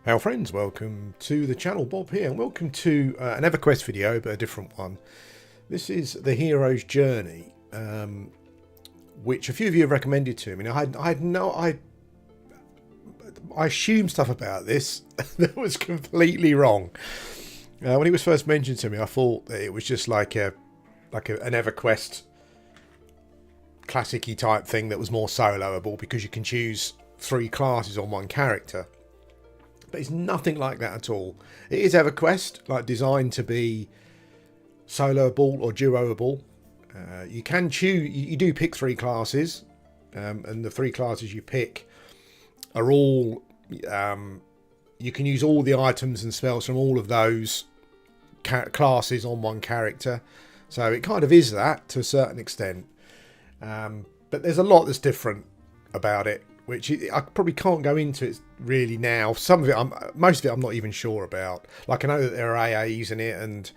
Our friends, welcome to the channel. Bob here, and welcome to an Everquest video, but a different one. This is the hero's journey, which a few of you have recommended to me. Now, I assumed stuff about this that was completely wrong. When it was first mentioned to me, I thought that it was just like an Everquest classic-y type thing that was more soloable because you can choose 3 classes on one character. But it's nothing like that at all. It is Everquest, like designed to be soloable or duoable. You can choose, you do pick 3 classes, and the 3 classes you pick are all, you can use all the items and spells from all of those classes on one character. So it kind of is that to a certain extent. But there's a lot that's different about it, which I probably can't go into it really now. Some of it, most of it, I'm not even sure about. Like, I know that there are AAs in it, and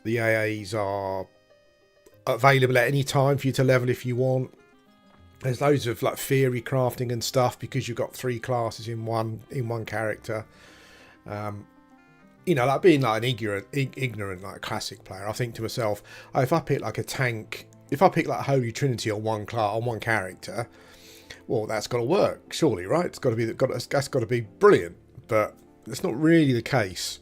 the AAs are available at any time for you to level if you want. There's loads of like theory crafting and stuff because you've got 3 classes in one character. You know, like being like an ignorant like classic player, I think to myself, oh, if I pick like a tank, if I pick like Holy Trinity on one character, well, that's got to work, surely, right? It's got to be that's got to be brilliant, but that's not really the case.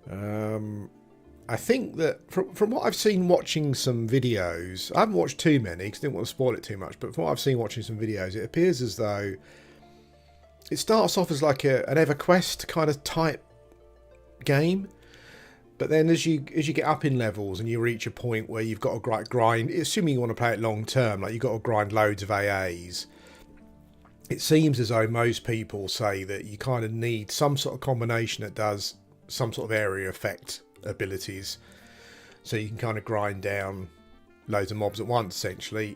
I think that from what I've seen watching some videos, I haven't watched too many because I didn't want to spoil it too much, but from what I've seen watching some videos, it appears as though it starts off as like an Everquest kind of type game, but then as you get up in levels and you reach a point where you've got to grind, assuming you want to play it long term, like you've got to grind loads of AAs. It seems as though most people say that you kind of need some sort of combination that does some sort of area effect abilities, so you can kind of grind down loads of mobs at once, essentially.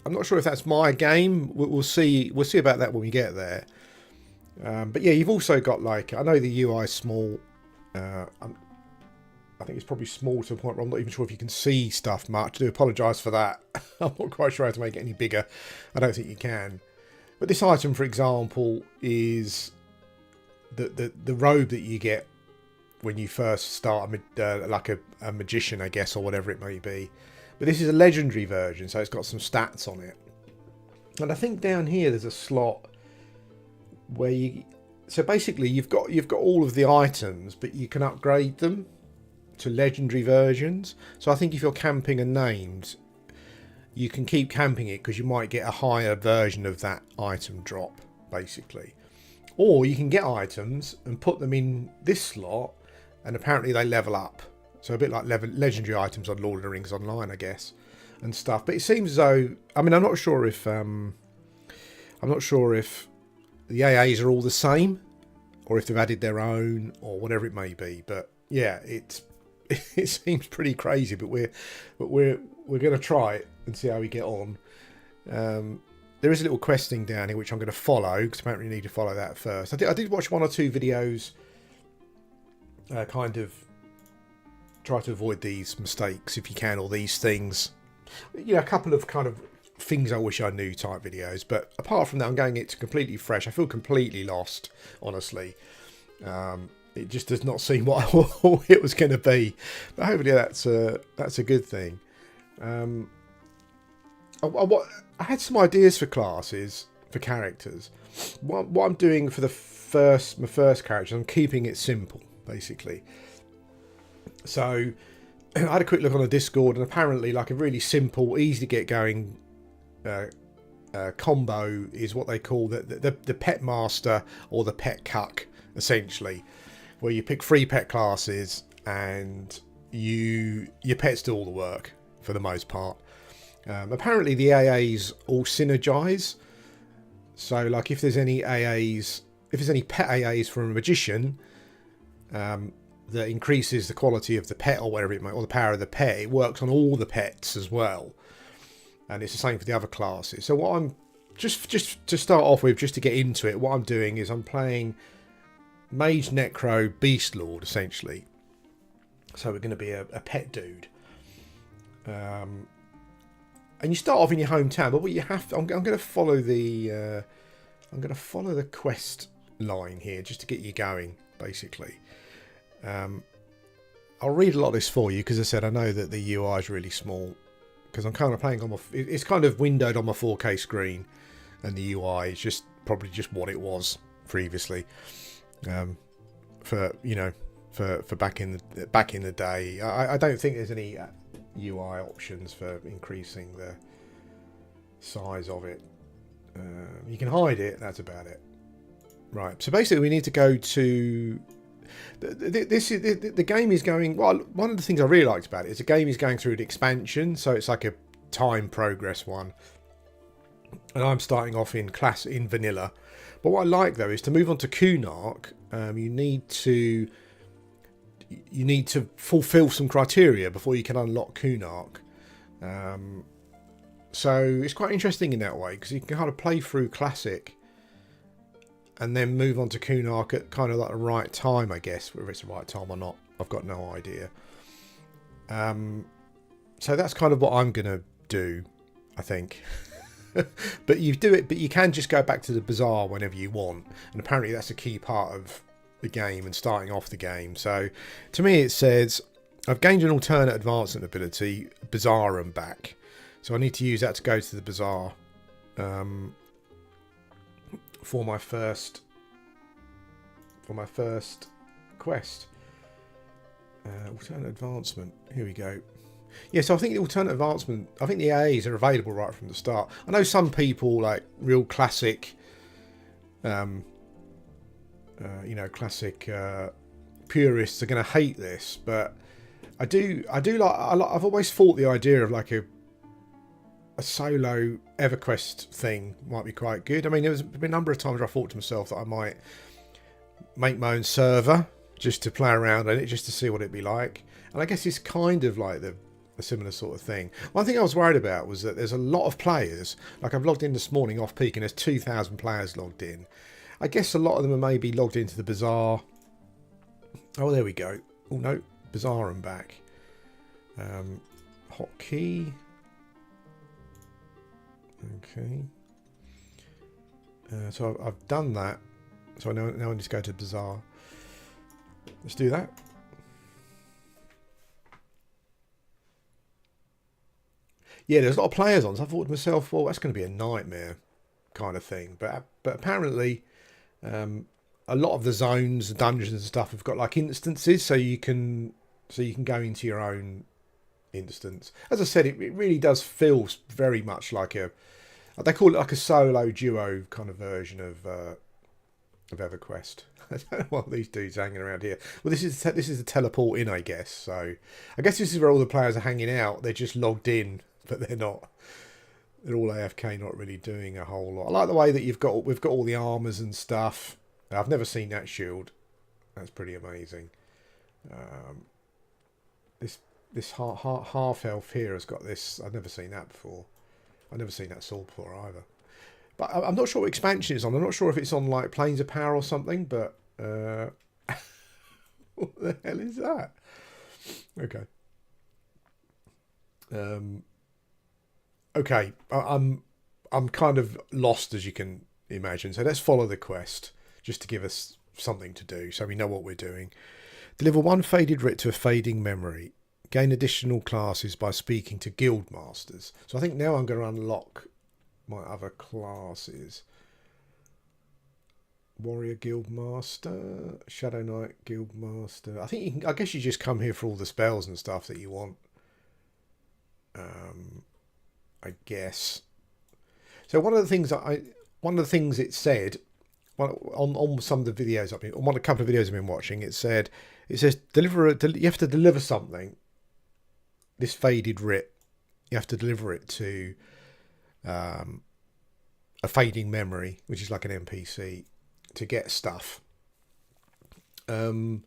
I'm not sure if that's my game. We'll see about that when we get there. But yeah, you've also got, like, I know the UI is small. I think it's probably small to the point where I'm not even sure if you can see stuff much. I do apologise for that. I'm not quite sure how to make it any bigger. I don't think you can. But this item, for example, is the robe that you get when you first start, like a magician, I guess, or whatever it may be. But this is a legendary version, so it's got some stats on it. And I think down here there's a slot where you... So basically you've got all of the items, but you can upgrade them to legendary versions. So I think if you're camping and named, you can keep camping it because you might get a higher version of that item drop, basically. Or you can get items and put them in this slot, and apparently they level up. So a bit like legendary items on Lord of the Rings Online, I guess, and stuff. But it seems as though, I mean, I'm not sure if the AAs are all the same, or if they've added their own, or whatever it may be. But yeah, it seems pretty crazy. But we're going to try it and see how we get on. There is a little questing down here which I'm going to follow, because apparently you need to follow that first. I did watch 1 or 2 videos, kind of try to avoid these mistakes if you can, or these things. You know, a couple of kind of things I wish I knew type videos. But apart from that, I'm going it to completely fresh. I feel completely lost, honestly. It just does not seem what I thought it was going to be. But hopefully that's a good thing. I had some ideas for classes, for characters. What I'm doing for my first character, I'm keeping it simple, basically. So I had a quick look on the Discord, and apparently, like, a really simple, easy to get going combo is what they call the pet master, or the pet cuck, essentially, where you pick 3 pet classes and your pets do all the work for the most part. Apparently the AAs all synergize. So, like, if there's any pet AAs from a magician that increases the quality of the pet, or whatever it might, or the power of the pet, it works on all the pets as well. And it's the same for the other classes. So what I'm just to start off with, just to get into it, what I'm doing is I'm playing Mage, Necro, Beast Lord, essentially. So we're going to be a pet dude. And you start off in your hometown, but what you have to, I'm going to follow the quest line here just to get you going, basically. I'll read a lot of this for you because I said I know that the UI is really small because I'm kind of playing on my... It's kind of windowed on my 4K screen, and the UI is just probably just what it was previously. For back in the day, I don't think there's any UI options for increasing the size of it. You can hide it. That's about it. Right. So basically, we need to go to. The game is going. Well, one of the things I really liked about it is the game is going through the expansion, so it's like a time progress one. And I'm starting off in vanilla. But what I like though is to move on to Kunark. You need to fulfill some criteria before you can unlock Kunark. So it's quite interesting in that way because you can kind of play through Classic and then move on to Kunark at kind of like the right time, I guess. Whether it's the right time or not, I've got no idea. So that's kind of what I'm going to do, I think. But you can just go back to the Bazaar whenever you want. And apparently that's a key part of the game and starting off the game. So to me it says, I've gained an alternate advancement ability, Bazaar and back. So I need to use that to go to the Bazaar for my first quest. Alternate advancement. Here we go. Yeah, so I think the alternate advancement, I think the AAs are available right from the start. I know some people, like real classic, classic purists are going to hate this, but I do like. I've always thought the idea of like a solo EverQuest thing might be quite good. I mean, there's been a number of times where I thought to myself that I might make my own server just to play around in it, just to see what it'd be like. And I guess it's kind of like a similar sort of thing. One thing I was worried about was that there's a lot of players. Like I've logged in this morning off peak and there's 2,000 players logged in. I guess a lot of them are maybe logged into the Bazaar. Oh, there we go. Oh no, Bazaar and back. Hotkey. Okay. So I've done that. So now I need to go to Bazaar. Let's do that. Yeah, there's a lot of players on, so I thought to myself, well, that's going to be a nightmare kind of thing. But apparently, a lot of the zones, the dungeons and stuff have got like instances, so you can go into your own instance. As I said, it really does feel very much like they call it like a solo duo kind of version of EverQuest. I don't know what these dudes hanging around here. Well, this is the teleport in, I guess. So I guess this is where all the players are hanging out. They're just logged in, but they're not. They're all AFK, not really doing a whole lot. I like the way that we've got all the armors and stuff. I've never seen that shield. That's pretty amazing. This half elf here has got this. I've never seen that before. I've never seen that sword before either. But I'm not sure what expansion it's on. I'm not sure if it's on like Planes of Power or something. But what the hell is that? Okay. Okay. I'm kind of lost, as you can imagine. So let's follow the quest just to give us something to do, so we know what we're doing. Deliver one faded writ to a fading memory. Gain additional classes by speaking to guild masters. So I think now I'm going to unlock my other classes. Warrior Guild Master, Shadow Knight Guild Master. I think you can, I guess you just come here for all the spells and stuff that you want. I guess. So one of the things it said on some of the videos on a couple of videos I've been watching, it says you have to deliver something. This faded writ, you have to deliver it to a fading memory, which is like an NPC, to get stuff. But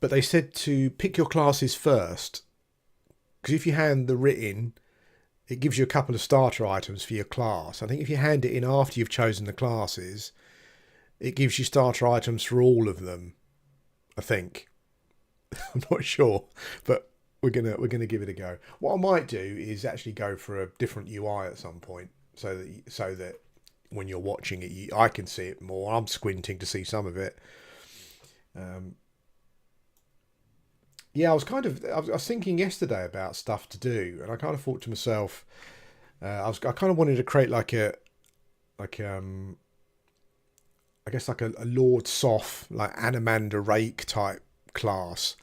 they said to pick your classes first, because if you hand the writ in, it gives you a couple of starter items for your class. I think if you hand it in after you've chosen the classes, it gives you starter items for all of them. I think. I'm not sure, but we're gonna give it a go. What I might do is actually go for a different UI at some point, so that when you're watching it. I can see it more. I'm squinting to see some of it. Yeah, I was thinking yesterday about stuff to do, and I kind of thought to myself, I kind of wanted to create like I guess like a Lord Soth, like Animander Rake type class,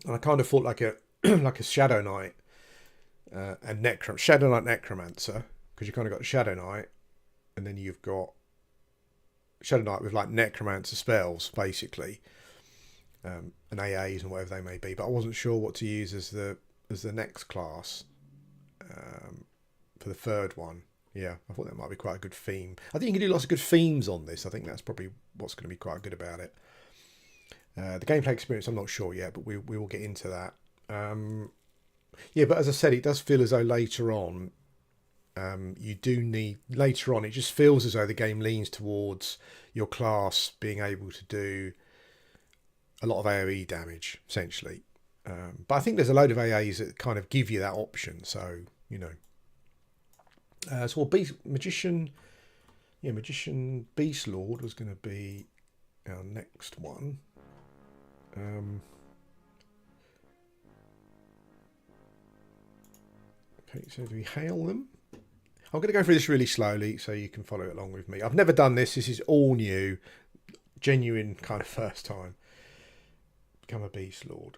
and I kind of thought like a like a Shadow Knight and Shadow Knight Necromancer, because you kind of got the Shadow Knight, and then you've got Shadow Knight with like Necromancer spells basically, and AAs and whatever they may be. But I wasn't sure what to use as the next class for the third one. Yeah, I thought that might be quite a good theme. I think you can do lots of good themes on this. I think that's probably what's going to be quite good about it. The gameplay experience, I'm not sure yet, but we will get into that. Yeah, but as I said, it does feel as though later on, you do need... Later on, it just feels as though the game leans towards your class being able to do a lot of AoE damage, essentially. But I think there's a load of AAs that kind of give you that option, so, you know. So Magician Beast Lord was going to be our next one. Okay, so do we hail them? I'm going to go through this really slowly so you can follow it along with me. I've never done this. This is all new. Genuine kind of first time. Become a Beast Lord.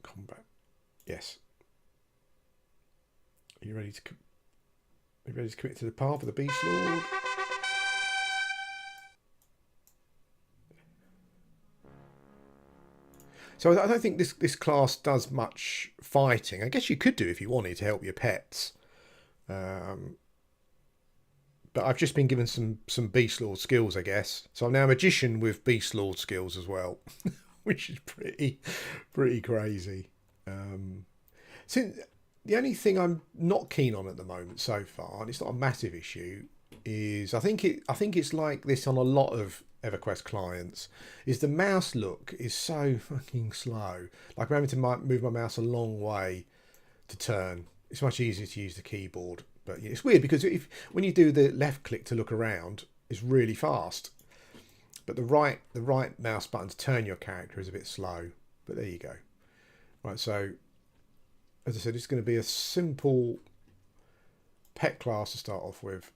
Combat. Yes. Are you ready to commit to the path of the Beast Lord? So I don't think this class does much fighting. I guess you could do if you wanted to help your pets. But I've just been given some Beast Lord skills, I guess. So I'm now a magician with Beast Lord skills as well, which is pretty crazy. Since the only thing I'm not keen on at the moment so far, and it's not a massive issue, is I think it's like this on a lot of Everquest clients, is the mouse look is so fucking slow. Like I'm having to move my mouse a long way to turn. It's much easier to use the keyboard, but it's weird because when you do the left click to look around, it's really fast, but the right mouse button to turn your character is a bit slow. But there you go. Right, so as I said, it's going to be a simple pet class to start off with.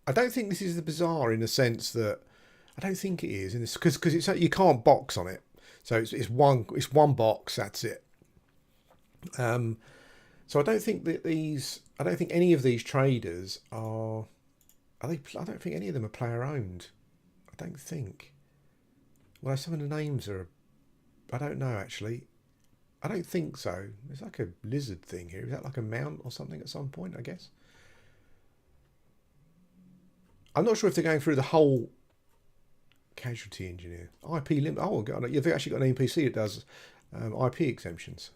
I don't think this is the Bazaar in the sense that I don't think it is, because it's you can't box on it, so it's one box. That's it. So I don't think any of these traders are they. I don't think any of them are player owned. I don't think. Well, some of the names are. I don't know actually. I don't think so. There's like a lizard thing here. Is that like a mount or something at some point? I guess. I'm not sure if they're going through the whole casualty engineer IP limit. Oh god, you've actually got an NPC that does IP exemptions.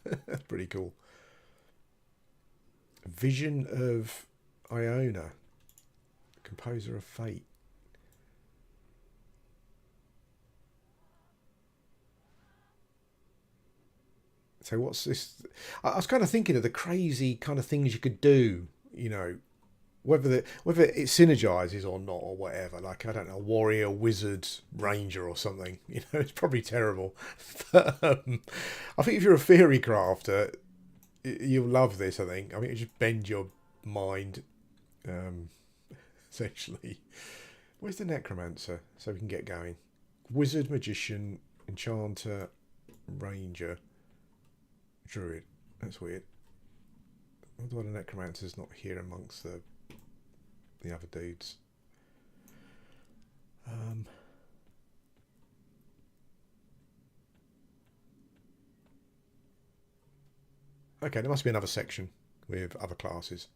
That's pretty cool. Vision of Iona, composer of fate. So what's this? I was kind of thinking of the crazy kind of things you could do, you know, whether it synergizes or not or whatever. Like, I don't know, warrior, wizard, ranger or something. You know, it's probably terrible. But I think if you're a theory crafter, you'll love this, I think. I mean, it just bend your mind, essentially. Where's the necromancer? So we can get going. Wizard, magician, enchanter, ranger, druid. That's weird. I wonder why the necromancer's not here amongst the other dudes. Okay, there must be another section with other classes.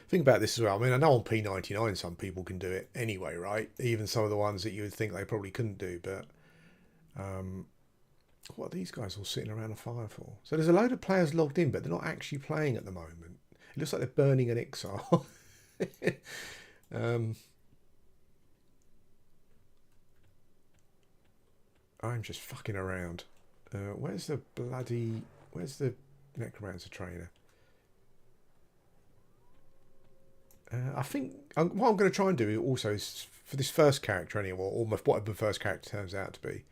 Think about this as well. I mean, I know on P99 some people can do it anyway, right? Even some of the ones that you would think they probably couldn't do. But what are these guys all sitting around a fire for? So there's a load of players logged in, but they're not actually playing at the moment. It looks like they're burning an exile. um, I'm just fucking around. Where's the necromancer trainer? I think what I'm going to try and do also is for this first character anyway, or whatever the first character turns out to be,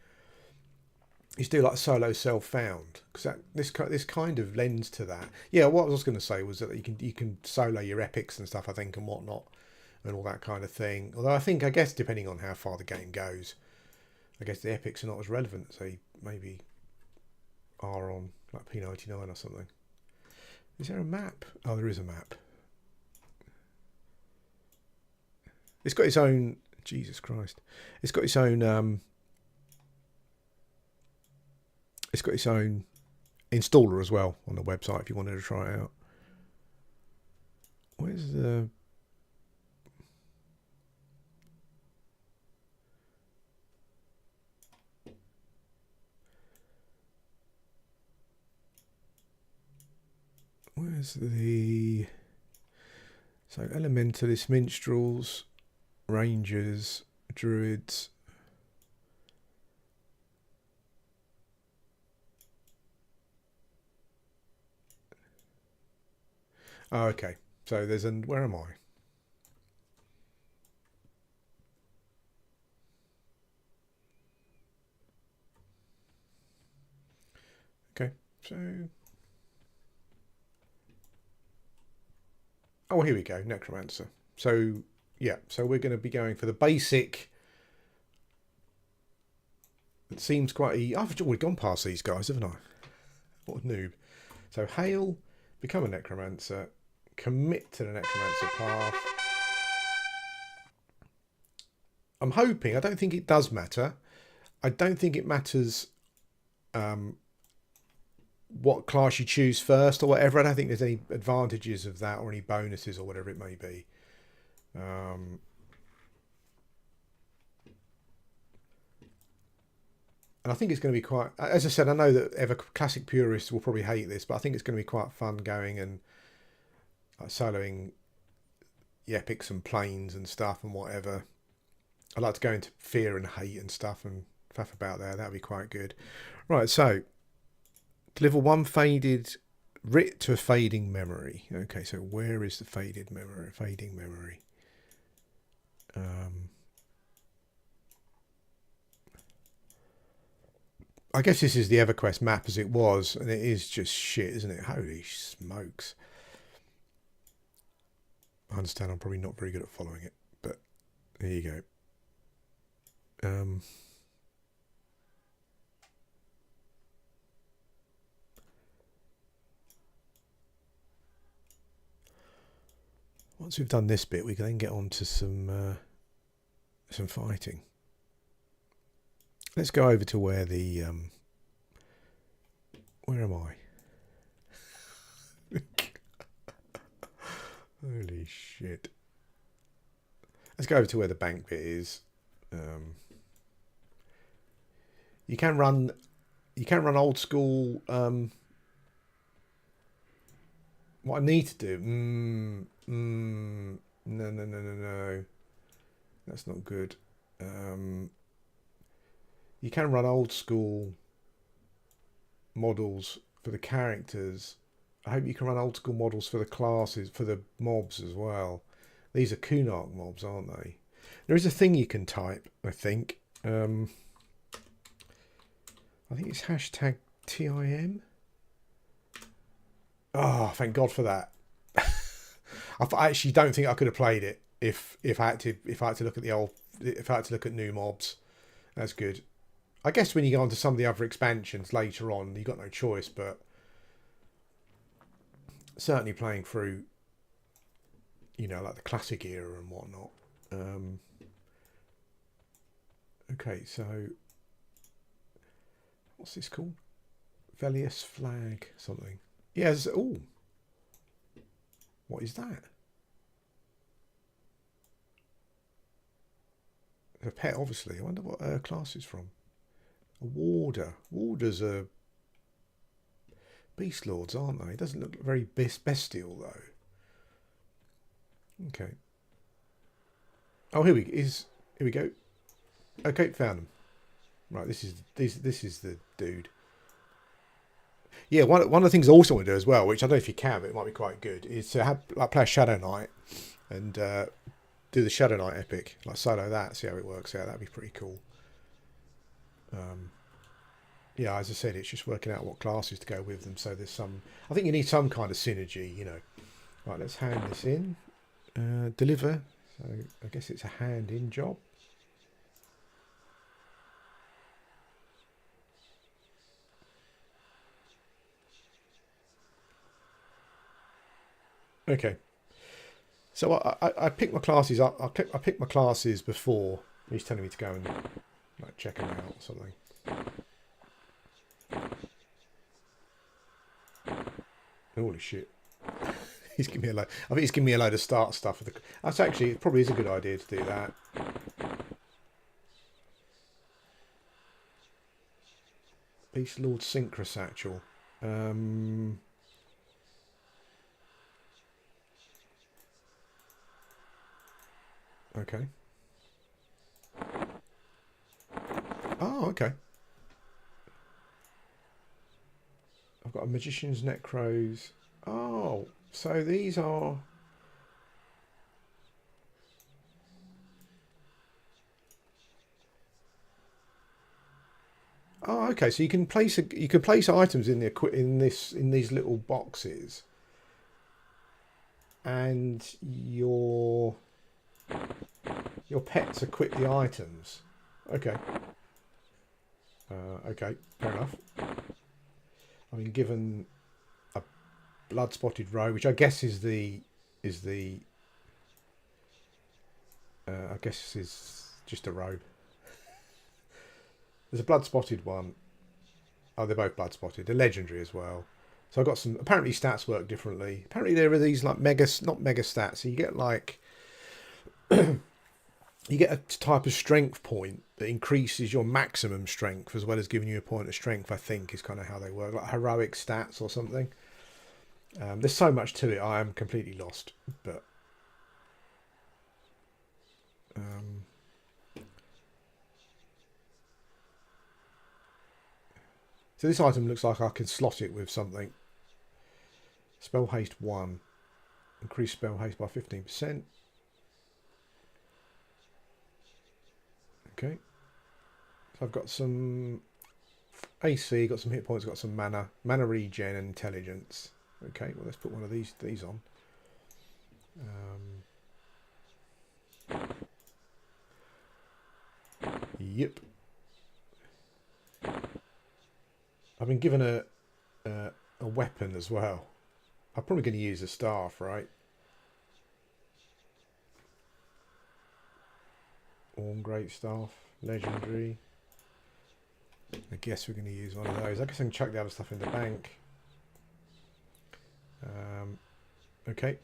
is do like solo self-found, because this kind of lends to that. Yeah, what I was going to say was that you can solo your epics and stuff, I think, and whatnot, and all that kind of thing. Although I guess depending on how far the game goes, I guess the epics are not as relevant as they maybe are on like P99 or something. Is there a map? Oh, there is a map. It's got its own. Jesus Christ! It's got its own. It's got its own installer as well on the website if you wanted to try it out. Where's the? Where's the? So elementalists, minstrels, rangers, druids. Oh, okay. So there's an. Where am I? Okay. So. Oh, here we go. Necromancer. So yeah. So we're going to be going for the basic. It seems quite. I've already gone past these guys, haven't I? What a noob. So hail, become a necromancer, commit to the necromancer path. I'm hoping. I don't think it does matter. I don't think it matters what class you choose first or whatever. I don't think there's any advantages of that or any bonuses or whatever it may be. And I think it's going to be quite, as I said, I know that classic purists will probably hate this, but I think it's going to be quite fun going and soloing the epics and planes and stuff and whatever. I'd like to go into fear and hate and stuff and faff about there. That'd be quite good. Right, so deliver one faded writ to a fading memory. Okay, so where is the fading memory? I guess this is the Everquest map as it was, and it is just shit, isn't it? Holy smokes. I understand I'm probably not very good at following it, but there you go. Once we've done this bit, we can then get on to some fighting. Let's go over to where the where am I? Holy shit! Let's go over to where the bank bit is. You can run old school. What I need to do? No. That's not good. You can run old school models for the characters. I hope you can run old school models for the classes, for the mobs as well. These are Kunark mobs, aren't they? There is a thing you can type, I think. I think it's hashtag TIM. Oh, thank God for that. I actually don't think I could have played it if I had to look at if I had to look at new mobs. That's good. I guess when you go on to some of the other expansions later on, you've got no choice, but certainly playing through, like the classic era and whatnot. Okay, so what's this called? Velius flag something. Yes. Oh, what is that? A pet, obviously. I wonder what class it's from. A warder. Warders are beast lords, aren't they? It doesn't look very bestial though. Okay. Oh, here we go. Okay, found him. Right, this is the dude. Yeah, one of the things I also want to do as well, which I don't know if you can, but it might be quite good, is to have play a Shadow Knight and do the Shadow Knight epic, like solo that, see how it works out. That'd be pretty cool. Yeah, as I said, it's just working out what classes to go with them. So there's some. I think you need some kind of synergy, you know. Right, let's hand this in. Deliver. So I guess it's a hand-in job. Okay. So I picked my classes up. I picked my classes before he's telling me to go and like check them out or something. Holy shit! He's giving me a load. I think he's giving me a load of start stuff. For the, that's actually it probably is a good idea to do that. Beast Lord Synchro Satchel. Okay. Oh, okay. I've got a Magician's Necros. Oh, so these are... Oh, okay. So you can place items in these little boxes, and your pets equip the items. Okay. Okay. Fair enough. I mean, given a blood spotted robe, which I guess is I guess is just a robe. There's a blood spotted one. Oh, they're both blood spotted. They're legendary as well. So I've got some. Apparently, stats work differently. Apparently, there are these like not mega stats. So you get like you get a type of strength point that increases your maximum strength as well as giving you a point of strength. I think is kind of how they work, like heroic stats or something. There's so much to it. I am completely lost, but so this item looks like I can slot it with something. Spell haste 1, increase spell haste by 15%. Okay, so I've got some AC, got some hit points, got some mana regen and intelligence. Okay, well let's put one of these on. Yep. I've been given a weapon as well. I'm probably going to use a staff, right? Orm Great Staff, legendary. I guess we're going to use one of those. I guess I can chuck the other stuff in the bank. Okay,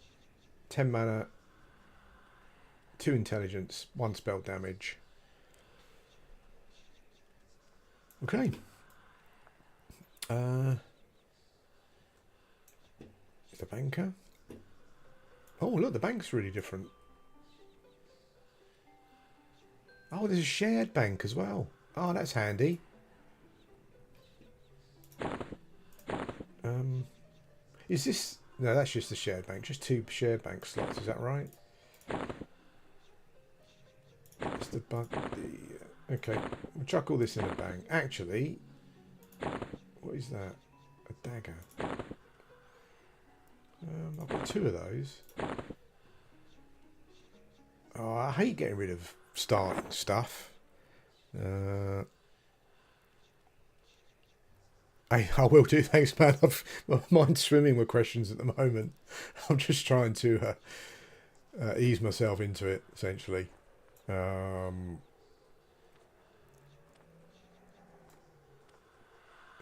10 mana, 2 intelligence, 1 spell damage. Okay. The banker. Oh, look, the bank's really different. Oh, there's a shared bank as well. Oh, that's handy. Is this... No, that's just the shared bank. Just 2 shared bank slots. Is that right? That's the bug. Okay, we'll chuck all this in a bank. Actually, what is that? A dagger. I've got 2 of those. Oh, I hate getting rid of starting stuff. I will do. Thanks, man. My mind's swimming with questions at the moment. I'm just trying to ease myself into it, essentially.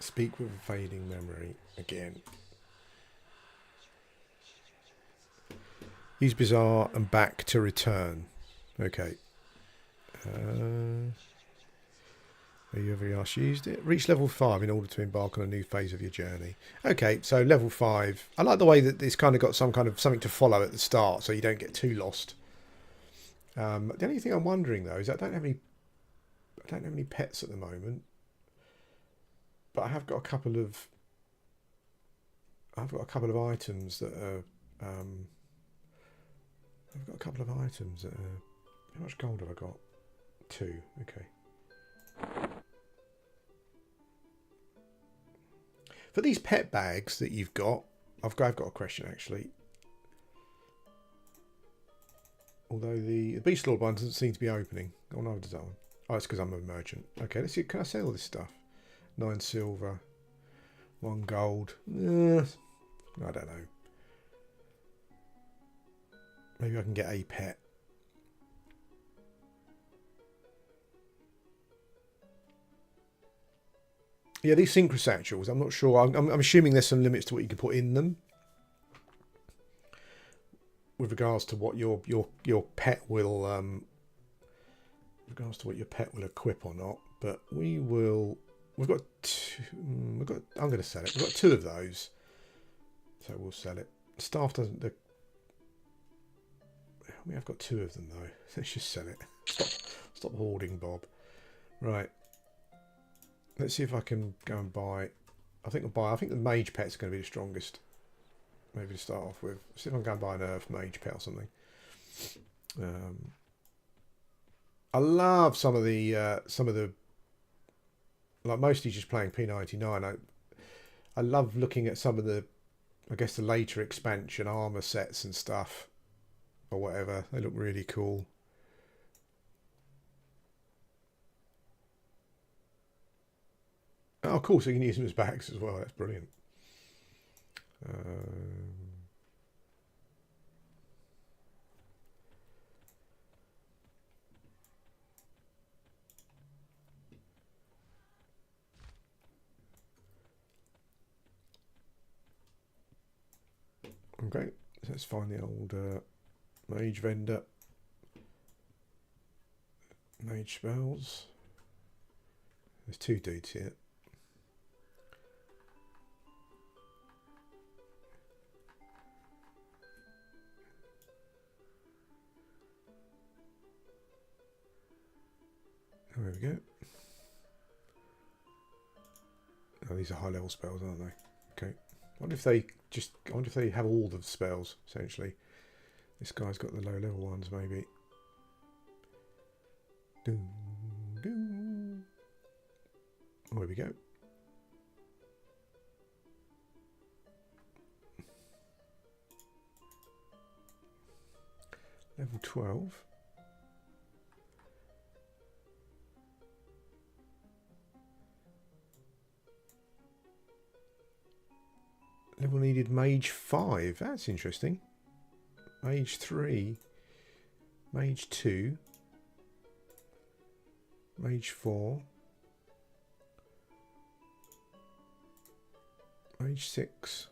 Speak with a fading memory again. Use Bazaar and back to return. Okay. Have you ever last used it? Reach level 5 in order to embark on a new phase of your journey. Okay, so level 5. I like the way that it's kind of got some kind of something to follow at the start, so you don't get too lost. The only thing I'm wondering though is I don't have any pets at the moment, but I have got a couple of. I've got a couple of items that are. I've got a couple of items that are. How much gold have I got? 2. Okay. For these pet bags that you've got, I've got a question actually. Although the Beast Lord one doesn't seem to be opening. Oh no, does that one? Oh, it's because I'm a merchant. Okay, let's see. Can I sell this stuff? 9 silver, 1 gold. I don't know. Maybe I can get a pet. Yeah, these synchro satchels. I'm not sure. I'm assuming there's some limits to what you can put in them, with regards to what your pet will with regards to what your pet will equip or not. But we will. We've got 2. I'm going to sell it. We've got 2 of those, so we'll sell it. Staff doesn't. We have got 2 of them though. Let's just sell it. Stop hoarding, Bob. Right. Let's see if I can go and buy. I think the mage pet's going to be the strongest. Maybe to start off with. See if I can go and buy an earth mage pet or something. I love some of the like mostly just playing P99. I love looking at some of the, I guess the later expansion armor sets and stuff or whatever. They look really cool. Oh, cool. So you can use them as bags as well. That's brilliant. Okay, so let's find the old mage vendor. Mage spells. There's 2 dudes here. There we go. Oh, these are high level spells, aren't they? Okay. I wonder if they have all the spells, essentially. This guy's got the low level ones, maybe. Doom, doom. Oh, here we go. Level 12. Level needed mage 5. That's interesting. Mage 3. Mage 2. Mage 4. Mage 6.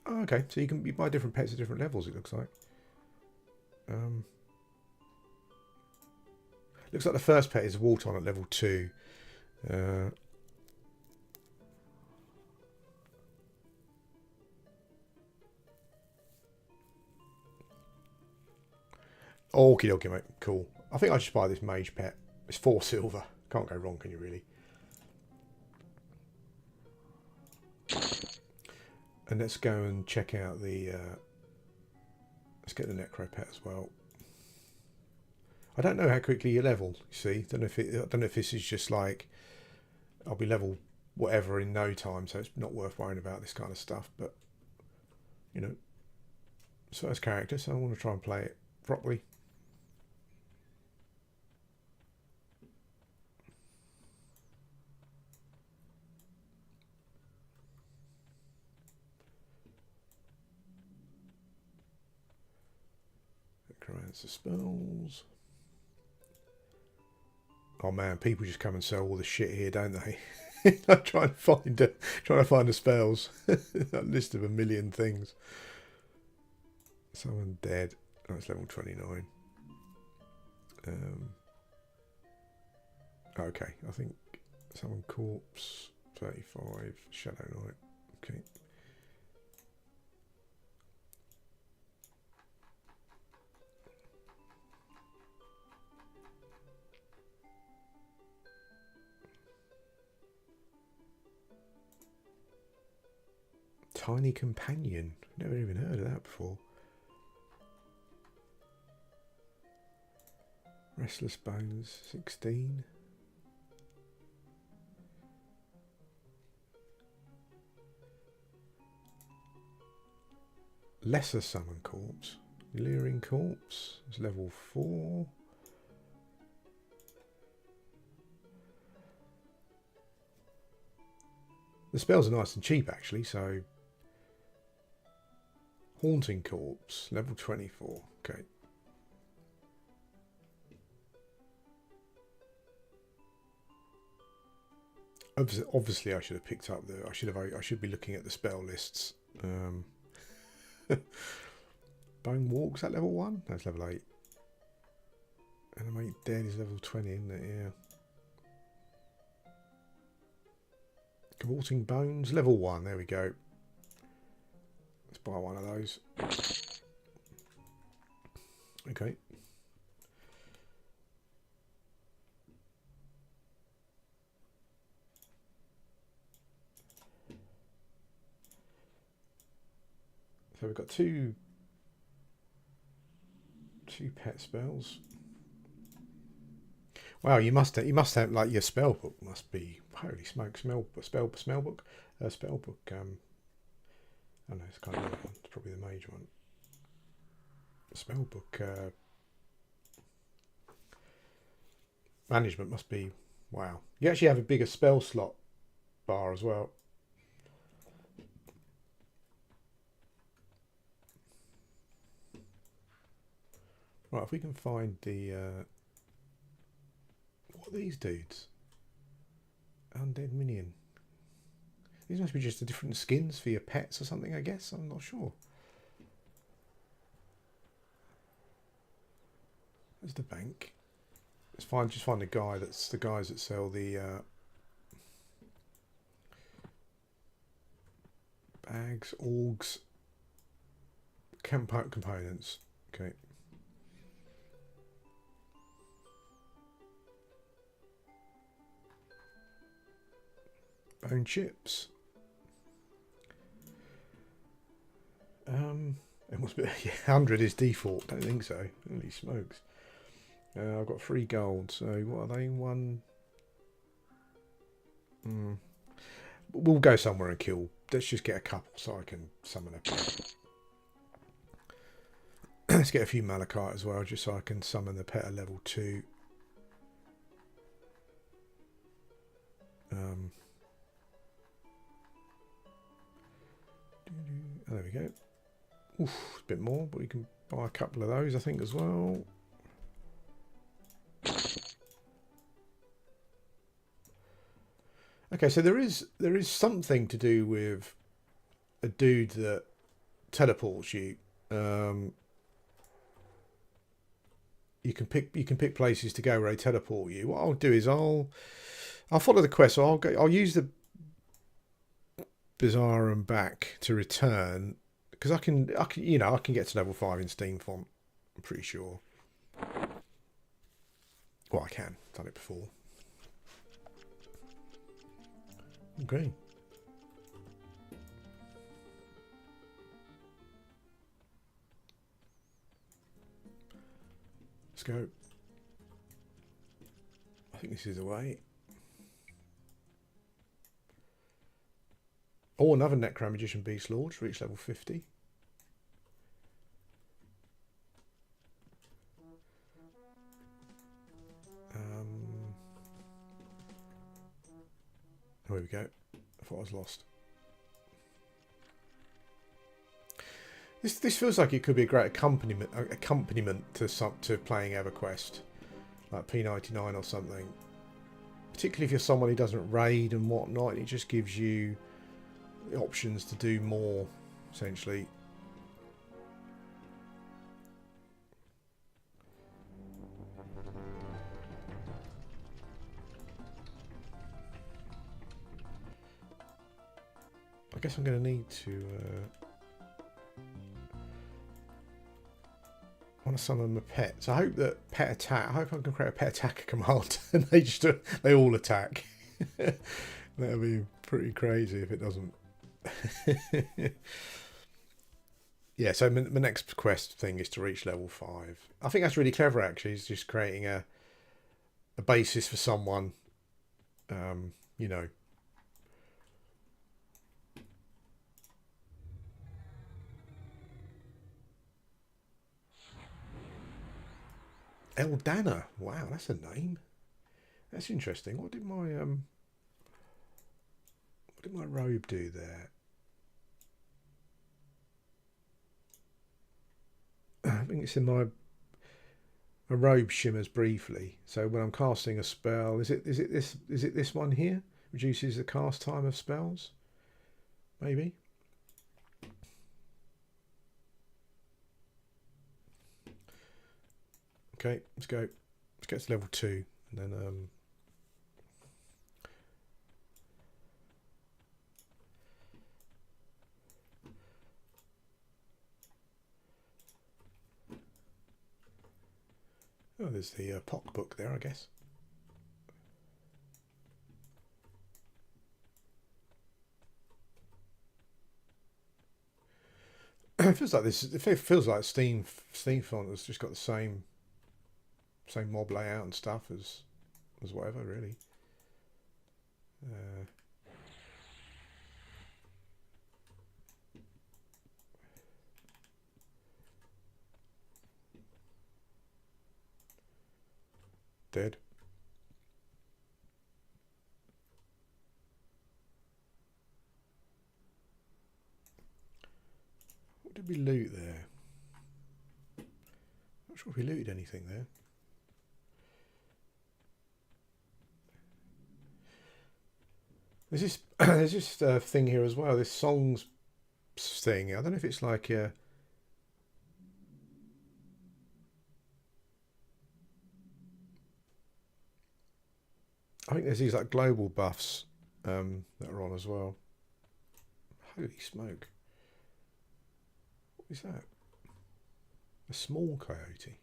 Oh, okay, so you can buy different pets at different levels, it looks like. Looks like the first pet is Walton at level 2. Okie dokie, mate. Cool. I think I should buy this mage pet. It's 4 silver. Can't go wrong, can you really? And let's go and check out the... let's get the necro pet as well. I don't know how quickly you level, you see. I don't know if this is just like... I'll be level whatever in no time, so it's not worth worrying about this kind of stuff. But, you know, it's first character, so I want to try and play it properly. Necromancer spells. Oh man, people just come and sell all the shit here, don't they? I'm trying to find the spells. That list of a million things. Someone dead. Oh, it's level 29. Okay, I think Summon Corpse, 35, Shadow Knight. Okay. Tiny Companion. Never even heard of that before. Restless Bones, 16. Lesser Summon Corpse. Leering Corpse. It's level 4. The spells are nice and cheap actually, so... Haunting Corpse, level 24. Okay. Obviously, I should have picked up the. I should be looking at the spell lists. Bone Walk, is that level 1? That's level 8. Animate Dead is level 20, isn't it? Yeah. Cavorting Bones, level 1. There we go. Let's buy one of those. Okay. So we've got two pet spells. Wow, you must have like your spell book must be, holy smoke, spell book. I know it's kind of it's probably the major one. Spell book management must be, wow. You actually have a bigger spell slot bar as well. Right, if we can find the what are these dudes? Undead Minion. These must be just the different skins for your pets or something, I guess. I'm not sure. There's the bank. Let's just find the guy that's the guys that sell the bags, orgs, components. Okay. Bone chips. It must be, yeah, 100 is default. Don't think so. Holy smokes. I've got 3 gold. So what are they? 1. We'll go somewhere and kill. Let's just get a couple so I can summon a pet. Let's get a few malachite as well, just so I can summon the pet at level 2. There we go. Oof, a bit more, but we can buy a couple of those, I think, as well. Okay, so there is something to do with a dude that teleports you. You can pick places to go where they teleport you. What I'll do is I'll follow the quest. So I'll use the Bazaar and back to return, because I can get to level 5 in Steam Font. I'm pretty sure. Well, I can. Done it before. Okay. Let's go. I think this is the way. Oh, another Necro Magician Beast Lord. Reach level 50. There we go. I thought I was lost. This feels like it could be a great accompaniment to playing Everquest, like P99 or something. Particularly if you're someone who doesn't raid and whatnot, it just gives you options to do more, essentially. guess I'm going to need to... I want to summon my pets. I hope that pet attack... I hope I can create a pet attacker command and they all attack. That would be pretty crazy if it doesn't. Yeah, so my next quest thing is to reach level 5. I think that's really clever, actually. It's just creating a basis for someone, you know. Eldana. Wow, that's a name. That's interesting. What did my robe do there? I think it's in my robe shimmers briefly. So when I'm casting a spell, is it this one here? Reduces the cast time of spells? Maybe. Okay, let's go. Let's get to level 2 and then oh, there's the POC book there, I guess. It feels like this. It feels like Steam font has just got the same mob layout and stuff as whatever, really. Dead. What did we loot there? Not sure if we looted anything there. There's this thing here as well. This songs thing. I don't know if it's like I think there's these like global buffs that are on as well. Holy smoke! What is that? A small coyote.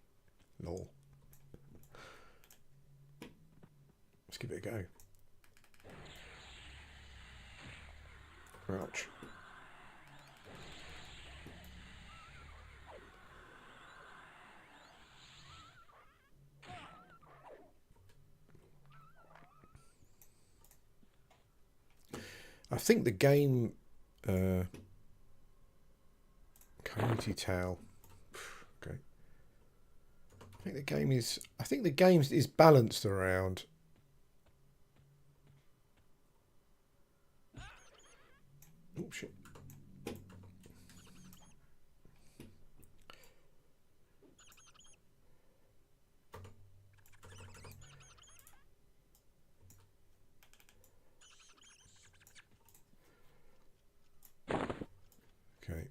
Lol. Let's give it a go. Ouch. I think the game Coyote Tale. Okay. I think the game is balanced around oh shit. Okay.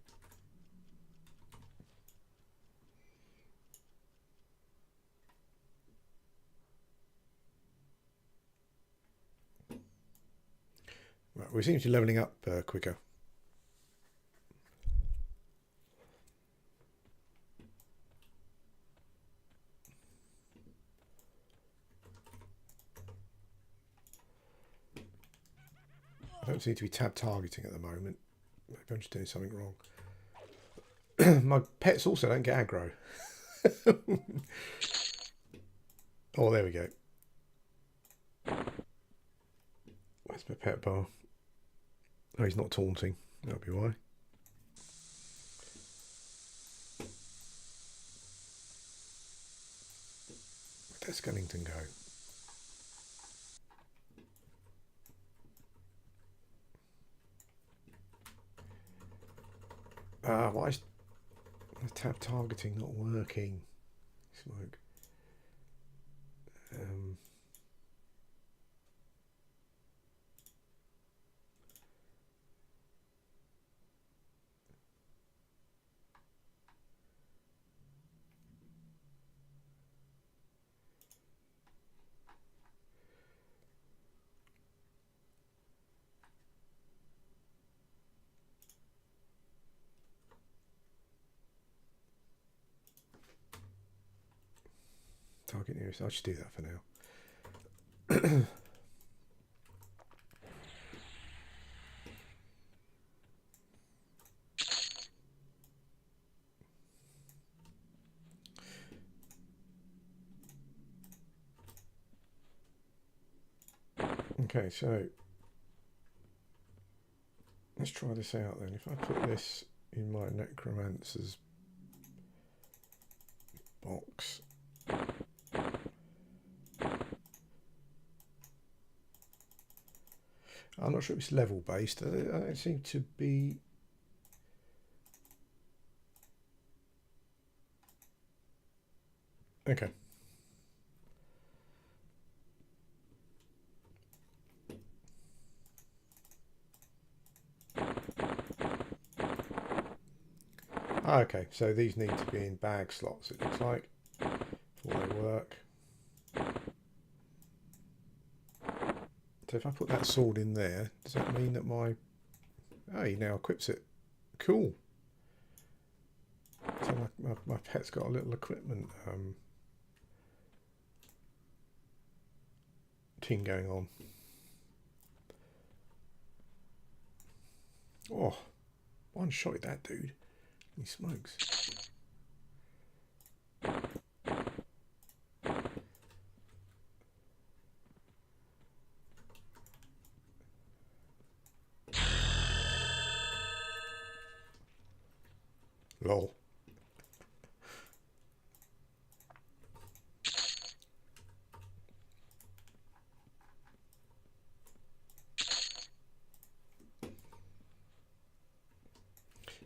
Right, we seem to be leveling up quicker. I don't seem to be tab targeting at the moment. Maybe I'm just doing something wrong. My pets also don't get aggro. Oh, there we go. Where's my pet bar? Oh, he's not taunting. That'll be why. Where does Skellington go? Why is the tab targeting not working? Smoke. Target nearest. I'll just do that for now. Okay, so let's try this out then. If I put this in my necromancer's box. I'm not sure if it's level based. I don't seem to be. Okay. Okay, so these need to be in bag slots, it looks like, before they work. So if I put that sword in there, does that mean that my... Oh, he now equips it. Cool. So my pet's got a little equipment thing going on. Oh, one shot at that dude. He smokes. Lol.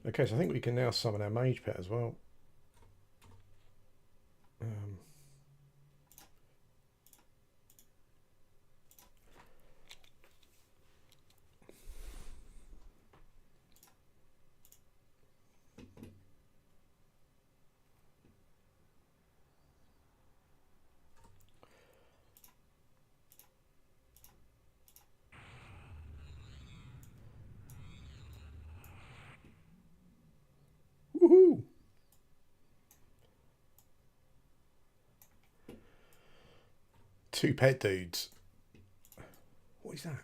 Okay, so I think we can now summon our mage pet as well. Woohoo! Two pet dudes. What is that?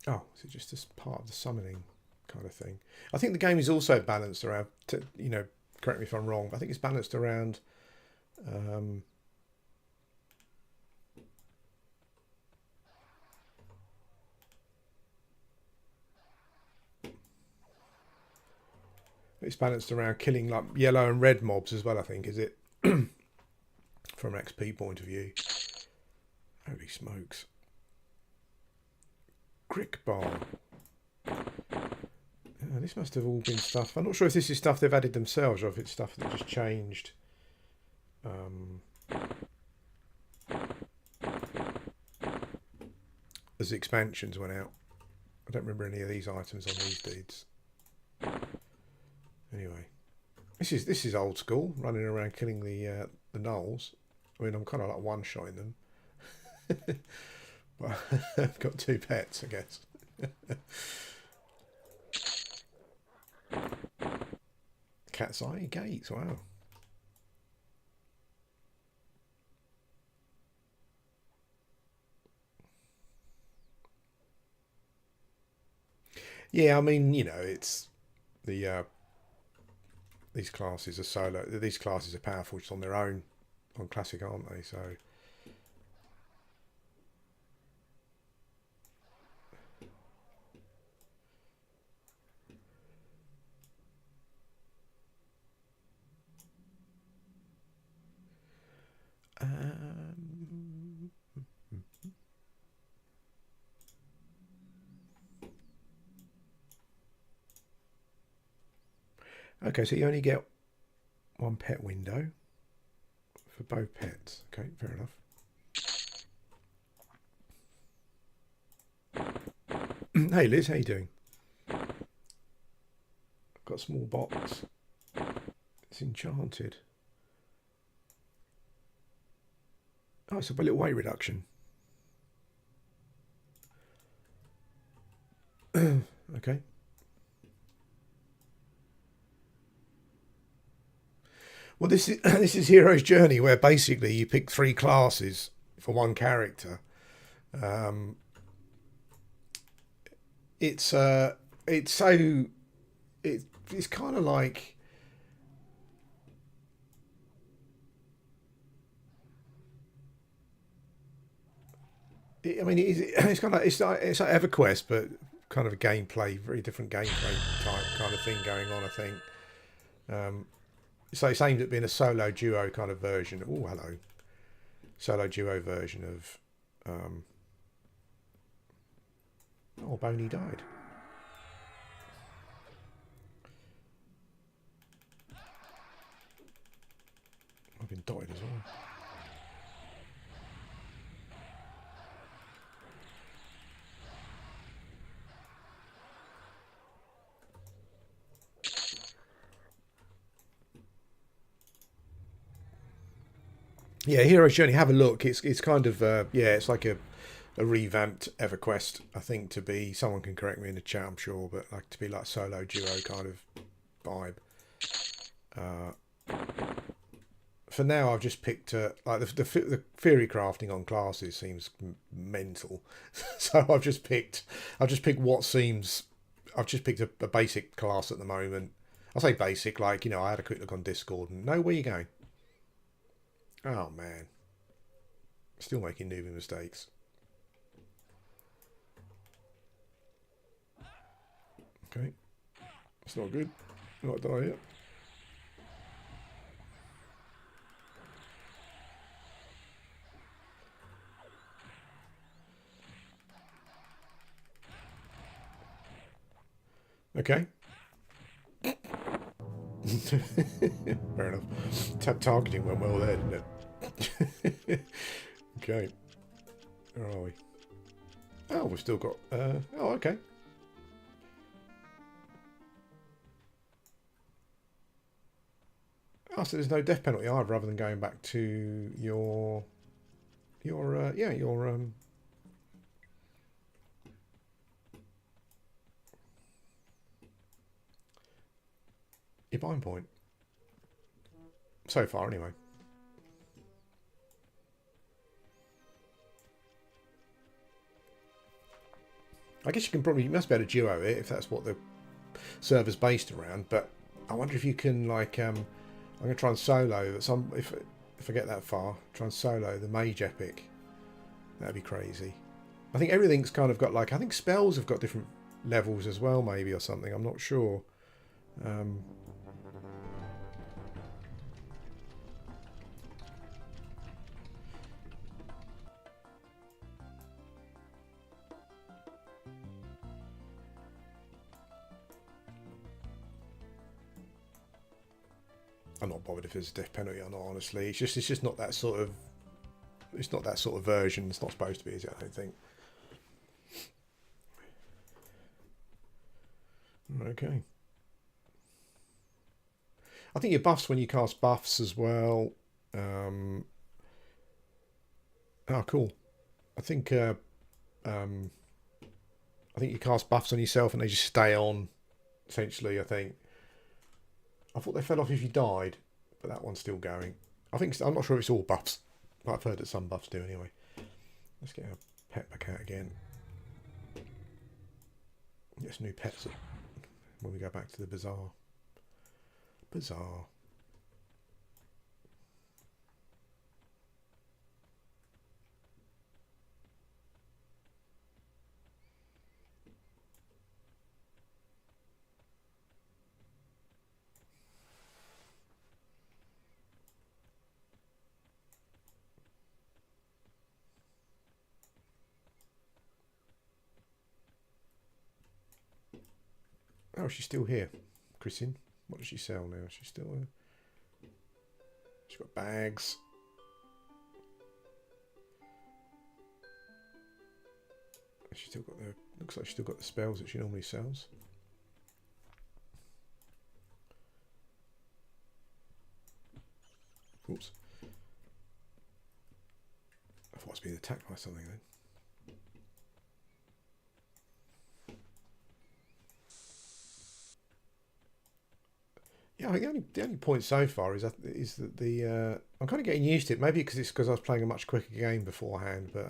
Oh, is it just as part of the summoning kind of thing? I think the game is also balanced around, you know, correct me if I'm wrong, but I think it's balanced around it's balanced around killing like yellow and red mobs as well, I think, is it? From an XP point of view. Holy smokes. Crick bar. This must have all been stuff. I'm not sure if this is stuff they've added themselves or if it's stuff that just changed. As the expansions went out. I don't remember any of these items on these dudes. Anyway, this is old school, running around killing the gnolls. I mean, I'm kind of like one-shotting them. But I've got two pets, I guess. Cat's eye gates, wow. Yeah, I mean, you know, it's the these classes are solo. These classes are powerful just on their own, on classic, aren't they? So. Okay, so you only get one pet window for both pets. Okay, fair enough. Hey Liz, how you doing? I've got a small box. It's enchanted. Oh, it's a little weight reduction. Okay. Well, this is this is Hero's Journey, where basically you pick 3 classes for one character. Um, it's so it's kind of like, I mean, it's kind of it's like EverQuest, but kind of a gameplay, very different gameplay type kind of thing going on. I think. So it's aimed at being a solo duo kind of version. Oh, hello, solo duo version of. Oh, Boney died. I've been dotted as well. Yeah, Hero's Journey. Have a look. It's kind of yeah, it's like a revamped EverQuest. I think to be, someone can correct me in the chat, I'm sure, but like to be like solo duo kind of vibe. For now, I've just picked like the theory crafting on classes seems mental, so I've just picked what seems. I've just picked a basic class at the moment. I say basic, like, you know, I had a quick look on Discord and no, where you going? Oh man, still making Newbie mistakes. Okay, it's not good. Not die yet. Okay. Fair enough. Targeting went well there, didn't it? Okay. Where are we? Oh, we've still got... oh, okay. Oh, so there's no death penalty either, rather than going back to your yeah, your bind point. So far, anyway. I guess you must be able to duo it if that's what the server's based around. But I wonder if you can, like, I'm gonna try and solo some. If I get that far, try and solo the Mage Epic. That'd be crazy. I think everything's kind of got, like, I think spells have got different levels as well, maybe, or something. I'm not sure. I'm not bothered if there's a death penalty or not, honestly. It's just not that sort of, it's not that sort of version. It's not supposed to be, is it? I don't think. Okay. I think your buffs, when you cast buffs as well. Oh, cool. I think you cast buffs on yourself and they just stay on. Essentially, I think. I thought they fell off if you died, but that one's still going. I'm not sure if it's all buffs, but I've heard that some buffs do anyway. Let's get our pet back out again. Get some new pets when we go back to the Bazaar. Bazaar. Oh, she's still here. Christine. What does she sell now? She's still here. She's got bags. She's still got the... Looks like she's still got the spells that she normally sells. Oops. I thought I was being attacked by something then. Yeah, I think the only point so far is that the I'm kind of getting used to it. Maybe because it's because I was playing a much quicker game beforehand, but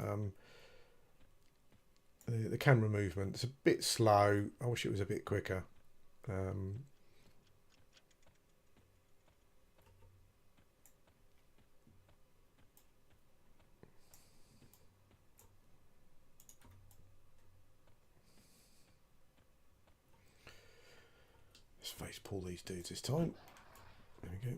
the camera movement is a bit slow. I wish it was a bit quicker. Um, let's face pull these dudes this time. There we go.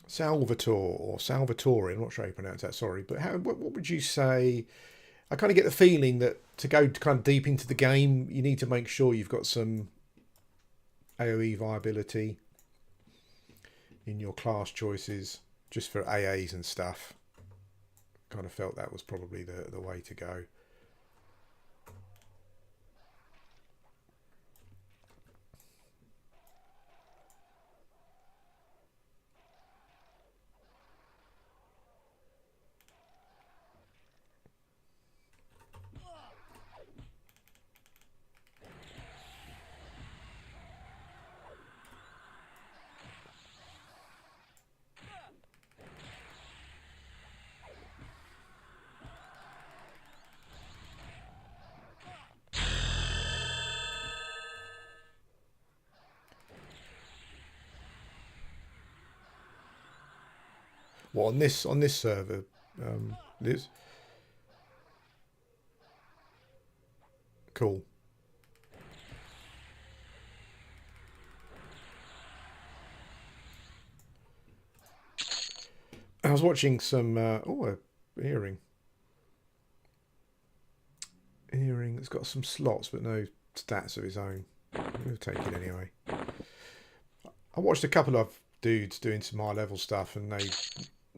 Salvatore or Salvatore, I'm not sure how you pronounce that, sorry. But what would you say? I kind of get the feeling that to go kind of deep into the game, you need to make sure you've got some AoE viability in your class choices, just for AAs and stuff. Kind of felt that was probably the way to go. Well, on this server, Liz, cool. I was watching some. A earring. Earring that's got some slots but no stats of its own. We'll take it anyway. I watched a couple of dudes doing some high level stuff, and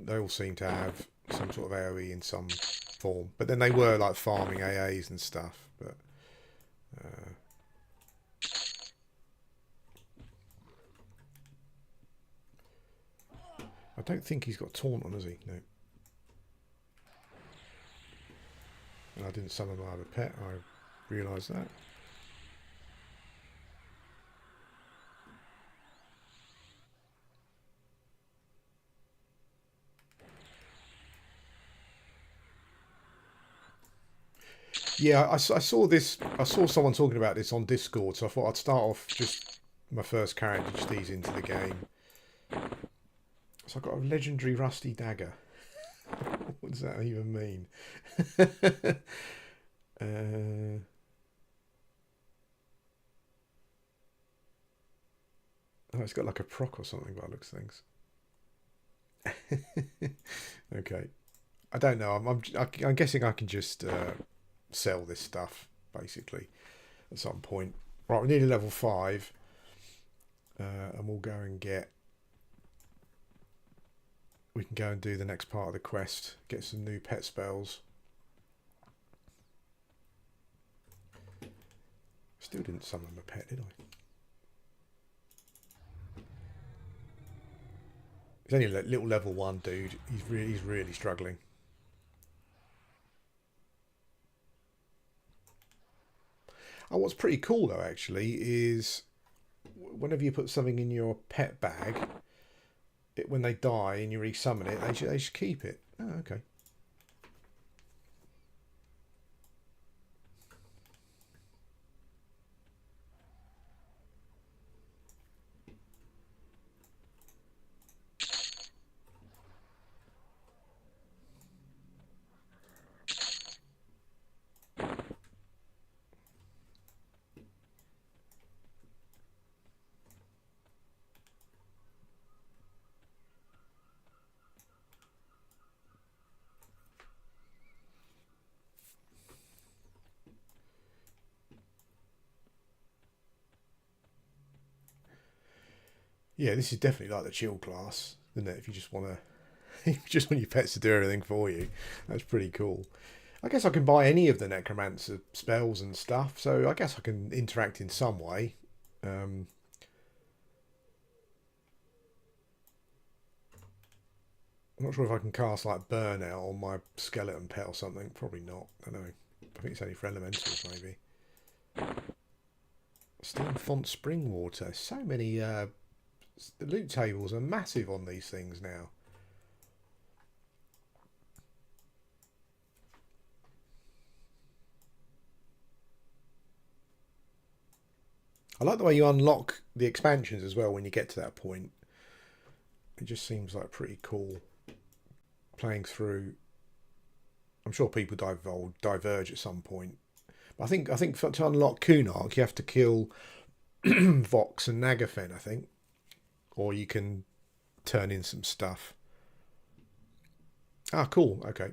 they all seem to have some sort of AoE in some form. But then they were like farming AAs and stuff. But I don't think he's got taunt on, has he? No. And I didn't summon my other pet. I realised that. Yeah, I saw this. I saw someone talking about this on Discord, so I thought I'd start off just my first character, just ease into the game. So I've got a legendary rusty dagger. What does that even mean? Oh, it's got like a proc or something by the looks of things. Okay. I don't know. I'm guessing I can just sell this stuff, basically, at some point. Right, we're nearly level 5. And we'll go and get... We can go and do the next part of the quest. Get some new pet spells. Still didn't summon my pet, did I? He's only a little level 1 dude. He's really struggling. Oh, what's pretty cool though, actually, is whenever you put something in your pet bag, when they die and you resummon it, they should keep it. Oh, okay. Yeah, this is definitely like the chill class, isn't it? If you just want to, if you just want your pets to do everything for you, that's pretty cool. I guess I can buy any of the necromancer spells and stuff, so I guess I can interact in some way. I'm not sure if I can cast like Burnout on my skeleton pet or something. Probably not. I don't know. I think it's only for elementals, maybe. Steam Font Spring Water. So many. The loot tables are massive on these things now. I like the way you unlock the expansions as well when you get to that point. It just seems like pretty cool playing through. I'm sure people diverge at some point. But I think to unlock Kunark, you have to kill Vox and Nagafen, I think. Or you can turn in some stuff. Ah, cool. Okay.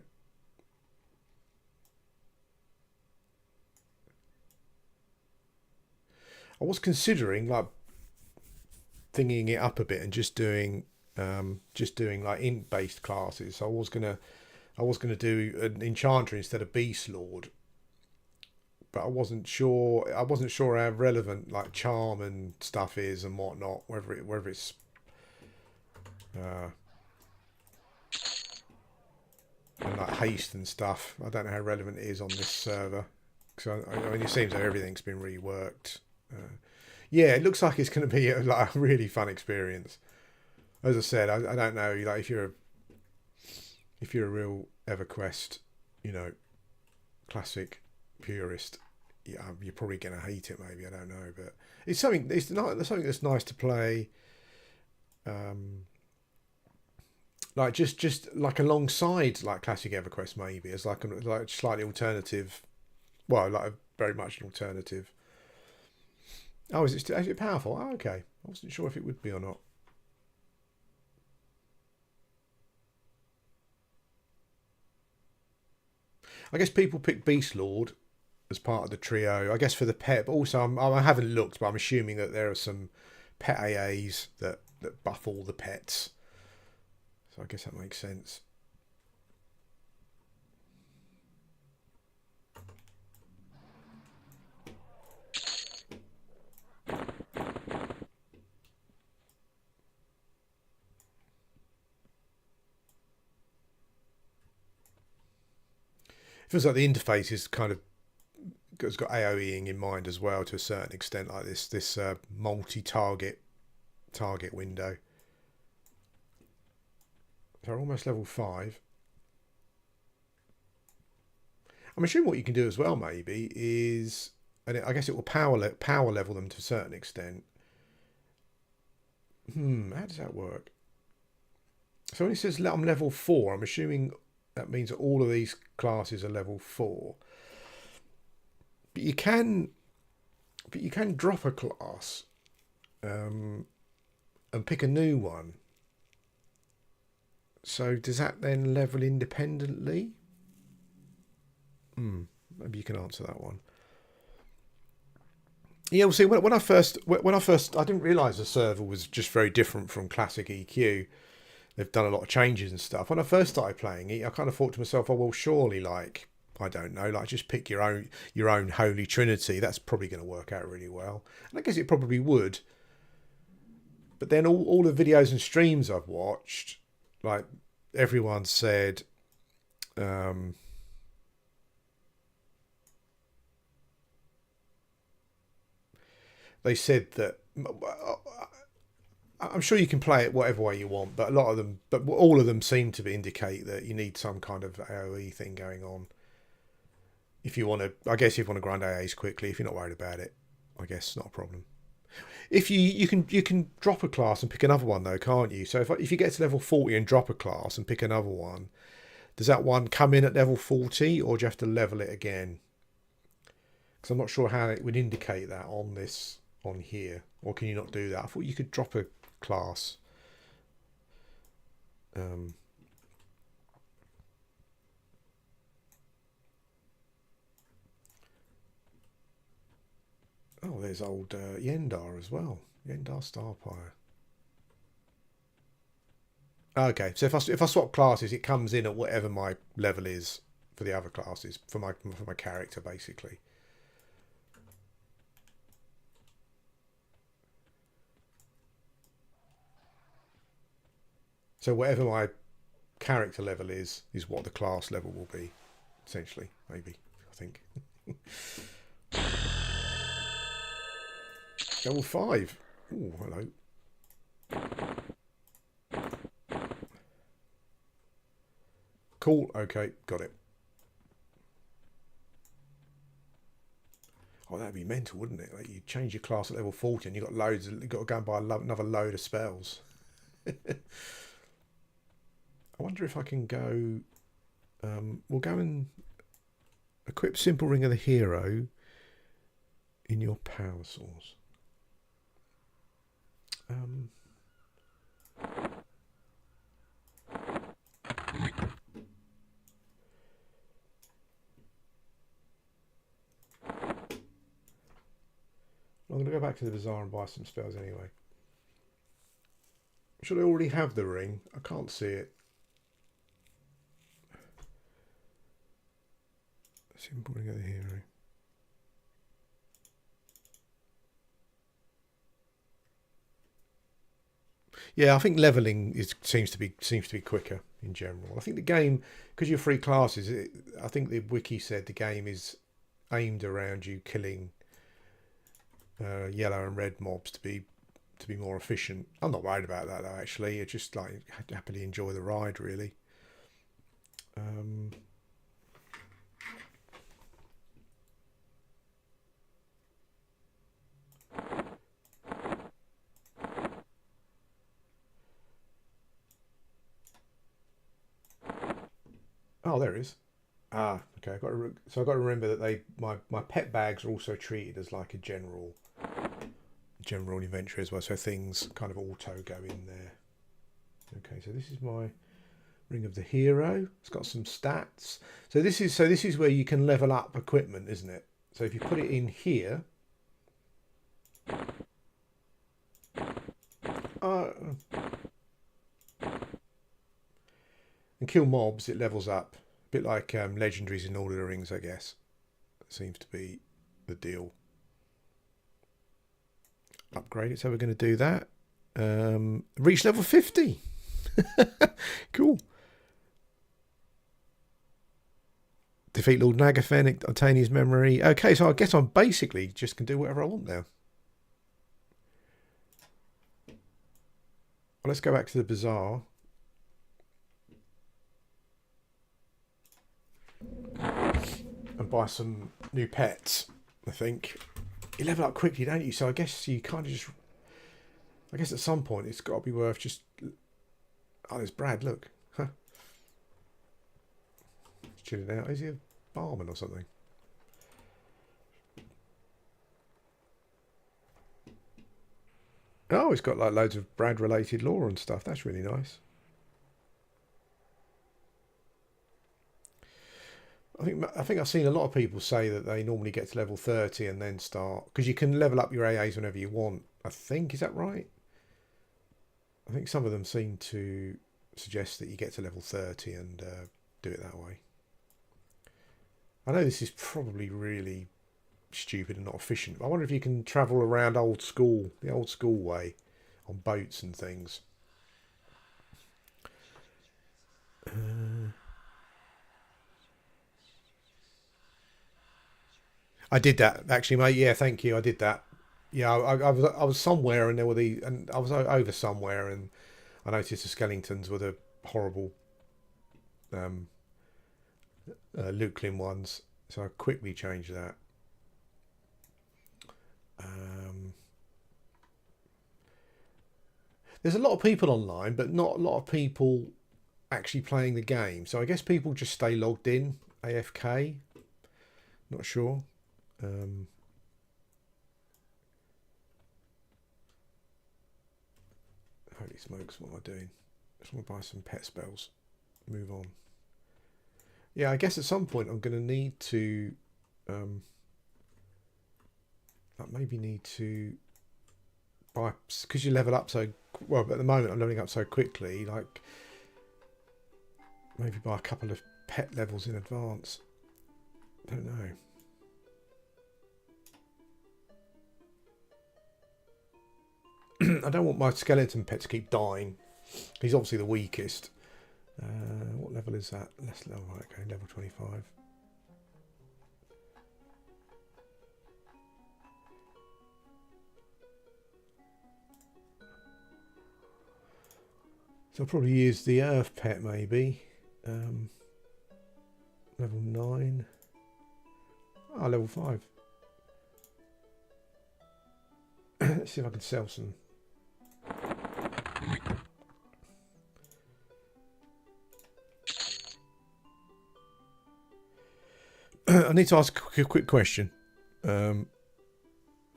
I was considering like thingying it up a bit and just doing like int based classes. So I was gonna do an enchanter instead of beast lord, but I wasn't sure how relevant like charm and stuff is and whatnot. Whether it's uh, and like haste and stuff. I don't know how relevant it is on this server. Because I mean, it seems like everything's been reworked. Yeah, it looks like it's going to be like a really fun experience. As I said, I don't know. Like if you're a real Everquest, you know, classic purist, yeah, you're probably going to hate it. Maybe I don't know, but it's something. It's not something that's nice to play. Like just like alongside like classic Everquest, maybe as like slightly alternative. Well, like a very much an alternative. Oh, is it powerful? Oh, okay. I wasn't sure if it would be or not. I guess people pick Beast Lord as part of the trio. I guess for the pet, but also I haven't looked, but I'm assuming that there are some pet AAs that buff all the pets. So I guess that makes sense. It feels like the interface is kind of has got AOEing in mind as well to a certain extent, like this multi-target window. So we're almost level 5. I'm assuming what you can do as well, maybe, is, and I guess it will power level them to a certain extent. How does that work? So when it says I'm level 4, I'm assuming that means that all of these classes are level 4. But you can drop a class and pick a new one. So does that then level independently? Maybe you can answer that one. Yeah, well, see, when I first, I didn't realise the server was just very different from classic EQ. They've done a lot of changes and stuff. When I first started playing it, I kind of thought to myself, oh well, surely, like, I don't know, like just pick your own holy trinity. That's probably going to work out really well, and I guess it probably would. But then all the videos and streams I've watched, like everyone said, they said that I'm sure you can play it whatever way you want, but all of them seem to indicate that you need some kind of AOE thing going on. If you want to, I guess if you want to grind AAs quickly, if you're not worried about it, I guess it's not a problem. If you can drop a class and pick another one though, can't you? So if you get to level 40 and drop a class and pick another one, does that one come in at level 40 or do you have to level it again? Because I'm not sure how it would indicate that on here, or can you not do that? I thought you could drop a class. Oh, there's old Yendar as well. Yendar Starpire. Okay, so if I swap classes, it comes in at whatever my level is for the other classes for my character, basically. So whatever my character level is what the class level will be, essentially. Maybe, I think. Level 5. Oh, hello. Cool. Okay, got it. Oh, that'd be mental, wouldn't it? Like you change your class at level 40 and you've got loads. You've got to go and buy another load of spells. I wonder if I can go. We'll go and equip Simple Ring of the Hero in your power source. I'm going to go back to the Bazaar and buy some spells anyway. Should I already have the ring? I can't see it. Simple Ring of the Hero. Yeah, I think leveling seems to be quicker in general. I think the game, because you're free classes, I think the wiki said the game is aimed around you killing yellow and red mobs to be more efficient. I'm not worried about that though. Actually, it's just like happily enjoy the ride really. Oh, there it is. Ah, okay. I've got to remember that my pet bags are also treated as like a general inventory as well. So things kind of auto go in there. Okay, so this is my Ring of the Hero. It's got some stats. So this is where you can level up equipment, isn't it? So if you put it in here, and kill mobs, it levels up. A bit like legendaries in Lord of the Rings, I guess. That seems to be the deal. Upgrade it, so we're going to do that. Reach level 50. Cool. Defeat Lord Nagafen, obtain his memory. Okay, so I guess I basically just can do whatever I want now. Well, let's go back to the Bazaar. And buy some new pets, I think. You level up quickly, don't you? So I guess you kind of just... I guess at some point it's got to be worth just... Oh, there's Brad, look. Huh. He's chilling out. Is he a barman or something? Oh, he's got like loads of Brad-related lore and stuff. That's really nice. I think I've seen a lot of people say that they normally get to level 30 and then start, because you can level up your AAs whenever you want. I think, is that right? I think some of them seem to suggest that you get to level 30 and do it that way. I know this is probably really stupid and not efficient. I wonder if you can travel around the old school way on boats and things. I did that actually, mate. Yeah, thank you. I did that. Yeah, I was somewhere and there were and I was over somewhere and I noticed the skeletons were the horrible Luklin ones, so I quickly changed that. There's a lot of people online, but not a lot of people actually playing the game. So I guess people just stay logged in, AFK. Not sure. Holy smokes, what am I doing? Just want to buy some pet spells. Move on. Yeah, I guess at some point I'm going to need to... maybe need to buy... Because you level up so... Well, at the moment I'm leveling up so quickly, like... Maybe buy a couple of pet levels in advance. Don't know. I don't want my skeleton pet to keep dying. He's obviously the weakest. What level is that? Less level, okay, level 25. So I'll probably use the Earth Pet maybe. Level 9. Ah, level 5. Let's see if I can sell some. I need to ask a quick question. Okay.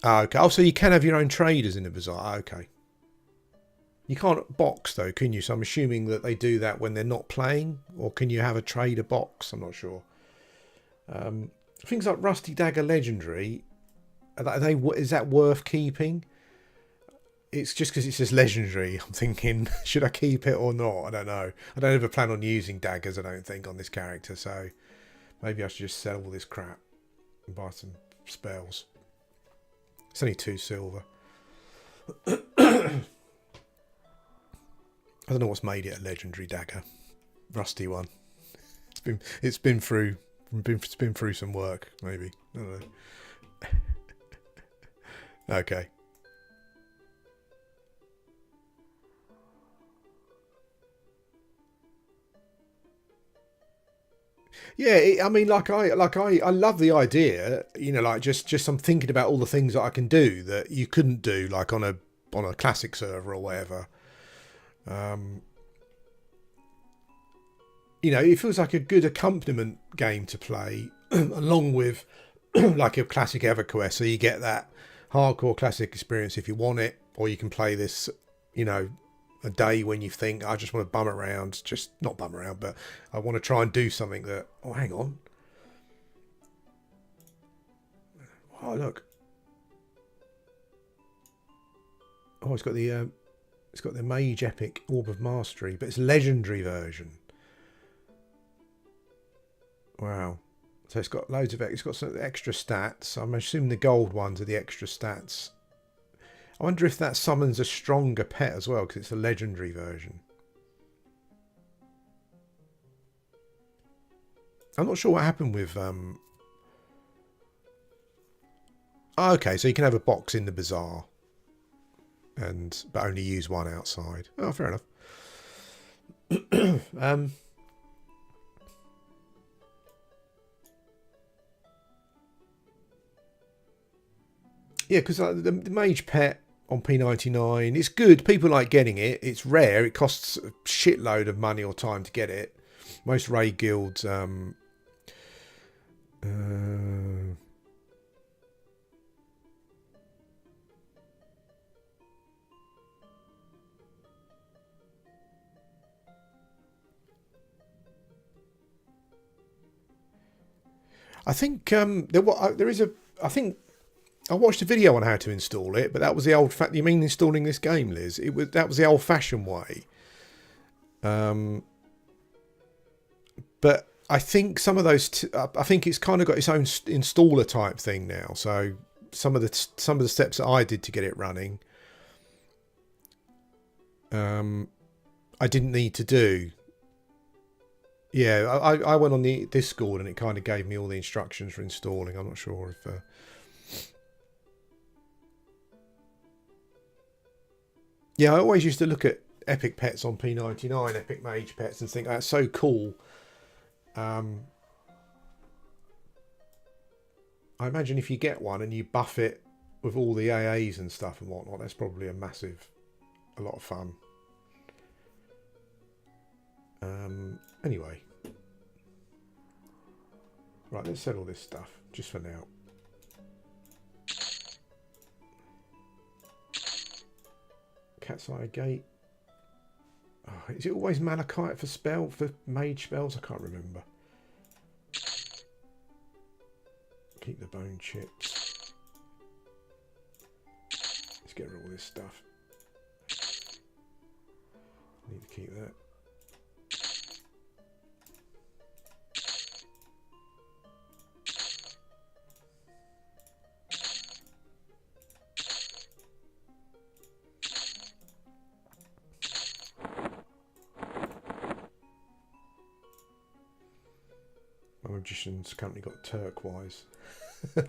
Oh, so you can have your own traders in the Bazaar. Okay. You can't box though, can you? So I'm assuming that they do that when they're not playing, or can you have a trader box? I'm not sure. Things like Rusty Dagger Legendary, is that worth keeping? It's just because it says Legendary. I'm thinking, should I keep it or not? I don't know. I don't ever plan on using daggers, I don't think, on this character. So maybe I should just sell all this crap and buy some spells. It's only 2 silver. I don't know what's made it a legendary dagger. Rusty one. It's been through some work, maybe. I don't know. Okay. Yeah, I mean, like I love the idea. You know, like just I'm thinking about all the things that I can do that you couldn't do, like on a classic server or whatever. You know, it feels like a good accompaniment game to play along with like a classic Everquest. So you get that hardcore classic experience if you want it, or you can play this, you know, a day when you think, I just want to bum around, just not bum around, but I want to try and do something that, oh, hang on. Oh, look. Oh, it's got the Mage Epic Orb of Mastery, but it's legendary version. Wow. So it's got loads of, it's got some extra stats. I'm assuming the gold ones are the extra stats. I wonder if that summons a stronger pet as well, because it's a legendary version. I'm not sure what happened with... Oh, okay, so you can have a box in the Bazaar, but only use one outside. Oh, fair enough. Yeah, because the Mage Pet on P99, it's good. People like getting it. It's rare. It costs a shitload of money or time to get it. Most raid guilds... I think there is a... I think I watched a video on how to install it, but that was the old... You mean installing this game, Liz? That was the old-fashioned way. But I think some of those... I think it's kind of got its own installer type thing now. So some of the steps that I did to get it running, I didn't need to do. Yeah, I went on the Discord and it kind of gave me all the instructions for installing. I'm not sure if... Yeah, I always used to look at Epic Pets on P99, Epic Mage Pets, and think that's so cool. I imagine if you get one and you buff it with all the AAs and stuff and whatnot, that's probably a lot of fun. Anyway. Right, let's settle this stuff, just for now. Cat's Eye Gate. Oh, is it always Malachite for mage spells? I can't remember. Keep the bone chips. Let's get rid of all this stuff. Need to keep that. My magician's currently got turquoise.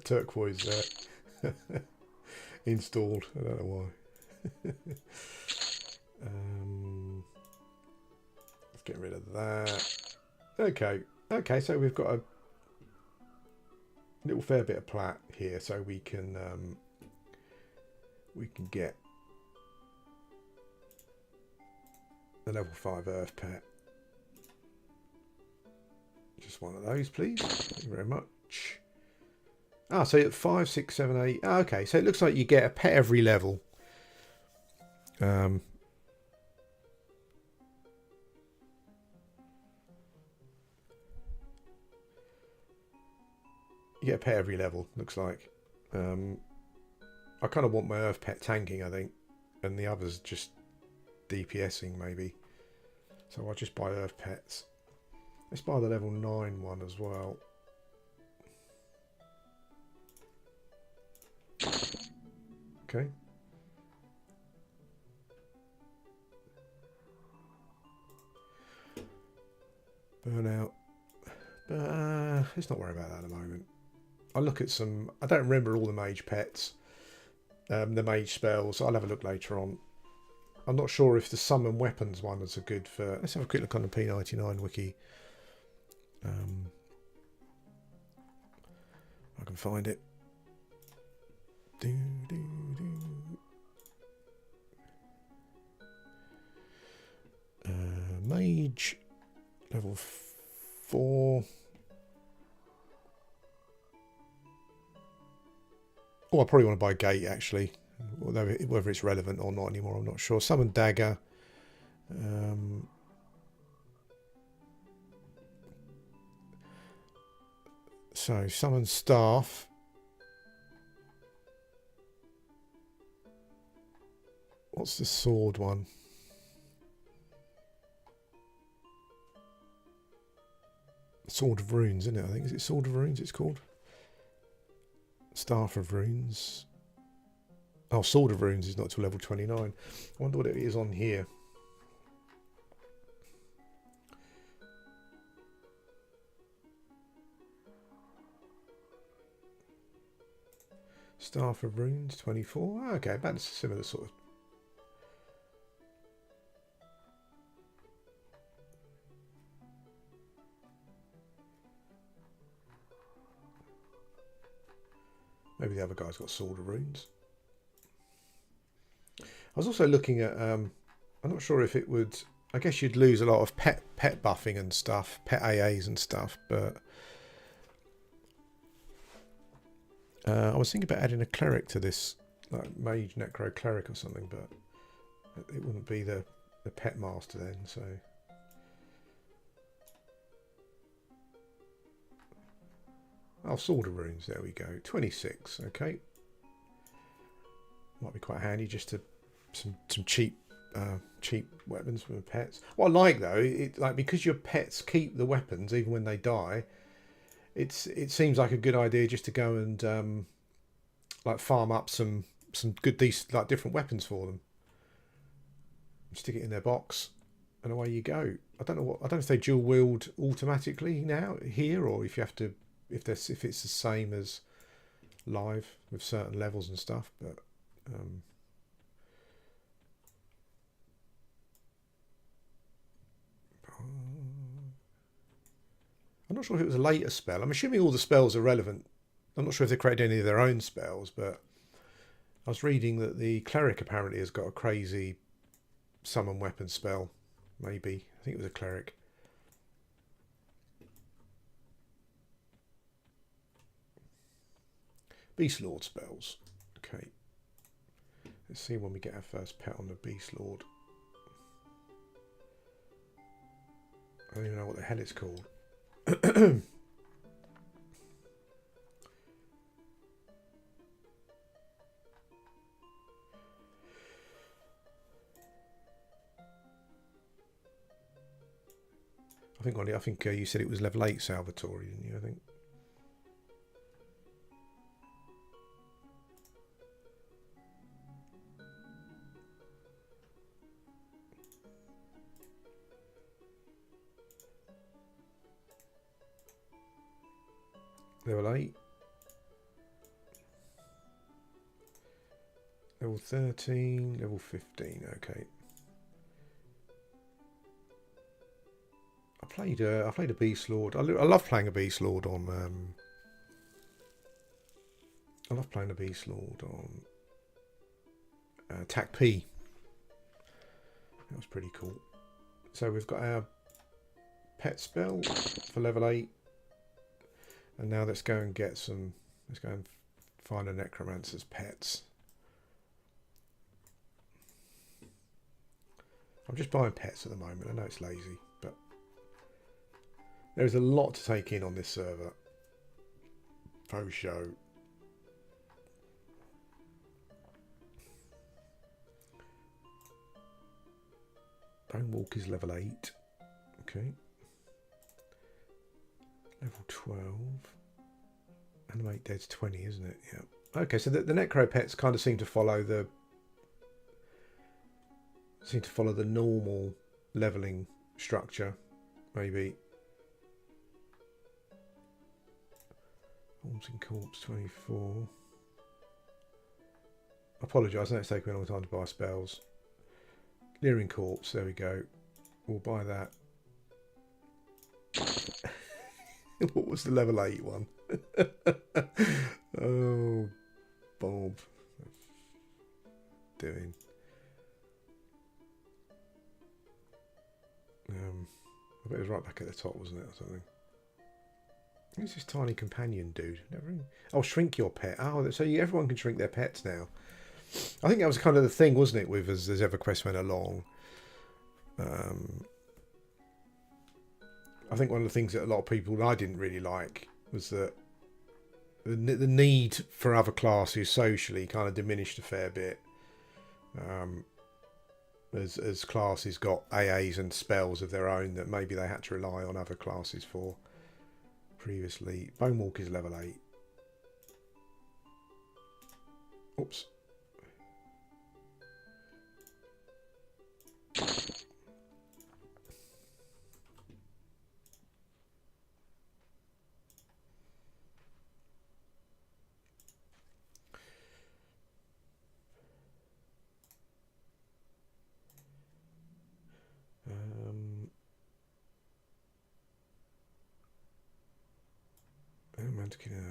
Turquoise installed. I don't know why. Let's get rid of that. Okay, so we've got a little fair bit of plat here, so we can get the level 5 earth pet. Just one of those, please. Thank you very much. Ah, so at 5, 6, 7, 8. Ah, okay, so it looks like you get a pet every level. You get a pet every level, looks like. I kind of want my earth pet tanking, I think, and the others just DPSing maybe. So I'll just buy earth pets. Let's buy the level 9 one as well. Okay. Burnout. Let's not worry about that at the moment. I'll look at some. I don't remember all the mage pets, the mage spells. I'll have a look later on. I'm not sure if the summon weapons ones are good for. Let's have a quick look on the P99 wiki. I can find it. Mage level 4. Oh, I probably want to buy Gate actually, although whether it's relevant or not anymore, I'm not sure. Summon Dagger. So summon Staff. What's the sword one? Sword of Runes, isn't it? I think is it Sword of Runes it's called? Staff of Runes. Oh, Sword of Runes is not till level 29. I wonder what it is on here. Staff of Runes 24. Oh, okay, about a similar sort of. Maybe the other guy's got Sword of Runes. I was also looking at, I'm not sure if it would, I guess you'd lose a lot of pet buffing and stuff, pet AAs and stuff, but I was thinking about adding a cleric to this, like mage necro cleric or something, but it wouldn't be the pet master then, so. Oh, Sword of Runes, there we go. 26, okay. Might be quite handy just to some cheap weapons for pets. What I like though, like because your pets keep the weapons even when they die, it seems like a good idea just to go and like farm up some good decent like different weapons for them. Stick it in their box, and away you go. I don't know if they dual wield automatically now here, or if you have to. If it's the same as live with certain levels and stuff, but I'm not sure if it was a later spell. I'm assuming all the spells are relevant. I'm not sure if they created any of their own spells, but I was reading that the cleric apparently has got a crazy summon weapon spell. Maybe I think it was a cleric. Beast Lord spells. Okay. Let's see when we get our first pet on the Beast Lord. I don't even know what the hell it's called. I think you said it was level 8 Salvatore, didn't you? I think. Level 8. Level 13, level 15, okay. I played a Beast Lord. I love playing a Beast Lord on I love playing a Beast Lord on TAC P. That was pretty cool. So we've got our pet spell for level 8. And now let's go and get some, let's go and find a necromancer's pets. I'm just buying pets at the moment. I know it's lazy, but there's a lot to take in on this server. Faux show. Bonewalk is level 8. Okay. Level 12. Animate Dead's 20, isn't it? Yeah. Okay, so the necro pets kind of seem to follow the normal leveling structure, maybe. Haunting Corpse 24. I apologise, I know it's taken me a long time to buy spells. Leering Corpse, there we go. We'll buy that. What was the level 8 one? Oh, Bob. Doing. I bet it was right back at the top, wasn't it, or something? Who's this tiny companion dude? Oh, shrink your pet. Oh, so everyone can shrink their pets now. I think that was kind of the thing, wasn't it, with as Everquest went along. I think one of the things that a lot of people I didn't really like was that the need for other classes socially kind of diminished a fair bit. As classes got AAs and spells of their own that maybe they had to rely on other classes for previously. Bonewalk is level 8. Oops.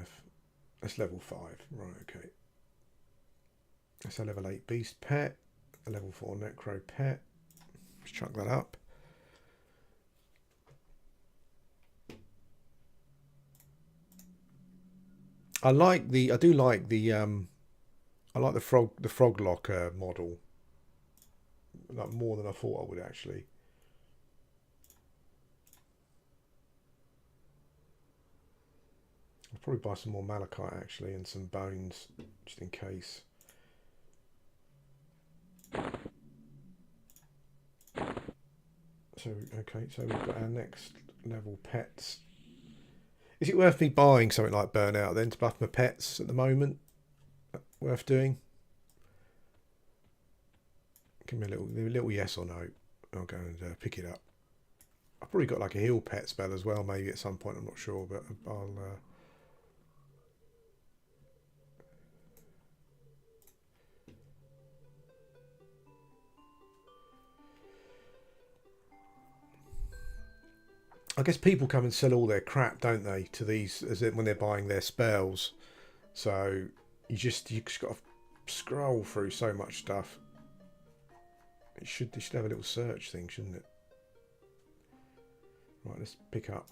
Earth. That's level 5. Right, okay. That's a level 8 beast pet. A level 4 necro pet. Let's chuck that up. I do like the frog locker model. Like more than I thought I would actually. I'll probably buy some more malachite actually and some bones just in case. So okay, so we've got our next level pets. Is it worth me buying something like Burnout then to buff my pets at the moment? Worth doing? Give me a little yes or no. I'll go and pick it up. I've probably got like a heal pet spell as well, maybe at some point. I'm not sure, but I'll. I guess people come and sell all their crap, don't they, to these as when they're buying their spells. So you just got to scroll through so much stuff. It should have a little search thing, shouldn't it? Right, let's pick up.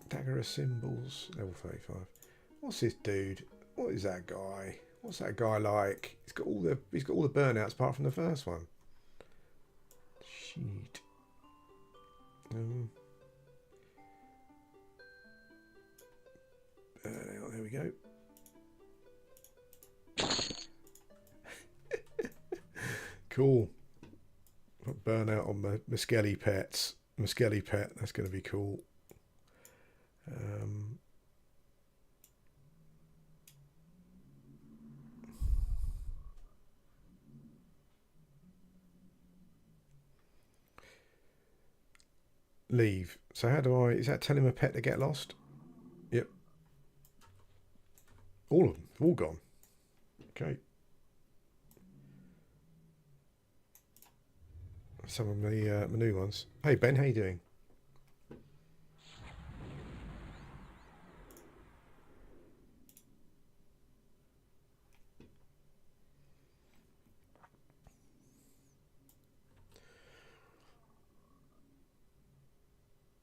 Dagger of Symbols, level 35. What's this dude? What is that guy? What's that guy like? He's got all the burnouts apart from the first one. Shit. There we go. Cool. Burnout on my skelly pets. My skelly pet. That's going to be cool. leave. So how do I... Is that telling my pet to get lost? Yep. All of them. All gone. Okay. Some of my new ones. Hey Ben, how you doing?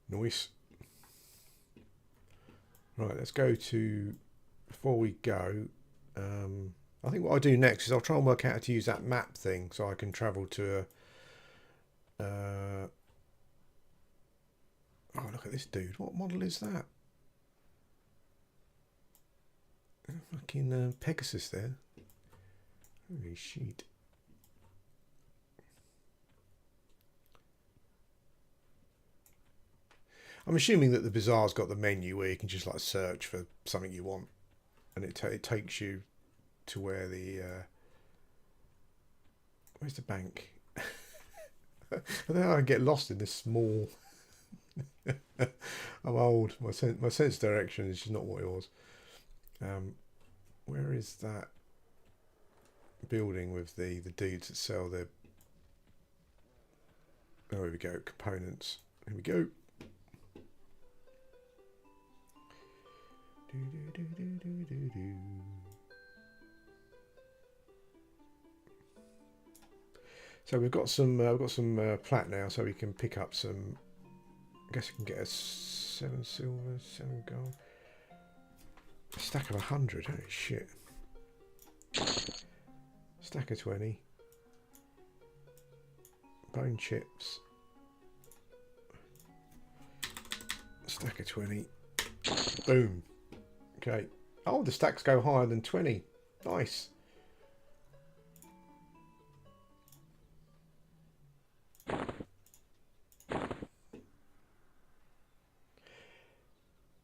Nice. Right, let's go to... Before we go, I think what I'll do next is I'll try and work out how to use that map thing so I can travel to a... oh, look at this dude. What model is that? Fucking Pegasus there. Holy shit. I'm assuming that the Bazaar's got the menu where you can just like search for something you want, and it takes you to where the where's the bank? I don't know. I get lost in this small. I'm old. My sense of direction is just not what it was. Where is that building with the dudes that sell their... Oh, here we go. Components. Here we go. So we've got some plat now, so we can pick up some. I guess we can get a 7 silver, 7 gold, a stack of 100. Holy shit! Stack of 20. Bone chips. Stack of 20. Boom. Okay. Oh, the stacks go higher than 20. Nice.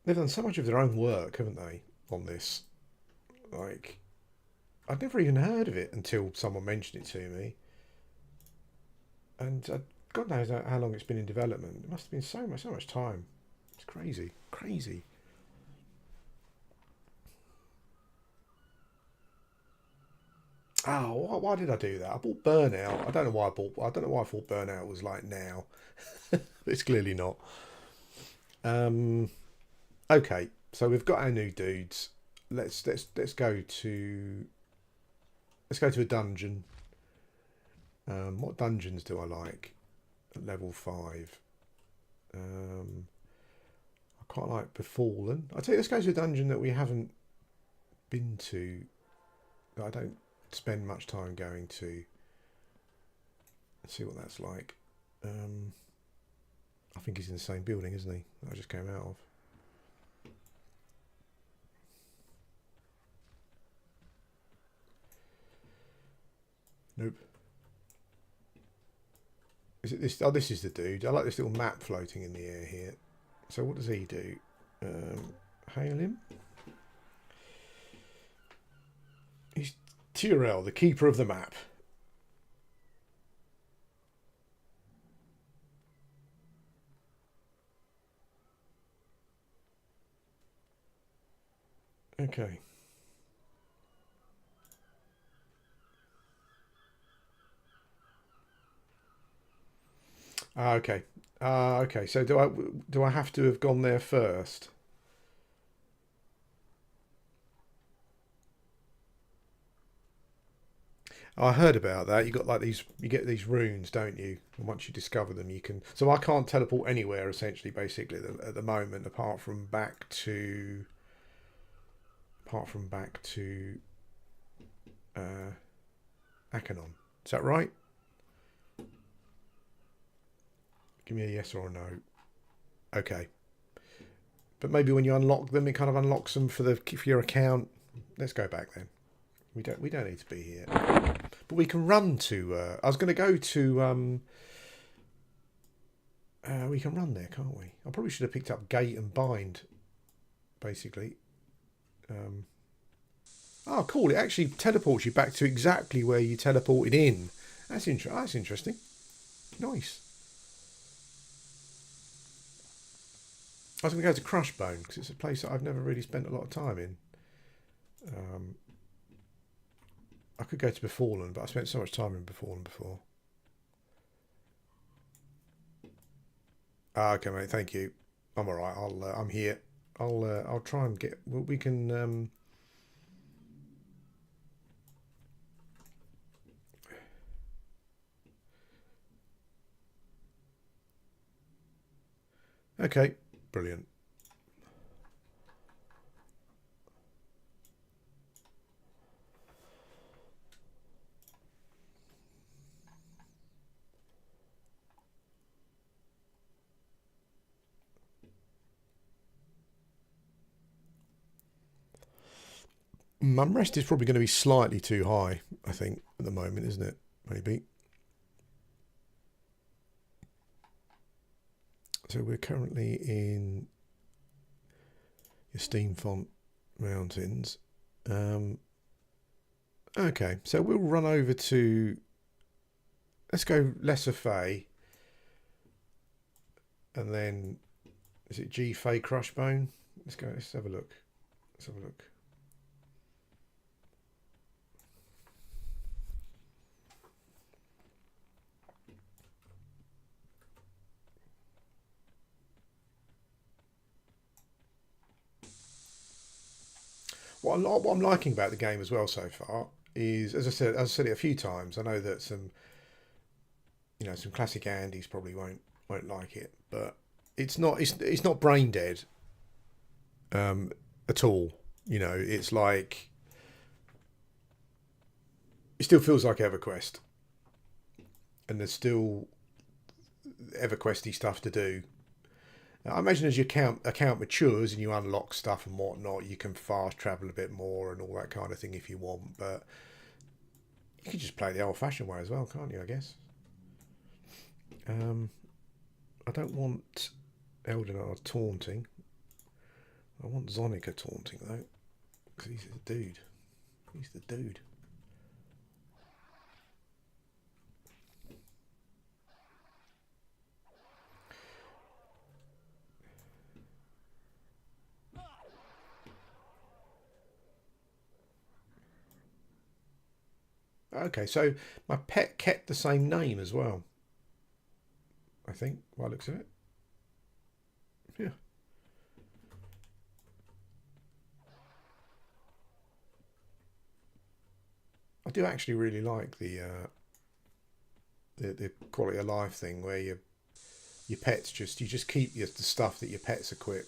They've done so much of their own work, haven't they, on this? Like, I'd never even heard of it until someone mentioned it to me. And God knows how long it's been in development. It must have been so much time. It's crazy. Crazy. Oh, why did I do that? I bought Burnout. I don't know why I thought Burnout was like now. It's clearly not. Okay, so we've got our new dudes. Let's go to a dungeon. What dungeons do I like? At level 5. I quite like Befallen. I'll tell you, let's go to a dungeon that we haven't been to. That I don't spend much time going to. Let's see what that's like. I think he's in the same building, isn't he? That I just came out of. Nope. Is it this? Oh, this is the dude. I like this little map floating in the air here. So what does he do? Hail him. He's Tyrell, the keeper of the map. Okay. Okay. Okay. So do I have to have gone there first? I heard about that. You got like these. You get these runes, don't you? And once you discover them, you can. So I can't teleport anywhere, essentially, basically, at the moment, apart from back to Achenon. Is that right? Give me a yes or a no. Okay. But maybe when you unlock them, it kind of unlocks them for your account. Let's go back then. We don't need to be here. But we can run to... I was going to go to... we can run there, can't we? I probably should have picked up Gate and Bind, basically. Oh, cool. It actually teleports you back to exactly where you teleported in. That's interesting. Nice. I was going to go to Crushbone because it's a place that I've never really spent a lot of time in. I could go to Befallen, but I spent so much time in Befallen before. Okay, mate. Thank you. I'm all right. I'm here. I'll try and get. Well, we can. Okay, brilliant. Unrest is probably going to be slightly too high, I think, at the moment, isn't it? Maybe. So we're currently in your Steamfont Mountains. Okay, so we'll run over to. Let's go Lesser Fay. And then, is it G Fay Crushbone? Let's go. Let's have a look. Let's have a look. What I'm liking about the game as well so far is, as I said it a few times. I know that some classic Andys probably won't like it, but it's not brain dead at all. It's like it still feels like EverQuest, and there's still EverQuesty stuff to do. I imagine as your account matures and you unlock stuff and whatnot, you can fast travel a bit more and all that kind of thing if you want. But you can just play the old-fashioned way as well, can't you? I guess. I don't want Eldonard taunting. I want Zonica taunting though, because he's the dude. He's the dude. Okay, so my pet kept the same name as well. I think, by the looks of it. Yeah. I do actually really like the quality of life thing where your pets you just keep the stuff that your pets equip.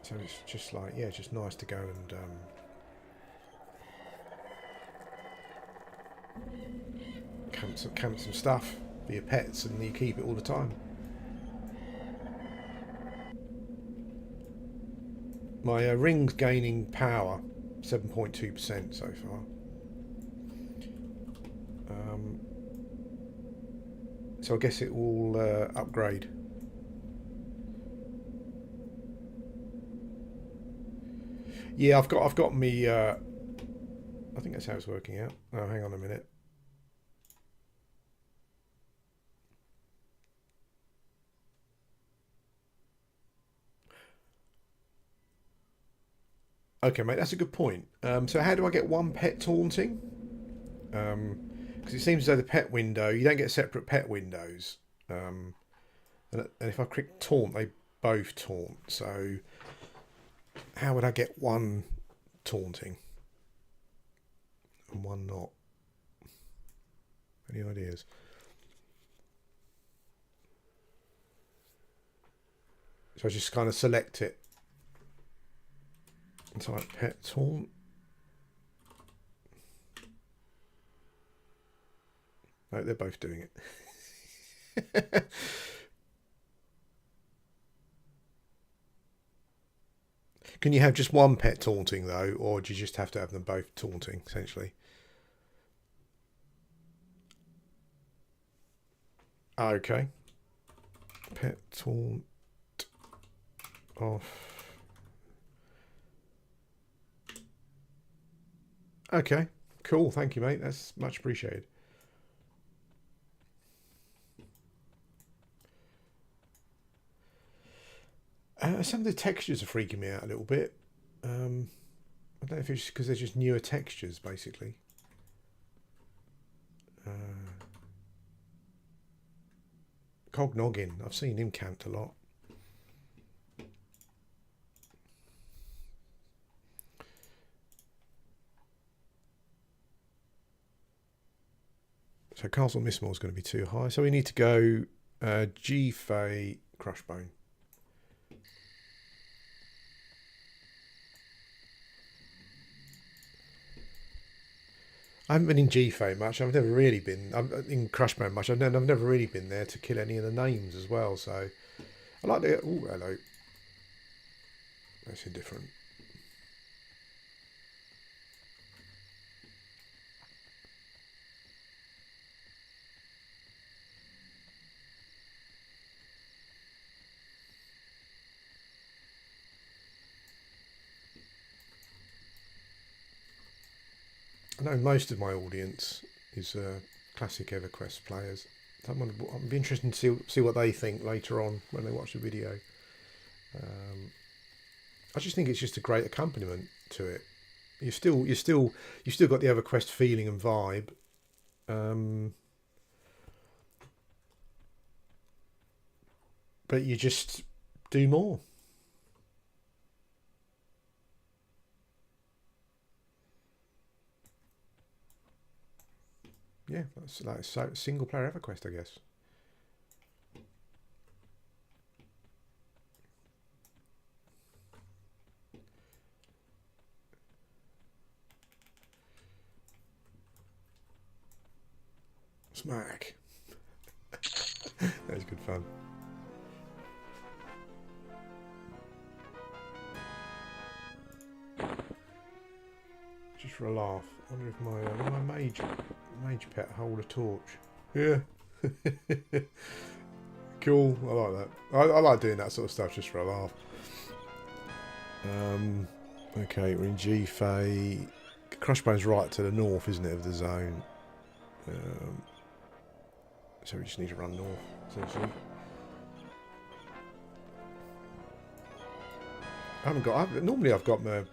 So it's just like, yeah, it's just nice to go and camp some stuff for your pets, and you keep it all the time. My ring's gaining power, 7.2% so far. So I guess it will upgrade. Yeah, I've got me. I think that's how it's working out. Oh, hang on a minute. Okay, mate, that's a good point. So how do I get one pet taunting? Because it seems as though the pet window, you don't get separate pet windows. And if I click taunt, they both taunt. So how would I get one taunting and one not? Any ideas? So I just kind of select it and type pet taunt. No, they're both doing it. Can you have just one pet taunting though, or do you just have to have them both taunting essentially? Okay. Pet taunt off. Okay, cool. Thank you, mate. That's much appreciated. Some of the textures are freaking me out a little bit. I don't know if it's because they're just newer textures, basically. Cognoggin, I've seen him camped a lot. So Castle Mistmore is going to be too high. So we need to go G, Fey, Crushbone. I haven't been in G-Fey much. I've never really been in Crushbone much. I've never really been there to kill any of the names as well. So I like the... Oh, hello. That's indifferent. I know most of my audience is classic Everquest players. So I'd be interested to see what they think later on when they watch the video. I just think it's just a great accompaniment to it. You've still got the Everquest feeling and vibe. But you just do more. Yeah, that's like single player EverQuest, I guess. Smack. That was good fun. Just for a laugh, I wonder if my mage pet hold a torch. Yeah. Cool. I like that. I like doing that sort of stuff just for a laugh. Okay, we're in G Fey. Crushbone's right to the north, isn't it, of the zone? So we just need to run north, essentially. Normally I've got my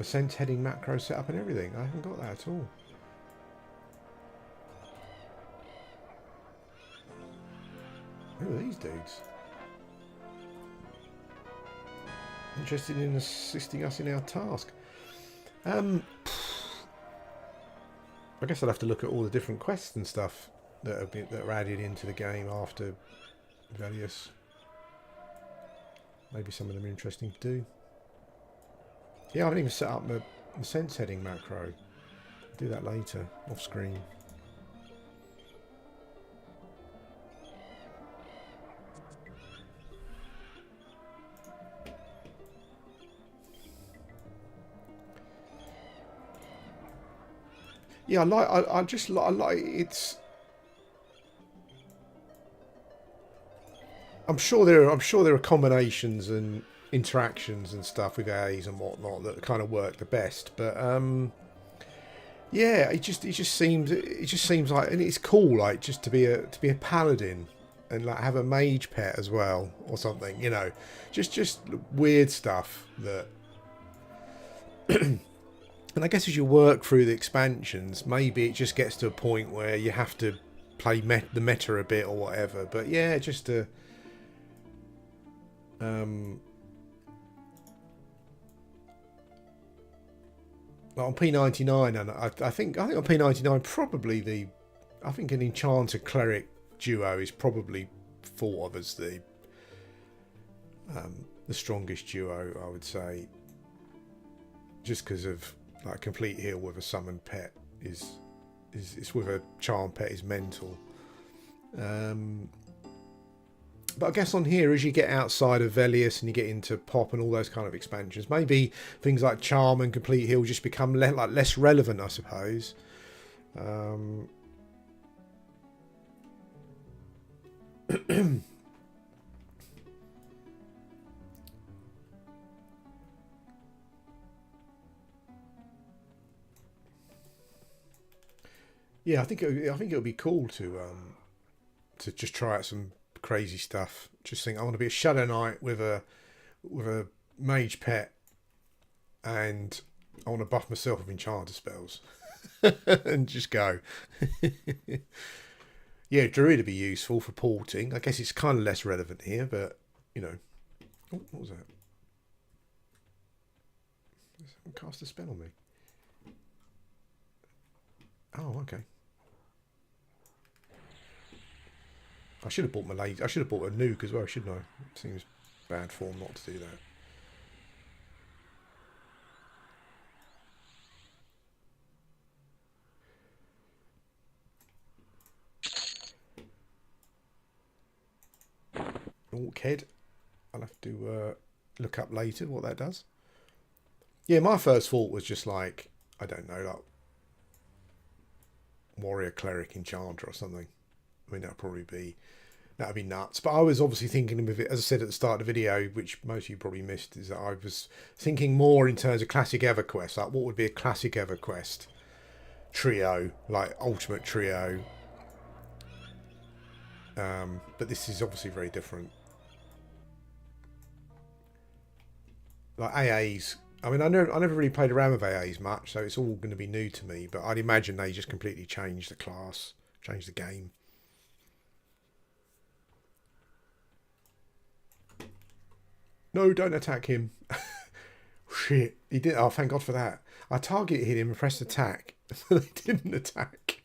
sense heading macro set up and everything. I haven't got that at all. Who are these dudes? Interested in assisting us in our task. I guess I'll have to look at all the different quests and stuff that are added into the game after Velius. Maybe some of them are interesting to do. Yeah, I haven't even set up the sense heading macro. I'll do that later, off screen. Yeah, I like it's. I'm sure there are combinations and interactions and stuff with A's and whatnot that kind of work the best, but yeah, it just seems like, and it's cool, like just to be a paladin and like have a mage pet as well or something, you know, just weird stuff that. And I guess as you work through the expansions, maybe it just gets to a point where you have to play the meta a bit or whatever. But yeah, just to on P99, and I think on P99 probably I think an enchanter cleric duo is probably thought of as the strongest duo, I would say, just because of like complete heal with a summoned pet is with a charm pet is mental. But I guess on here, as you get outside of Velius and you get into Pop and all those kind of expansions, maybe things like Charm and Complete Heal just become less relevant, I suppose. Yeah, I think it would be cool to just try out some crazy stuff. Just think I want to be a Shadow Knight with a with a mage pet, and I want to buff myself with enchanter spells and just go. Yeah, druid would be useful for porting. I guess it's kind of less relevant here, but you know. Oh, what was that? Someone cast a spell on me. Oh, okay. I should have bought my laser. I should have bought a nuke as well, shouldn't I? It seems bad form not to do that. Orchid. I'll have to look up later what that does. Yeah, my first thought was just like, I don't know, like warrior cleric enchanter or something. I mean, that'd be nuts. But I was obviously thinking of it, as I said at the start of the video, which most of you probably missed, is that I was thinking more in terms of classic Everquest. Like, what would be a classic Everquest trio, like ultimate trio? But this is obviously very different. Like AAs, I mean, I never really played around with AAs much, so it's all going to be new to me. But I'd imagine they just completely changed the class, changed the game. No, don't attack him. Shit, he did. Oh, thank God for that. I targeted him and pressed attack. They didn't attack.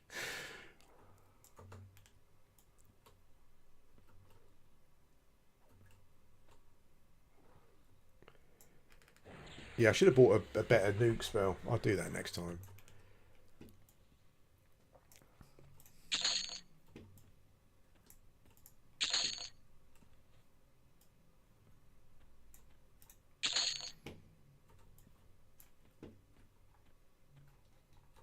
Yeah, I should have bought a better nuke spell. I'll do that next time.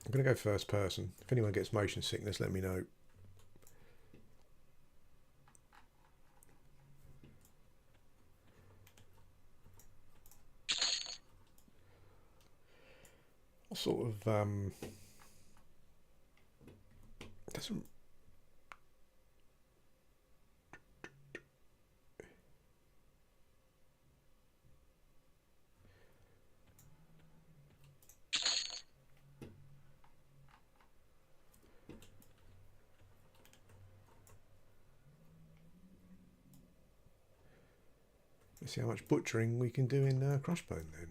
I'm going to go first person. If anyone gets motion sickness, let me know. What sort of doesn't. Let's see how much butchering we can do in Crushbone then.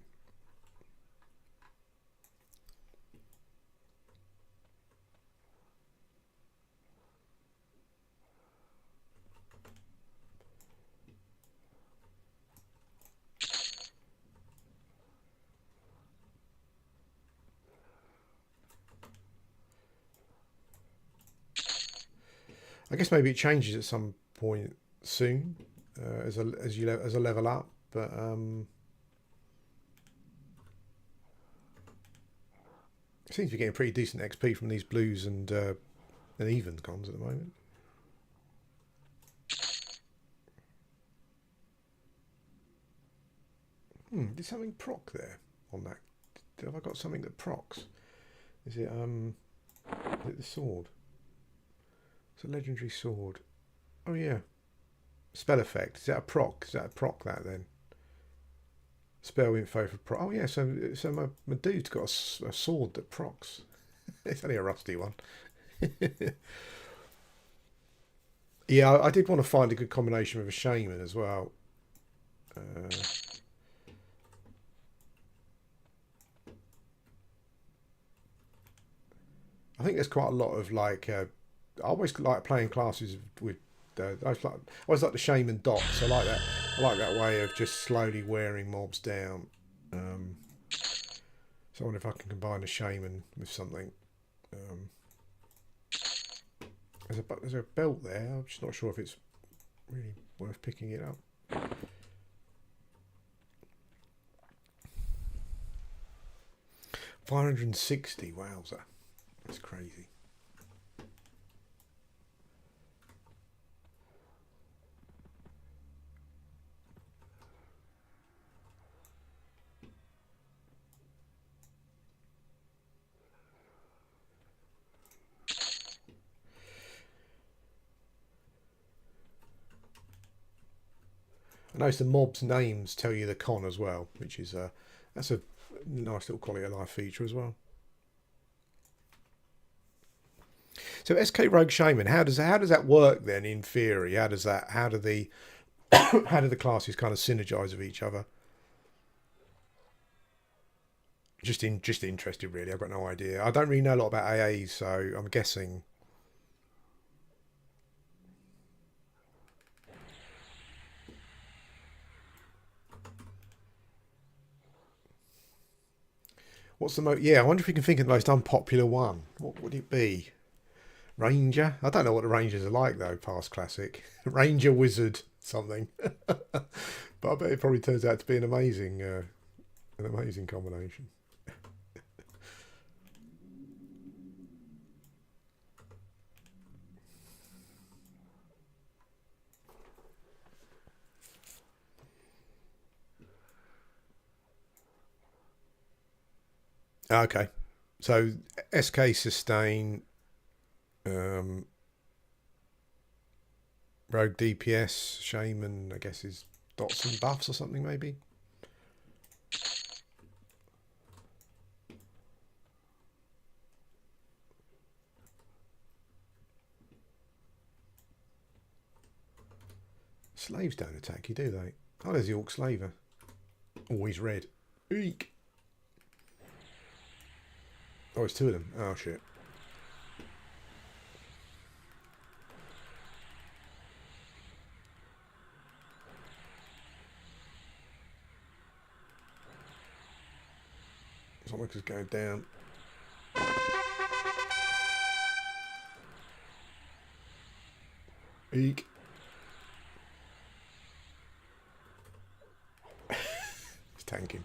I guess maybe it changes at some point soon as a level up, but seems to be getting pretty decent XP from these blues and even cons at the moment. Did something proc there on that? Have I got something that procs? Is it the sword? It's a legendary sword. Oh yeah. Spell effect. Is that a proc? Is that a proc that then? Spell info for proc. Oh yeah, so my dude's got a sword that procs. It's only a rusty one. Yeah, I did want to find a good combination with a shaman as well. I think there's quite a lot of like. I always like playing classes with. I always like the shaman dots. I like that. I like that way of just slowly wearing mobs down. So I wonder if I can combine a shaman with something. There's a belt there. I'm just not sure if it's really worth picking it up. 560. Wowza, that's crazy. I noticed the mobs' names tell you the con as well, which is that's a nice little quality of life feature as well. So SK Rogue Shaman, how does that work then in theory? How do the how do the classes kind of synergize with each other? Just interested really. I've got no idea. I don't really know a lot about AAs, so I'm guessing. What's the most? Yeah, I wonder if we can think of the most unpopular one. What would it be? Ranger? I don't know what the Rangers are like though. Past classic Ranger Wizard something, but I bet it probably turns out to be an amazing combination. Okay, so SK sustain, um, rogue DPS, shaman. I guess is dots and buffs or something maybe. Slaves don't attack you, do they? Oh, there's the Orc Slaver. Always red. Eek. Oh, it's two of them. Oh, shit. Someone's going down. Eek. It's tanking.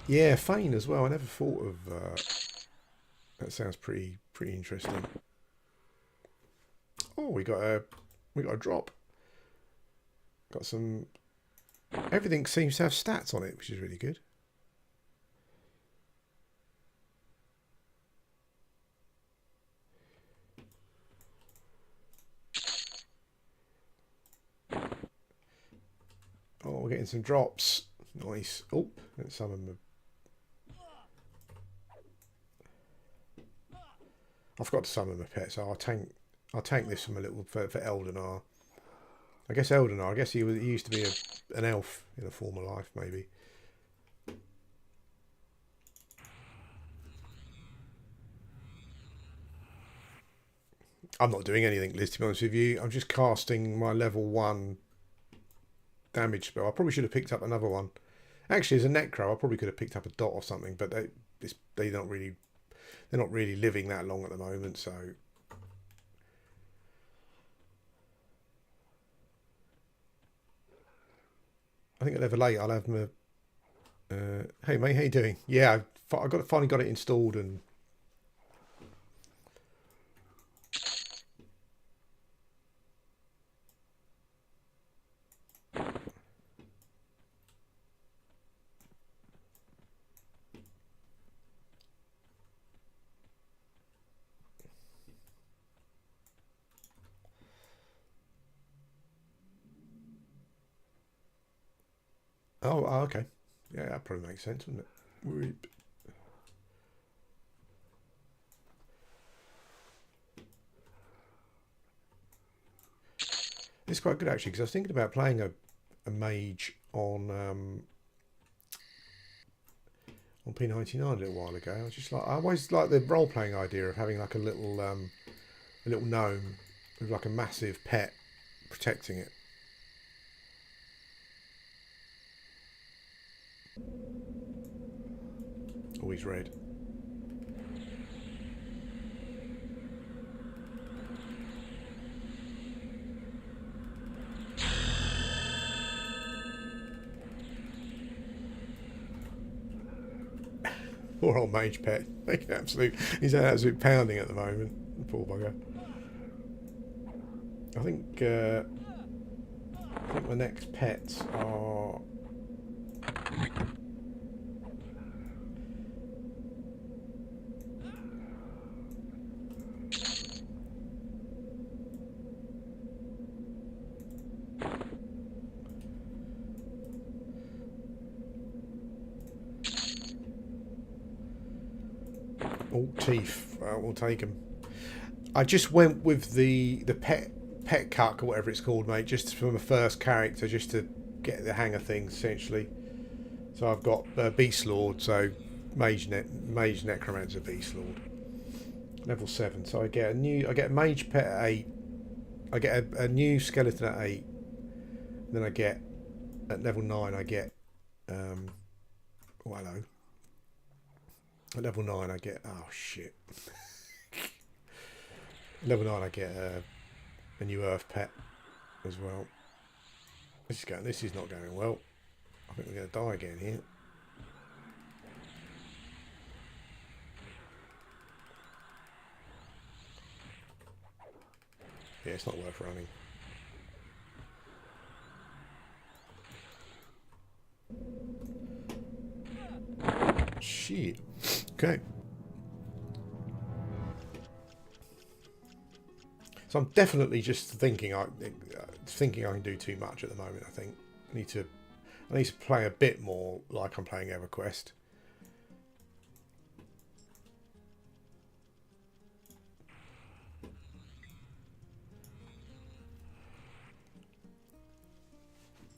Yeah, Fane as well. I never thought of that. Sounds pretty interesting. Oh, we got a drop. Got some. Everything seems to have stats on it, which is really good. Oh, we're getting some drops. Nice. Oh, and some of them. I forgot to summon my pet, so I'll tank this from a little for Eldenar. I guess Eldenar. I guess he used to be an elf in a former life, maybe. I'm not doing anything, Liz, to be honest with you. I'm just casting my level 1 damage spell. I probably should have picked up another one. Actually, as a Necro, I probably could have picked up a dot or something, but they're not really living that long at the moment, so. I think at level 8 I'll have my. Hey mate, how you doing? Yeah, finally got it installed and. Oh, okay. Yeah, that probably makes sense, wouldn't it? It's quite good actually, because I was thinking about playing a mage on P99 a little while ago. I always like the role playing idea of having like a little gnome with like a massive pet protecting it. Always red. Poor old mage pet. He's an absolute pounding at the moment. Poor bugger. I think my next pets are. All teeth. We'll take them. I just went with the pet cuck or whatever it's called, mate, just from the first character, just to get the hang of things, essentially. So I've got Beast Lord, so Mage Necromancer Beast Lord. Level 7. So I get a Mage Pet at 8. I get a new skeleton at 8. Then I get, at level 9, I get, oh hello. At level 9 I get, oh shit. Level 9 I get a new Earth Pet as well. This is not going well. I think we're going to die again here. Yeah, it's not worth running. Shit. Okay. So I'm definitely just thinking I can do too much at the moment. I think I need to play a bit more like I'm playing Everquest.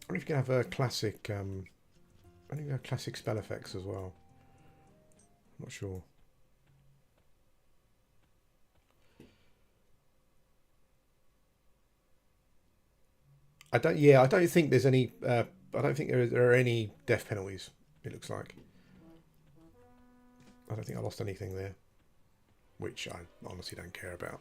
I wonder if you can have a classic. I think we have classic spell effects as well. I'm not sure. I don't think there's any. I don't think there are any death penalties. It looks like. I don't think I lost anything there, which I honestly don't care about.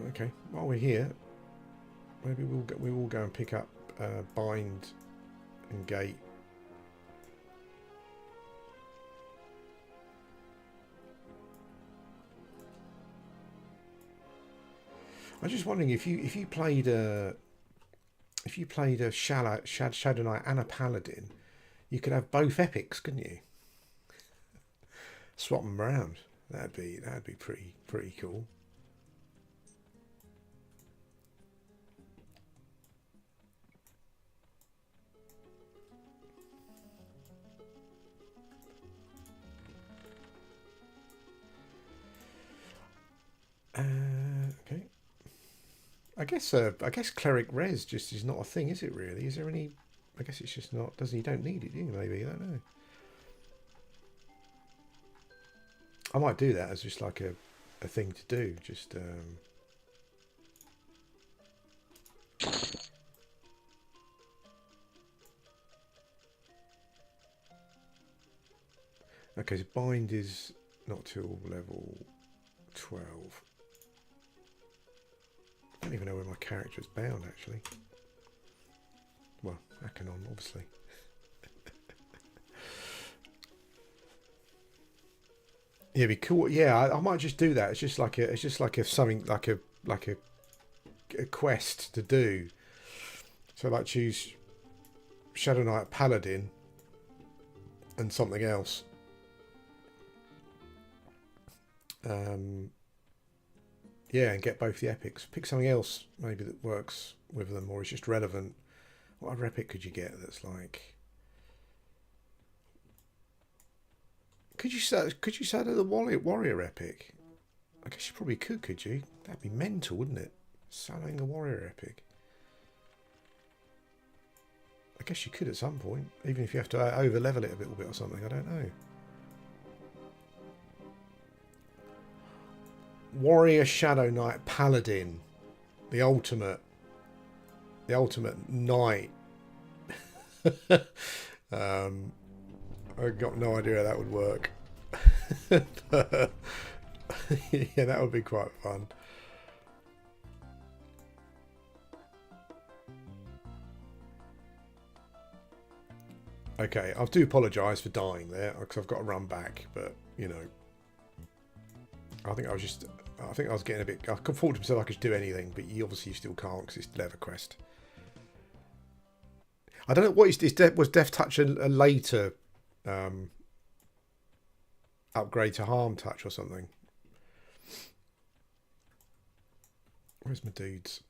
Okay, while we're here, maybe we will go and pick up Bind and Gate. I'm just wondering if you played a Shadow Knight and a Paladin, you could have both epics, couldn't you? Swap them around. That'd be pretty cool. Okay. I guess cleric res just is not a thing, is it? Really? Is there any? I guess it's just not. You don't need it, do you? Maybe, I don't know. I might do that as just like a thing to do. Just okay. So bind is not till level 12. I don't even know where my character is bound, actually. Well, Akanon, obviously. Yeah, it'd be cool. Yeah, I might just do that. It's just like a quest to do. So like choose Shadow Knight Paladin and something else. Yeah, and get both the epics. Pick something else maybe that works with them or is just relevant. What other epic could you get that's like? Could you say the warrior epic? I guess you probably could you? That'd be mental, wouldn't it? Selling the warrior epic. I guess you could at some point, even if you have to over level it a little bit or something. I don't know. Warrior Shadow Knight Paladin, the ultimate knight. I got no idea how that would work. Yeah, that would be quite fun. Okay, I do apologise for dying there because I've got to run back, but you know, I think I was getting a bit. I thought to myself I could do anything, but you obviously still can't because it's Everquest. I don't know what was Death Touch a later upgrade to Harm Touch or something? Where's my dudes?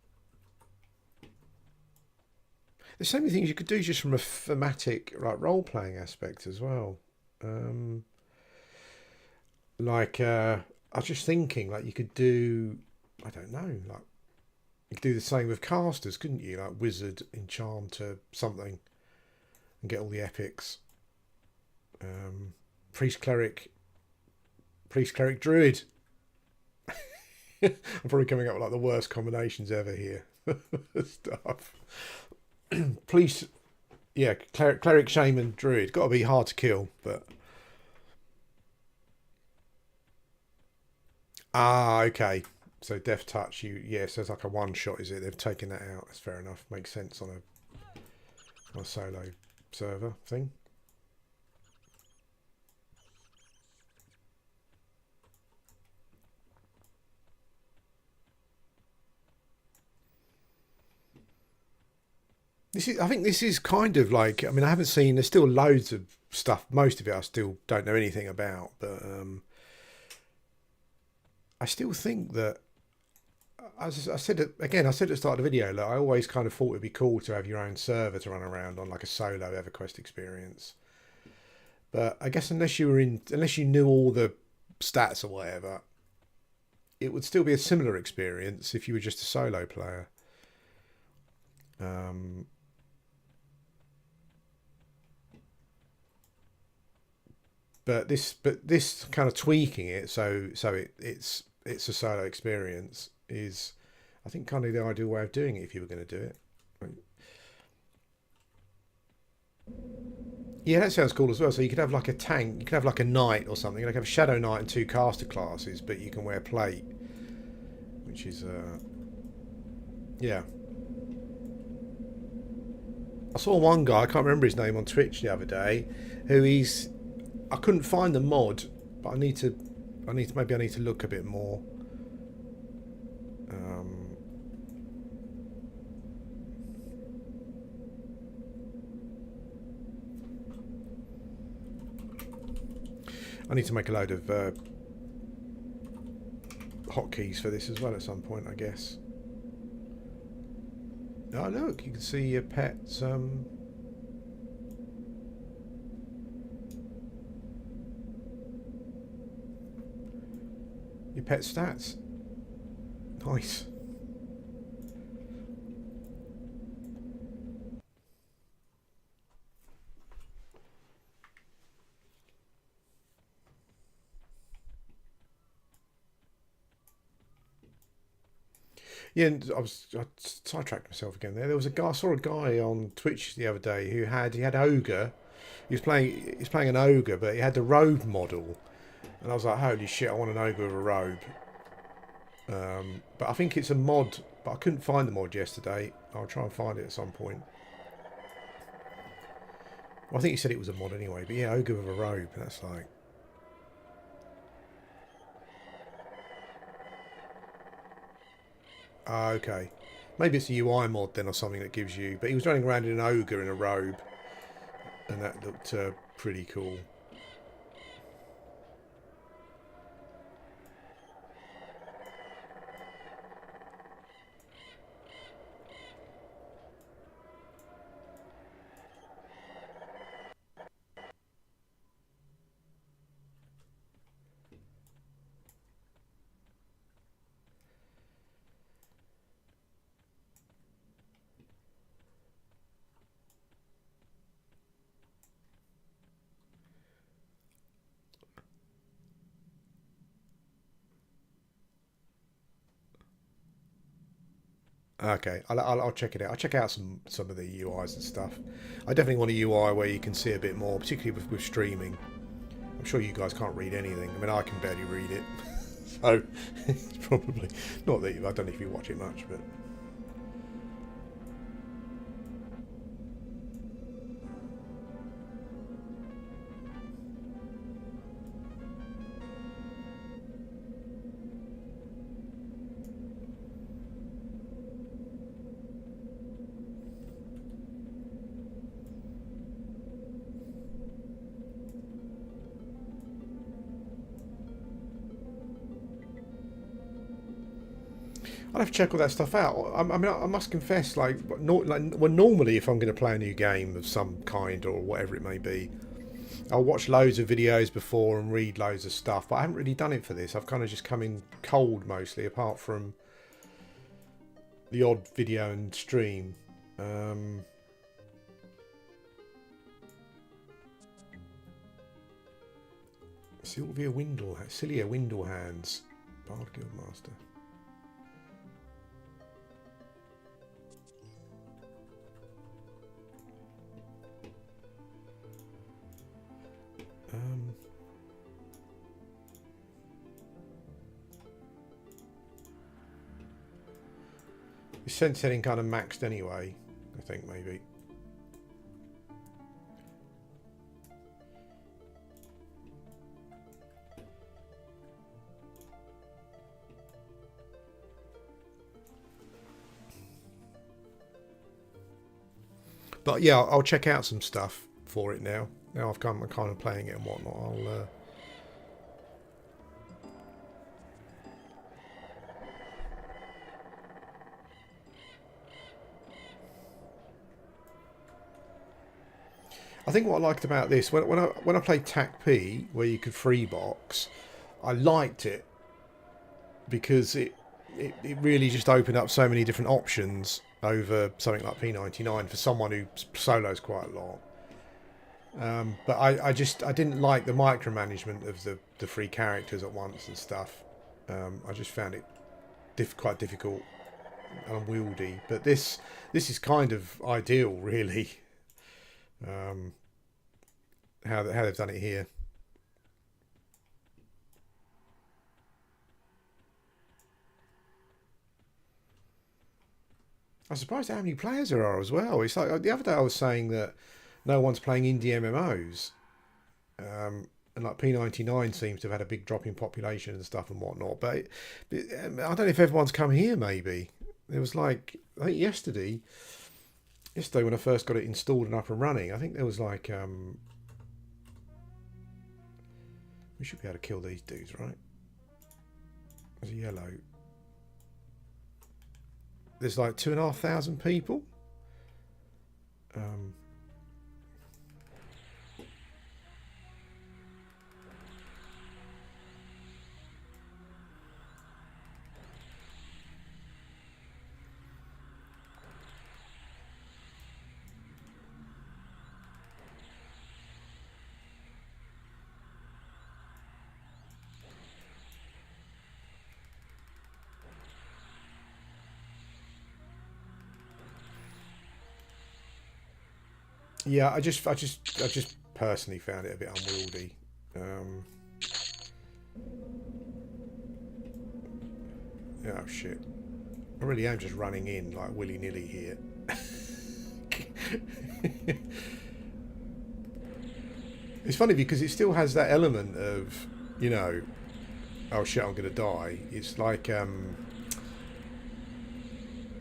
There's so many things you could do just from a thematic, like, role-playing aspect as well. I was just thinking, like, you could do, I don't know, like, you could do the same with casters, couldn't you? Like, wizard, enchant to something, and get all the epics. Priest, cleric, druid. I'm probably coming up with like the worst combinations ever here. Stuff. Police, yeah, cleric, shaman, druid. Got to be hard to kill, but okay. So death touch, so it's like a one shot, is it? They've taken that out. That's fair enough. Makes sense on a solo server thing. I think this is kind of like, I mean, I haven't seen, there's still loads of stuff. Most of it I still don't know anything about, but I still think that, as I said again, I said at the start of the video, like, I always kind of thought it'd be cool to have your own server to run around on, like a solo EverQuest experience. But I guess unless you knew all the stats or whatever, it would still be a similar experience if you were just a solo player. But this kind of tweaking it so it's a solo experience is, I think, kind of the ideal way of doing it if you were going to do it. Yeah, that sounds cool as well. So you could have like a tank, you could have like a knight or something. Like have a shadow knight and two caster classes, but you can wear plate, which is yeah. I saw one guy, I can't remember his name, on Twitch the other day, who I couldn't find the mod, but I need to look a bit more. I need to make a load of hotkeys for this as well at some point, I guess. Oh look, you can see your pets. Your pet stats. Nice. Yeah, I sidetracked myself again there. There was a guy, I saw a guy on Twitch the other day who had ogre. He was playing an ogre, but he had the robe model, and I was like, holy shit, I want an ogre with a robe. But I think it's a mod, but I couldn't find the mod yesterday. I'll try and find it at some point. Well, I think he said it was a mod anyway, but yeah, ogre with a robe. That's like. Okay. Maybe it's a UI mod then or something that gives you. But he was running around in an ogre in a robe, and that looked pretty cool. Okay, I'll check it out. I'll check out some of the UIs and stuff. I definitely want a UI where you can see a bit more, particularly with streaming. I'm sure you guys can't read anything. I mean, I can barely read it, so it's probably not that I don't know if you watch it much, but. I'll have to check all that stuff out. I mean, I must confess, well, normally if I'm going to play a new game of some kind or whatever it may be, I'll watch loads of videos before and read loads of stuff. But I haven't really done it for this. I've kind of just come in cold mostly, apart from the odd video and stream. Sylvia Cilia Windlehands, Bard Guildmaster. His sense setting kind of maxed anyway, I think maybe. But yeah, I'll check out some stuff for it now. Now I'm kind of playing it and whatnot. I think what I liked about this, when I played TAC P, where you could free box, I liked it because it really just opened up so many different options over something like P99 for someone who solos quite a lot. But I didn't like the micromanagement of the free characters at once and stuff. I just found it quite difficult and unwieldy. But this is kind of ideal, really. How they've done it here. I'm surprised at how many players there are as well. It's like the other day I was saying that no one's playing indie MMOs. And like P99 seems to have had a big drop in population and stuff and whatnot. But I don't know if everyone's come here maybe. There was like, I think yesterday when I first got it installed and up and running, I think there was like, we should be able to kill these dudes, right? There's a yellow. There's like 2,500 people. Yeah, I just personally found it a bit unwieldy. Oh shit! I really am just running in like willy-nilly here. It's funny because it still has that element of, you know, oh shit, I'm gonna die. It's like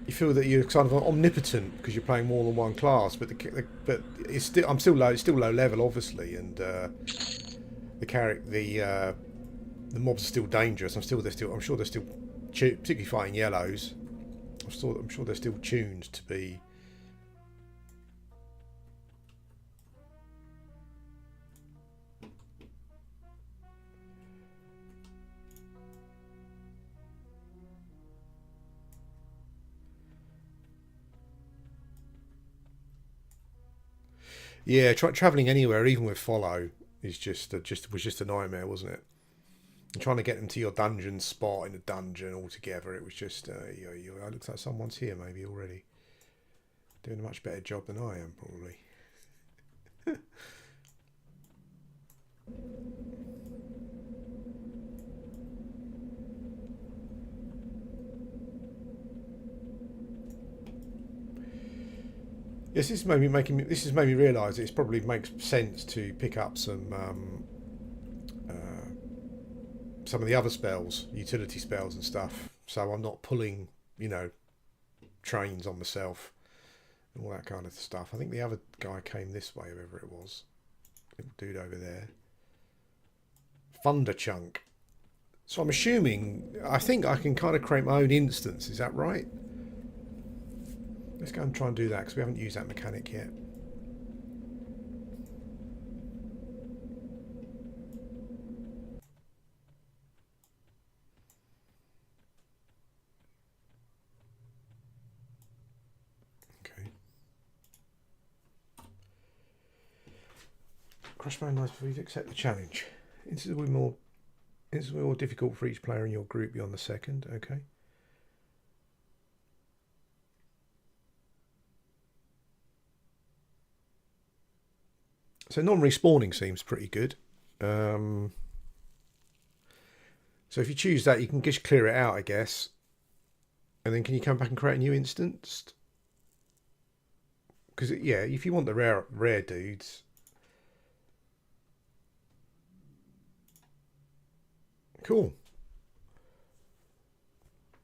you feel that you're kind of omnipotent because you're playing more than one class, but it's still it's still low level obviously, and the mobs are still dangerous. I'm sure they're still particularly fighting yellows. I'm sure they're still tuned to be. Yeah, traveling anywhere, even with follow, is just a nightmare, wasn't it? And trying to get them to your dungeon spot in a dungeon altogether, it was just. It looks like someone's here maybe already, doing a much better job than I am probably. Yes, this has made me realise it probably makes sense to pick up some of the other spells, utility spells and stuff. So I'm not pulling, you know, trains on myself and all that kind of stuff. I think the other guy came this way, whoever it was. Little dude over there. Thunder Chunk. So I'm assuming, I think I can kind of create my own instance. Is that right? Let's go and try and do that because we haven't used that mechanic yet. Okay. Crushbone nice for you to accept the challenge. This will be more difficult for each player in your group beyond the second. Okay. So non-respawning seems pretty good. So if you choose that, you can just clear it out, I guess. And then can you come back and create a new instance? Because, yeah, if you want the rare dudes... Cool.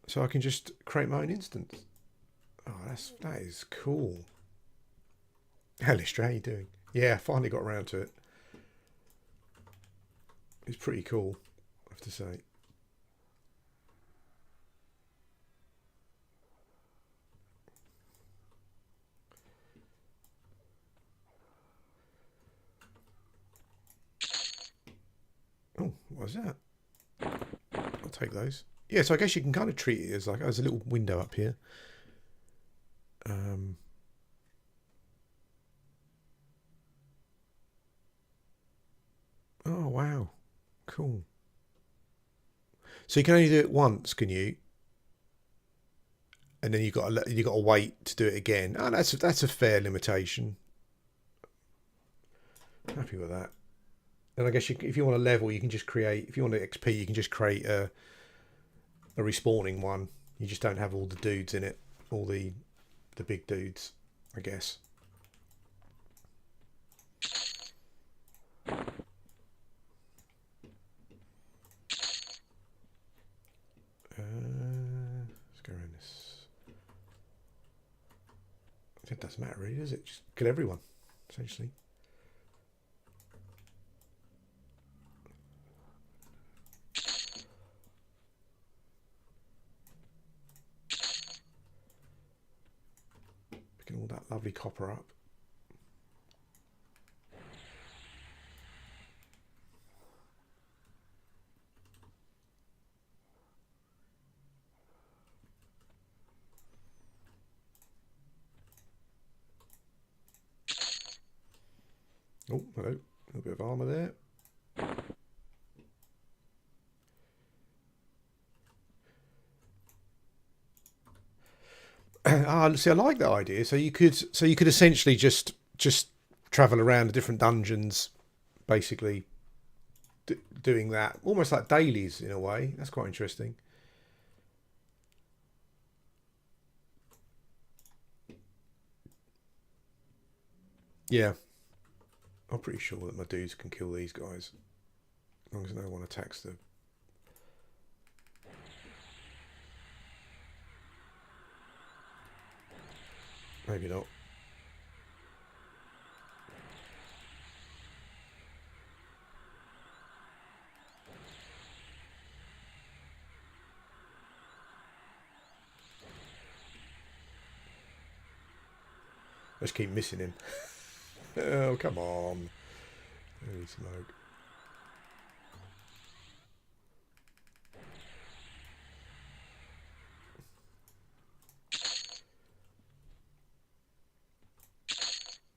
So I can just create my own instance. Oh, that is cool. Alistair, how you doing? Yeah, finally got around to it. It's pretty cool, I have to say. Oh, what was that? I'll take those. Yeah, so I guess you can kind of treat it as like as a little window up here. Oh wow, cool. So you can only do it once, can you? And then you got to wait to do it again. Oh, that's a fair limitation. Happy with that. And I guess if you want a level, you can just create. If you want an XP, you can just create a respawning one. You just don't have all the dudes in it, all the big dudes, I guess. Let's go around this. It doesn't matter really, does it? Just kill everyone, essentially. Picking all that lovely copper up. Oh, hello. A little bit of armour there. See, I like that idea. So you could essentially just travel around the different dungeons, basically doing that, almost like dailies in a way. That's quite interesting. Yeah, I'm pretty sure that my dudes can kill these guys as long as no one attacks them. Maybe not. I just keep missing him. Oh, come on. Holy smoke.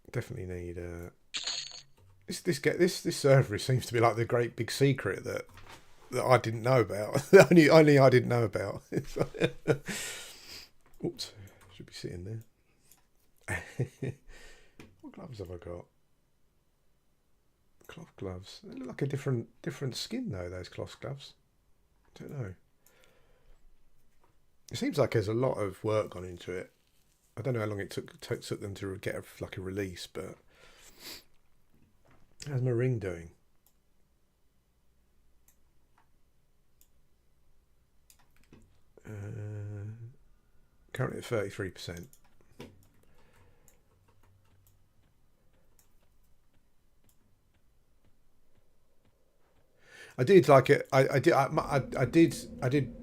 Definitely need this server seems to be like the great big secret that I didn't know about. only I didn't know about. Oops, should be sitting there. What gloves have I got? Cloth gloves. They look like a different skin though. Those cloth gloves. I don't know. It seems like there's a lot of work gone into it. I don't know how long it took them to get a release, but how's my ring doing? Currently at 33%. I did like it. I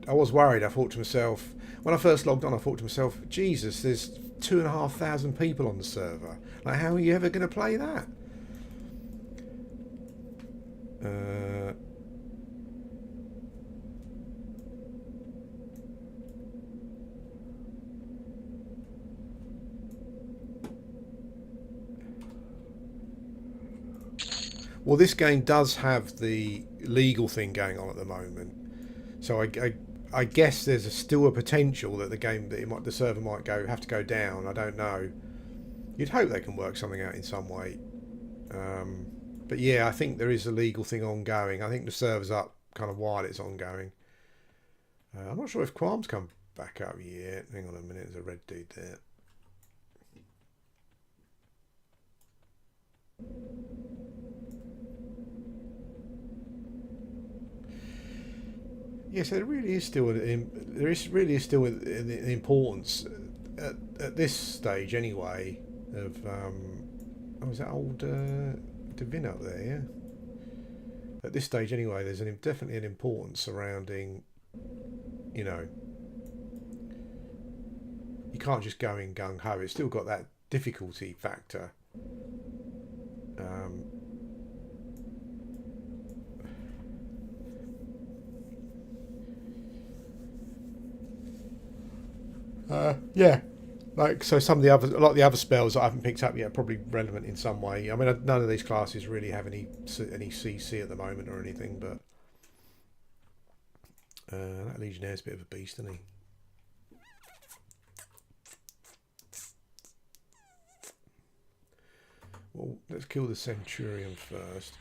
was worried. I thought to myself when I first logged on. I thought to myself, Jesus, there's 2,500 people on the server. Like, how are you ever going to play that? Well, this game does have the legal thing going on at the moment, so I guess there's still a potential that the server might have to go down. I don't know. You'd hope they can work something out in some way. But yeah, I think there is a legal thing ongoing. I think the server's up kind of while it's ongoing. I'm not sure if Qualm's come back up yet. Hang on a minute, there's a red dude there. Yes, there really is still an importance at this stage anyway of oh, is that old Divin up there? Yeah. At this stage anyway, there's definitely an importance surrounding, you know, you can't just go in gung ho. It's still got that difficulty factor. Yeah, like so. A lot of the other spells that I haven't picked up yet are probably relevant in some way. I mean, none of these classes really have any CC at the moment or anything, but that Legionnaire's a bit of a beast, isn't he? Well, let's kill the Centurion first.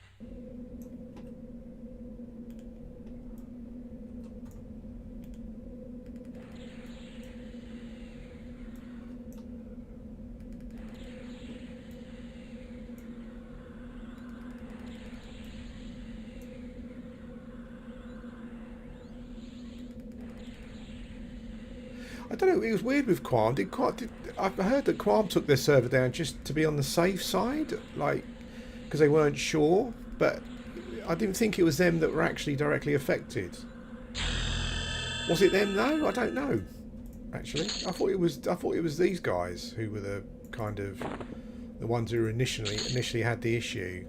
I don't know. It was weird with Qualm. I've heard that Qualm took their server down just to be on the safe side, like because they weren't sure. But I didn't think it was them that were actually directly affected. Was it them though? I don't know. Actually, I thought it was these guys who were the kind of the ones who initially had the issue.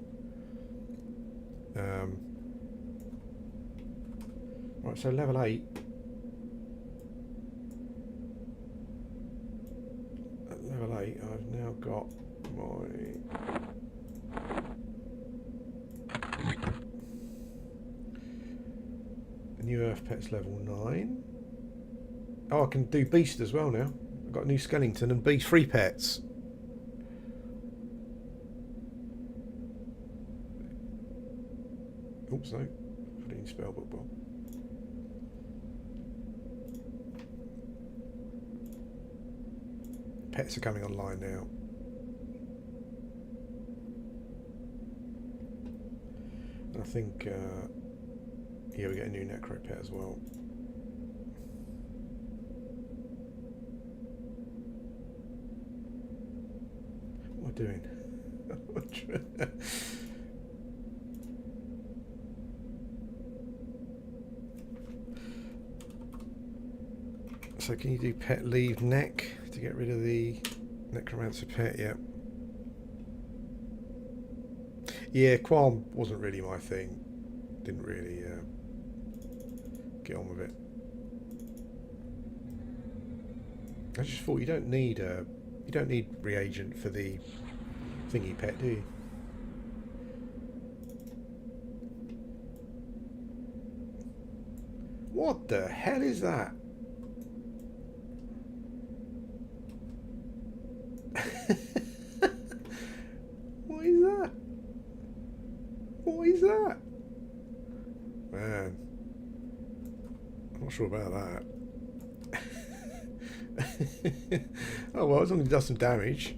Right, so level 8. Level 8, I've now got my new Earth Pets level 9. Oh, I can do Beast as well now. I've got a new Skellington and Beast 3 pets. Oops, no. Put it in spellbook, Bob. Pets are coming online now. And I think, yeah, we get a new Necro pet as well. What am I doing? So can you do pet leave neck to get rid of the necromancer pet? Yeah. Yeah, Qualm wasn't really my thing. Didn't really get on with it. I just thought you don't need reagent for the thingy pet, do you? What the hell is that? What is that? What is that? Man, I'm not sure about that. Oh well, as long as it does some damage.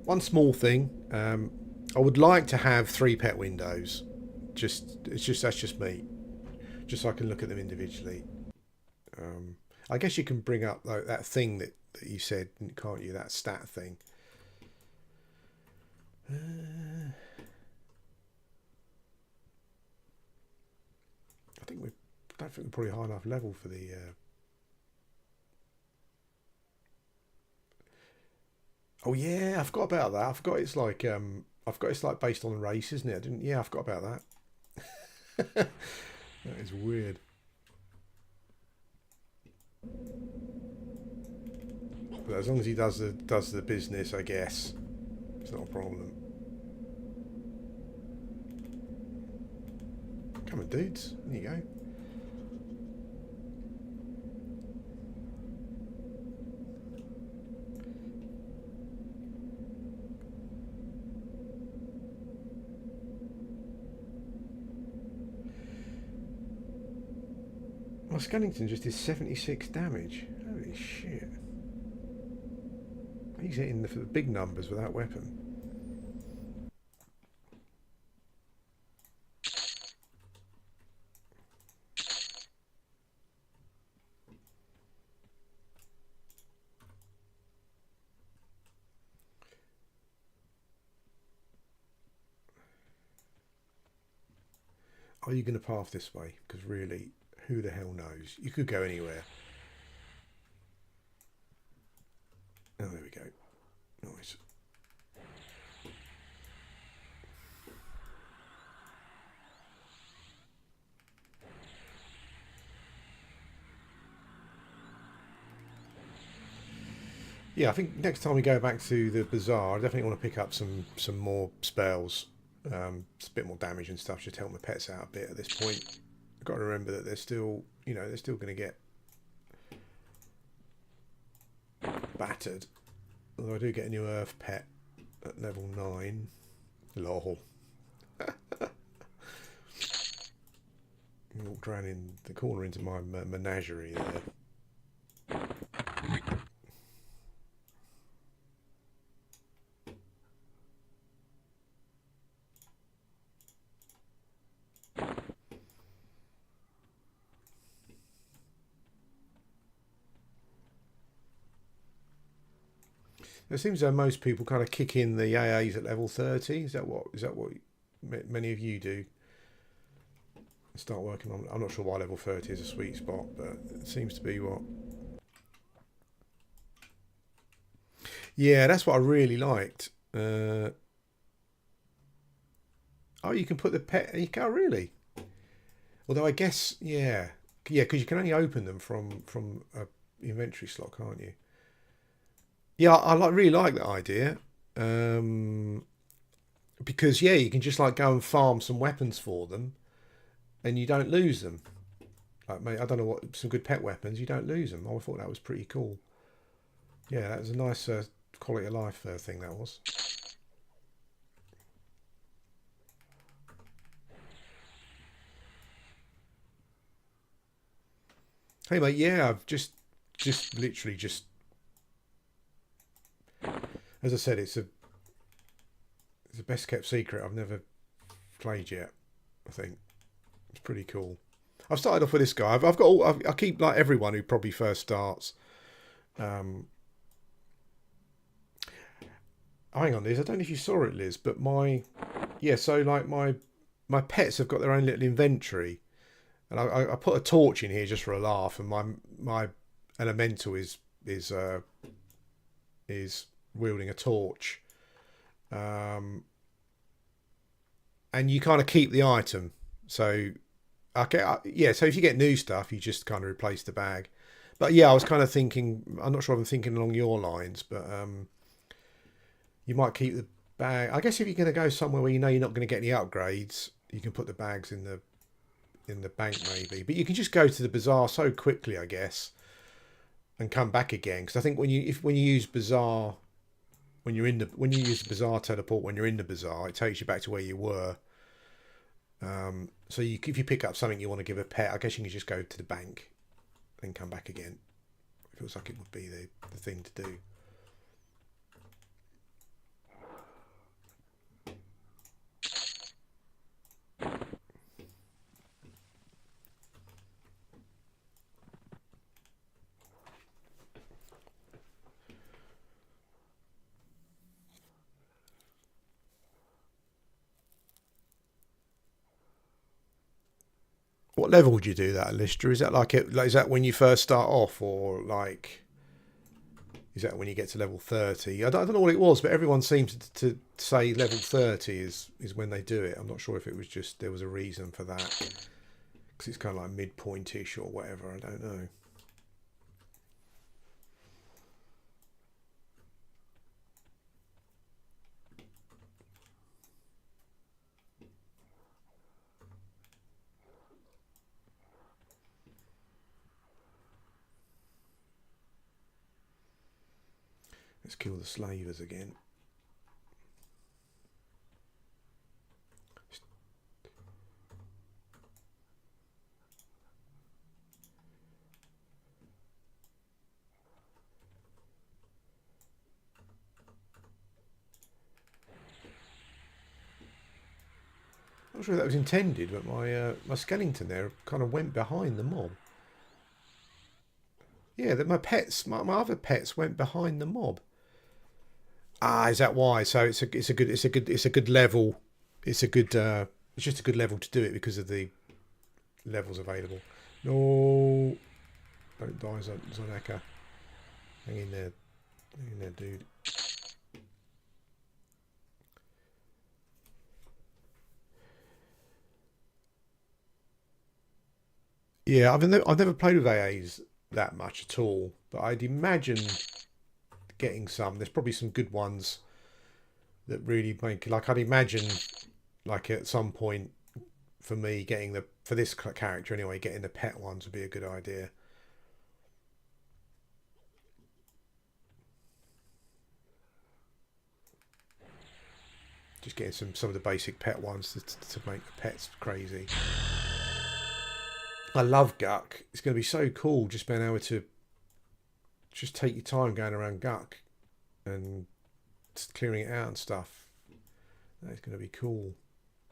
One small thing, I would like to have 3 pet windows. That's just me. Just so I can look at them individually. I guess you can bring up that thing that you said, can't you? That stat thing. I think we don't think we're probably high enough level for the. Oh yeah, I forgot about that. I forgot it's like I forgot it's like based on the race, isn't it? I didn't. Yeah, I forgot about that. That is weird. But as long as he does the business, I guess it's not a problem. Come on, dudes. There you go. Well, Skellington just did 76 damage. Holy shit. He's hitting the big numbers with that weapon. Are you going to path this way? Because really, who the hell knows? You could go anywhere. Oh, there we go. Nice. Yeah, I think next time we go back to the Bazaar, I definitely want to pick up some more spells. It's a bit more damage and stuff, just to help my pets out a bit at this point. I've got to remember that they're still, you know, they're still going to get battered. Although I do get a new Earth pet at level 9. Lol. Walked around in the corner into my menagerie there. It seems that most people kind of kick in the AAs at level 30. Is that what many of you do? Start working on. I'm not sure why level 30 is a sweet spot, but it seems to be what. Yeah, that's what I really liked. Oh, you can put the pet. You can't really. Although I guess, yeah, because you can only open them from a inventory slot, can't you? Yeah, really like that idea. Because yeah, you can just like go and farm some weapons for them, and you don't lose them. Like, mate, I don't know what some good pet weapons. You don't lose them. I thought that was pretty cool. Yeah, that was a nice quality of life thing. That was. Hey, mate. Yeah, I've just literally just. As I said, it's the best kept secret I've never played yet. I think it's pretty cool. I've started off with this guy. I've got all, I keep like everyone who probably first starts. Oh, hang on, Liz. I don't know if you saw it, Liz, but so like my pets have got their own little inventory, and I put a torch in here just for a laugh, and my elemental is wielding a torch, and you kind of keep the item. So yeah. So if you get new stuff, you just kind of replace the bag. But yeah, I was kind of thinking. I'm not sure if I'm thinking along your lines, but you might keep the bag. I guess if you're going to go somewhere where you know you're not going to get any upgrades, you can put the bags in the bank maybe. But you can just go to the Bazaar so quickly, I guess, and come back again. Because I think when you use Bazaar, when you use the Bazaar teleport when you're in the Bazaar, it takes you back to where you were. So if you pick up something you want to give a pet, I guess you can just go to the bank and come back again. It feels like it would be the thing to do. What level would you do that, Lister? Is that like it? Like, is that when you first start off, or like is that when you get to level 30? I don't know what it was, but everyone seems to say level 30 is when they do it. I'm not sure if it was just there was a reason for that, because it's kind of like midpoint-ish or whatever. I don't know. Let's kill the slavers again. I'm not sure if that was intended, but my skeleton there kind of went behind the mob. Yeah, that my pets, my other pets went behind the mob. Ah, is that why? So it's a good level. It's a good it's just a good level to do it because of the levels available. No, don't die, Zonaka. Hang in there, dude. Yeah, I've never played with AAs that much at all, but I'd imagine getting some. There's probably some good ones that really make, like, I'd imagine like at some point for me getting the, for this character anyway, getting the pet ones would be a good idea. Just getting some of the basic pet ones to make the pets crazy. I love Guck. It's going to be so cool just being able to just take your time going around Guck and just clearing it out and stuff. That's going to be cool.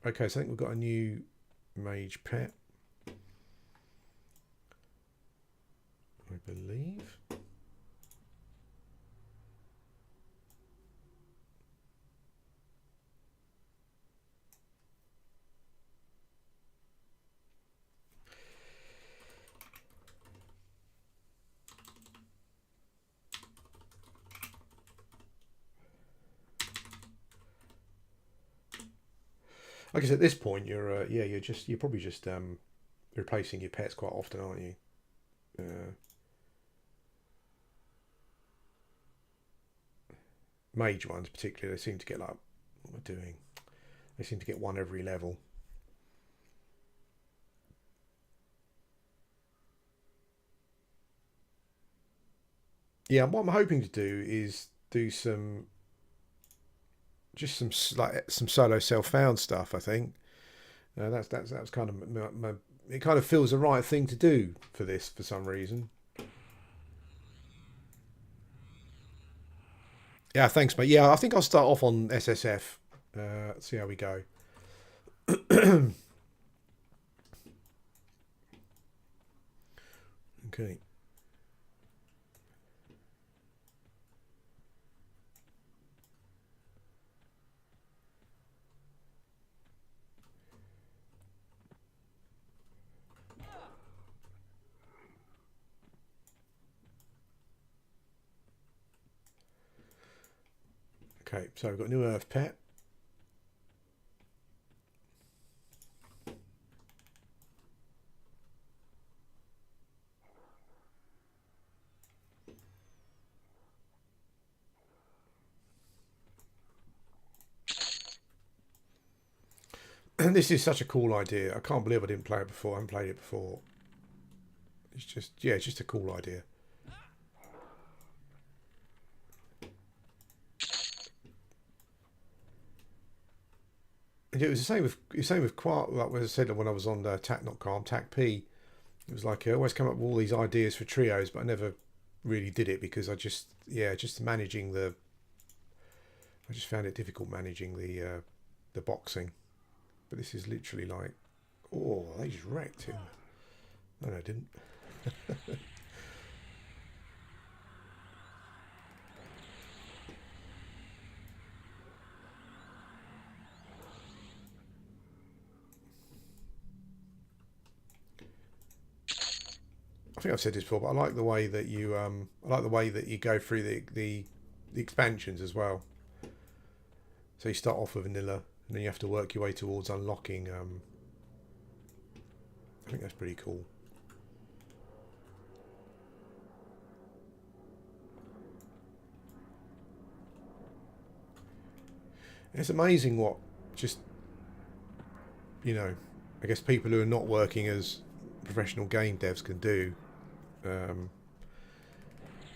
Okay, so I think we've got a new mage pet, I believe. I guess at this point you're you're probably just replacing your pets quite often, aren't you? Mage ones particularly, they seem to get like, what am I doing? They seem to get one every level. Yeah, what I'm hoping to do is do some some solo self found stuff. I think that's kind of it kind of feels the right thing to do for this for some reason. Yeah, thanks, mate. Yeah, I think I'll start off on SSF. See how we go. Okay. Okay, so we've got a new Earth pet. And this is such a cool idea. I can't believe I didn't play it before. I haven't played it before. It's just, yeah, it's just a cool idea. And it was the same with Quark. Like I said when I was on TAC.com, TAC P. It was like I always come up with all these ideas for trios, but I never really did it because I just, yeah, just managing the. I just found it difficult managing the boxing. But this is literally like, oh, they just wrecked him. No, they didn't. I think I've said this before, but I like the way that you go through the expansions as well. So you start off with vanilla, and then you have to work your way towards unlocking. I think that's pretty cool. And it's amazing what just, you know, I guess people who are not working as professional game devs can do. And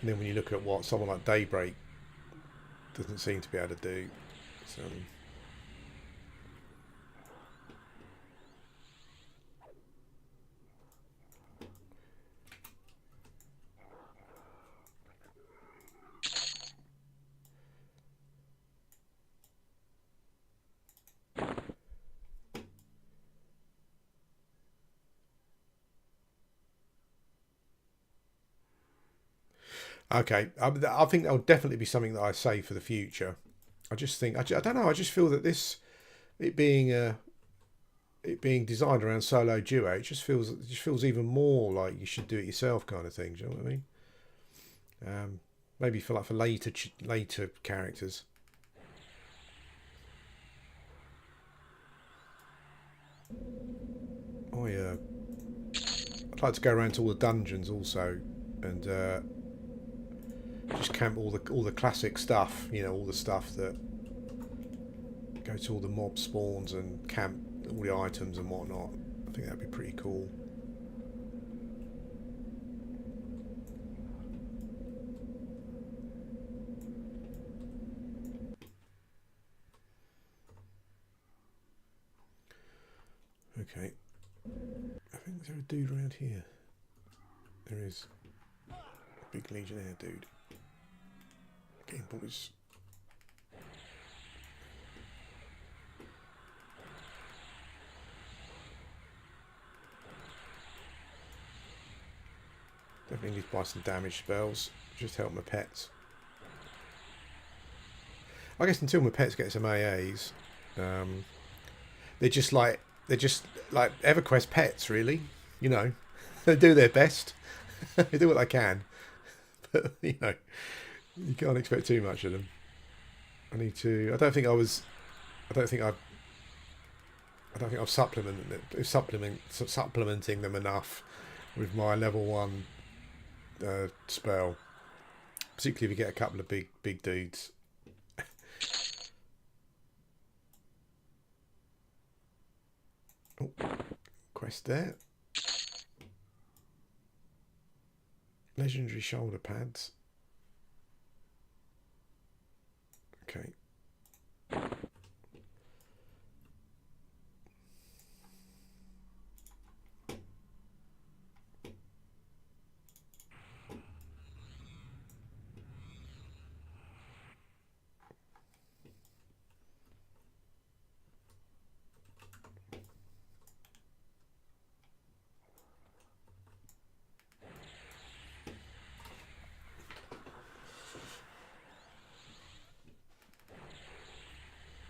then when you look at what someone like Daybreak doesn't seem to be able to do, it's, okay, I think that'll definitely be something that I say for the future. I just think I don't know. I just feel that it being designed around solo duo, it just feels even more like you should do it yourself kind of thing. Do you know what I mean? Maybe for later characters. Oh yeah, I'd like to go around to all the dungeons also, and just camp all the classic stuff. You know, all the stuff that go to all the mob spawns and camp all the items and whatnot. I think that'd be pretty cool. Okay. I think there's a dude around here. There is. A big legionnaire dude. Game boys. Definitely need to buy some damage spells. Just help my pets. I guess until my pets get some AAs, they're just like EverQuest pets, really. You know, they do their best. They do what they can, but you know, you can't expect too much of them. I need to. I don't think I've supplementing them enough with my level 1 spell. Particularly if you get a couple of big dudes. Oh, quest there. Legendary shoulder pads. Okay.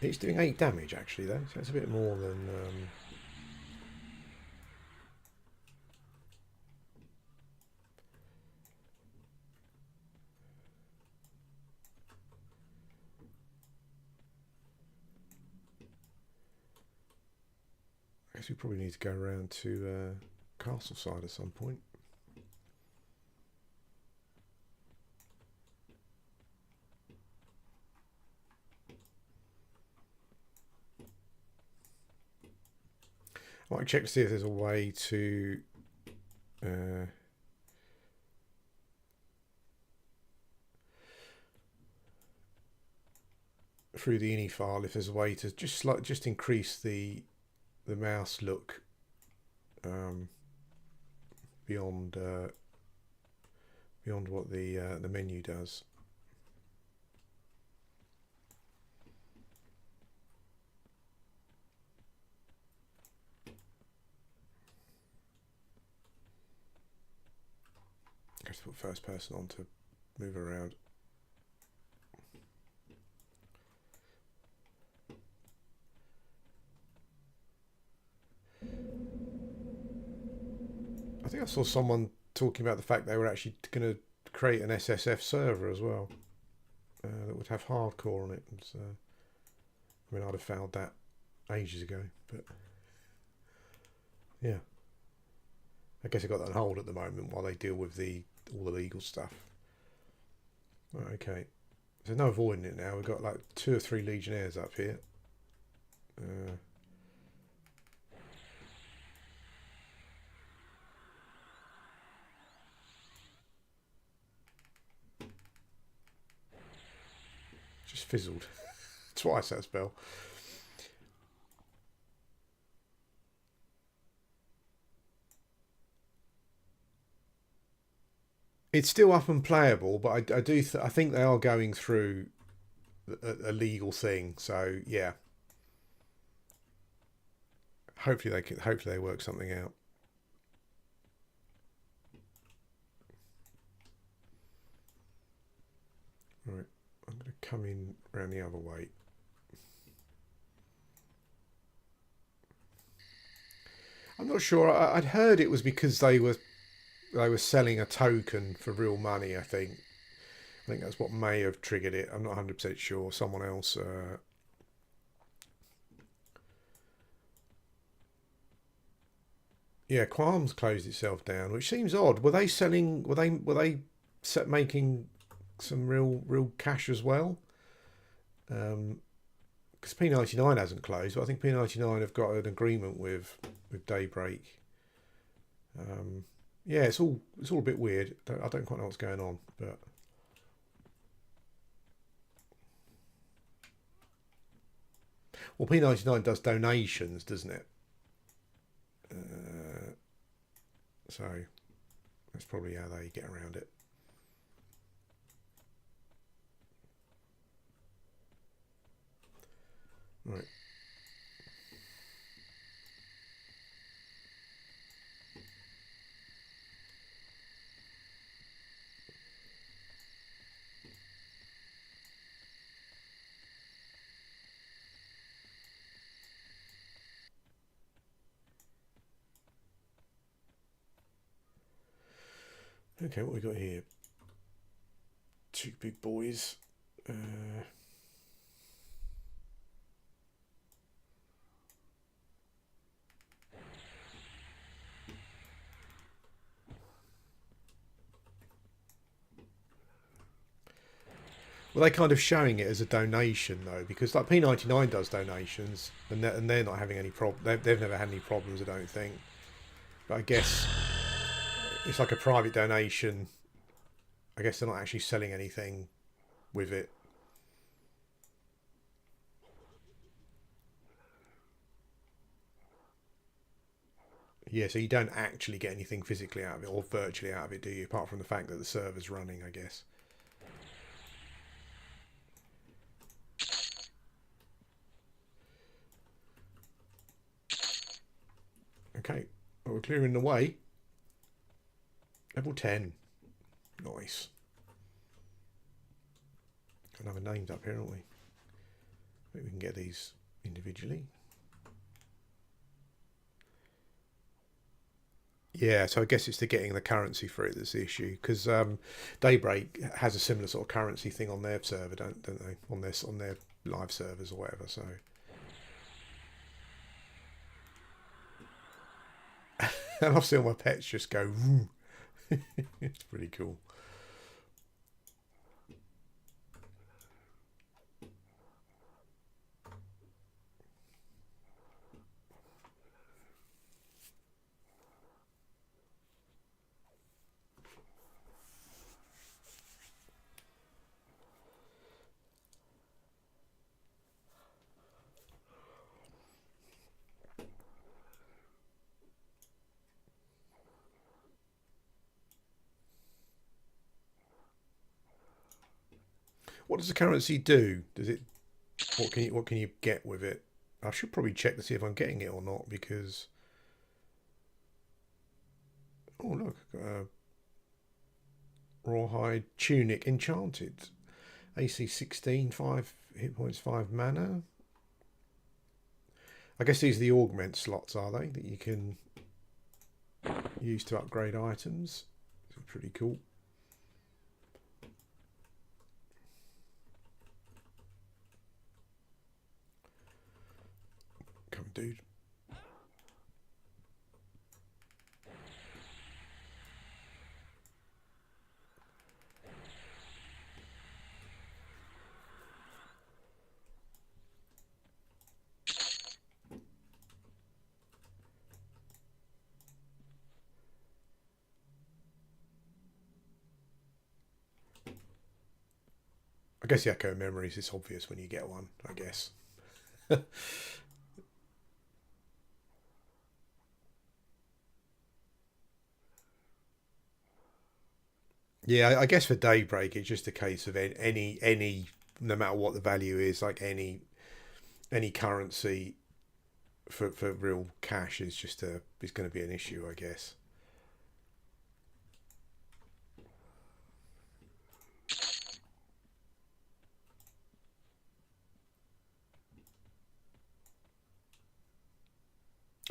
It's doing 8 damage actually though, so it's a bit more than I guess we probably need to go around to Castle Side at some point. I might check to see if there's a way to through the ini file, if there's a way to just increase the mouse look beyond what the menu does. I have to put first person on to move around. I think I saw someone talking about the fact they were actually going to create an SSF server as well that would have hardcore on it. So, I mean, I'd have found that ages ago, but yeah, I guess I got that on hold at the moment while they deal with all the legal stuff. Right, okay, there's no avoiding it now. We've got like 2 or 3 Legionnaires up here. Just fizzled twice that spell. It's still up and playable, but I think they are going through a legal thing. So yeah, hopefully they work something out. Right, I'm going to come in around the other way. I'm not sure. I'd heard it was because they were selling a token for real money. I think that's what may have triggered it. I'm not 100% sure. Someone else. Yeah, Qualms closed itself down, which seems odd. Were they selling? Were they making some real cash as well? Because P99 hasn't closed, but I think P99 have got an agreement with Daybreak. Yeah, it's all a bit weird. I don't quite know what's going on, but well, P99 does donations, doesn't it? So that's probably how they get around it. Right. Okay, what we got here? 2 big boys. Well, they kind of showing it as a donation though, because like P99 does donations, and they're not having any problem. They've never had any problems, I don't think. But I guess it's like a private donation. I guess they're not actually selling anything with it. Yeah, so you don't actually get anything physically out of it or virtually out of it, do you? Apart from the fact that the server's running, I guess. Okay, well, we're clearing the way. Level 10. Nice. Got another names up here, haven't we? Maybe we can get these individually. Yeah, so I guess it's the getting the currency for it that's the issue, because Daybreak has a similar sort of currency thing on their server, don't they? On their live servers or whatever. So and I've seen my pets just go. It's pretty cool. What does the currency do? Does it? What can you get with it? I should probably check to see if I'm getting it or not, because oh look, rawhide tunic enchanted, AC 16, 5 hit points, 5 mana. I guess these are the augment slots, are they, that you can use to upgrade items? It's pretty cool. Come, dude. I guess the echo memories, it's obvious when you get one, I guess. Yeah, I guess for Daybreak, it's just a case of any, no matter what the value is, like any currency for real cash is just is going to be an issue, I guess.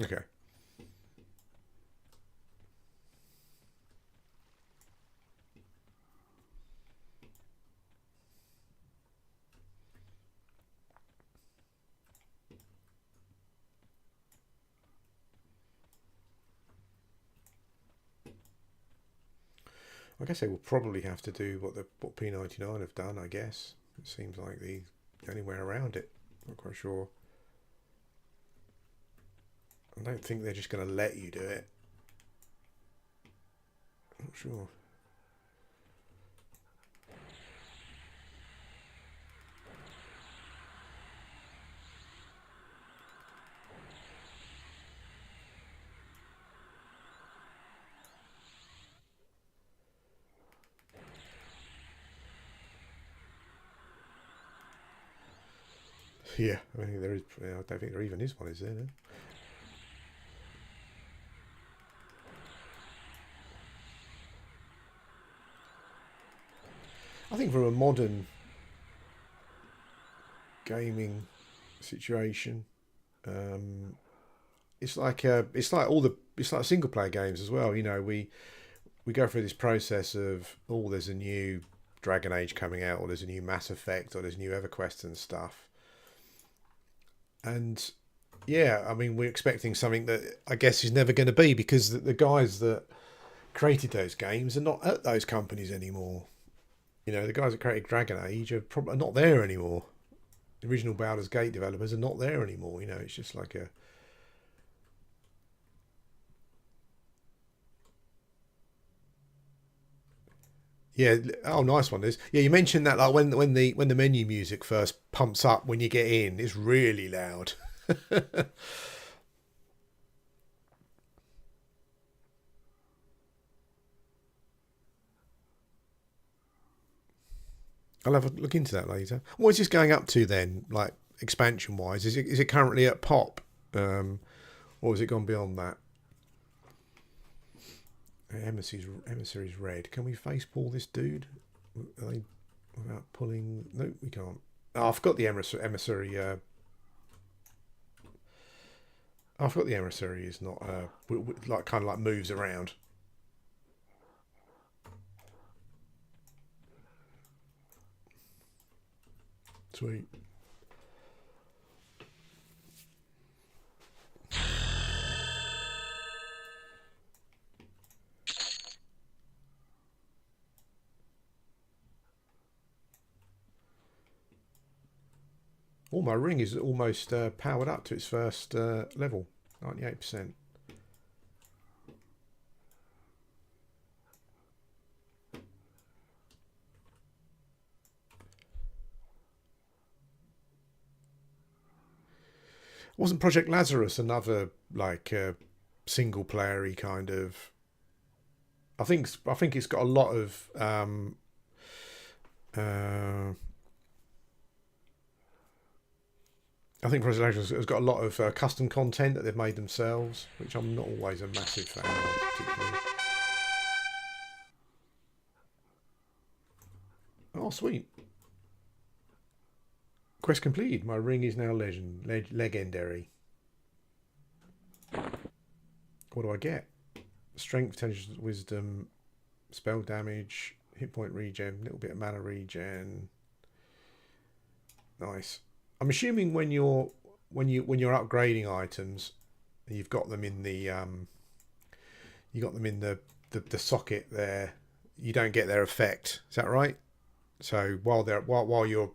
Okay. I guess they will probably have to do what P99 have done. I guess it seems like the only way around it. Not quite sure. I don't think they're just going to let you do it. Not sure. Yeah, I think there is. I don't think there even is one, is there? No? I think from a modern gaming situation, it's like it's like single player games as well. You know, we go through this process of there's a new Dragon Age coming out, or there's a new Mass Effect, or there's new Everquest and stuff, and yeah, I mean we're expecting something that I guess is never going to be because the guys that created those games are not at those companies anymore. You know, the guys that created Dragon Age are probably not there anymore. The original Baldur's Gate developers are not there anymore. You know, it's just like a yeah. Oh, nice one, Liz. Yeah, you mentioned that like when the menu music first pumps up when you get in, it's really loud. I'll have a look into that later. What is this going up to then, like expansion wise? Is it currently at pop, or has it gone beyond that? Emissary's red. Can we face pull this dude? Are they, without pulling? No, we can't. Oh, I forgot the emissary. I forgot the emissary is not like kind of like moves around. Sweet. Oh, my ring is almost powered up to its first level, 98%. Wasn't Project Lazarus another like single playery kind of? I think it's got a lot of uh, I think Project Lazarus has got a lot of custom content that they've made themselves, which I'm not always a massive fan of, particularly. Oh, sweet. Quest completed. My ring is now legendary. What do I get? Strength, intelligence, wisdom, spell damage, hit point regen, little bit of mana regen. Nice. I'm assuming when you're upgrading items, you've got them in the the socket there. You don't get their effect. Is that right? So while you're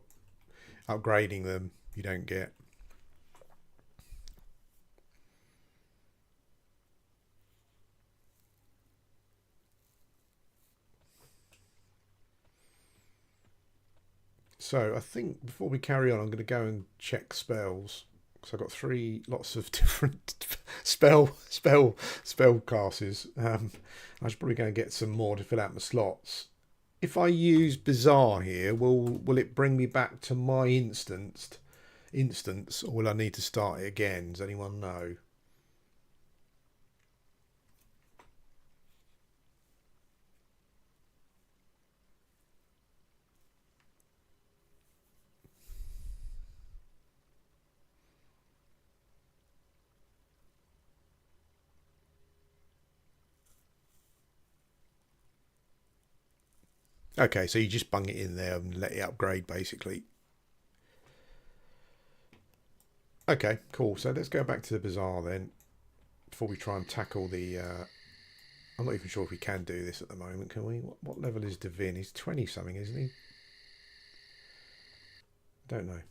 upgrading them, you don't get. So I think before we carry on, I'm going to go and check spells because I've got lots of different spell classes. I should probably go and get some more to fill out my slots. If I use Bazaar here, will it bring me back to my instance, or will I need to start it again? Does anyone know? Okay, so you just bung it in there and let it upgrade, basically. Okay, cool. So let's go back to the Bazaar then, before we try and tackle the... I'm not even sure if we can do this at the moment, can we? What level is Divin? He's 20-something, isn't he? Don't know.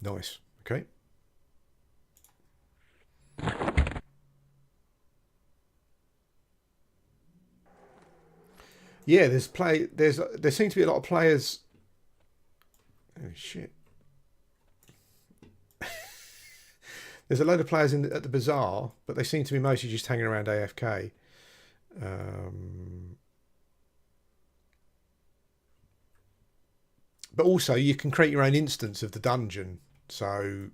Nice. Okay. Yeah, there seem to be a lot of players. Oh shit! There's a load of players at the Bazaar, but they seem to be mostly just hanging around AFK. But also, you can create your own instance of the dungeon. So,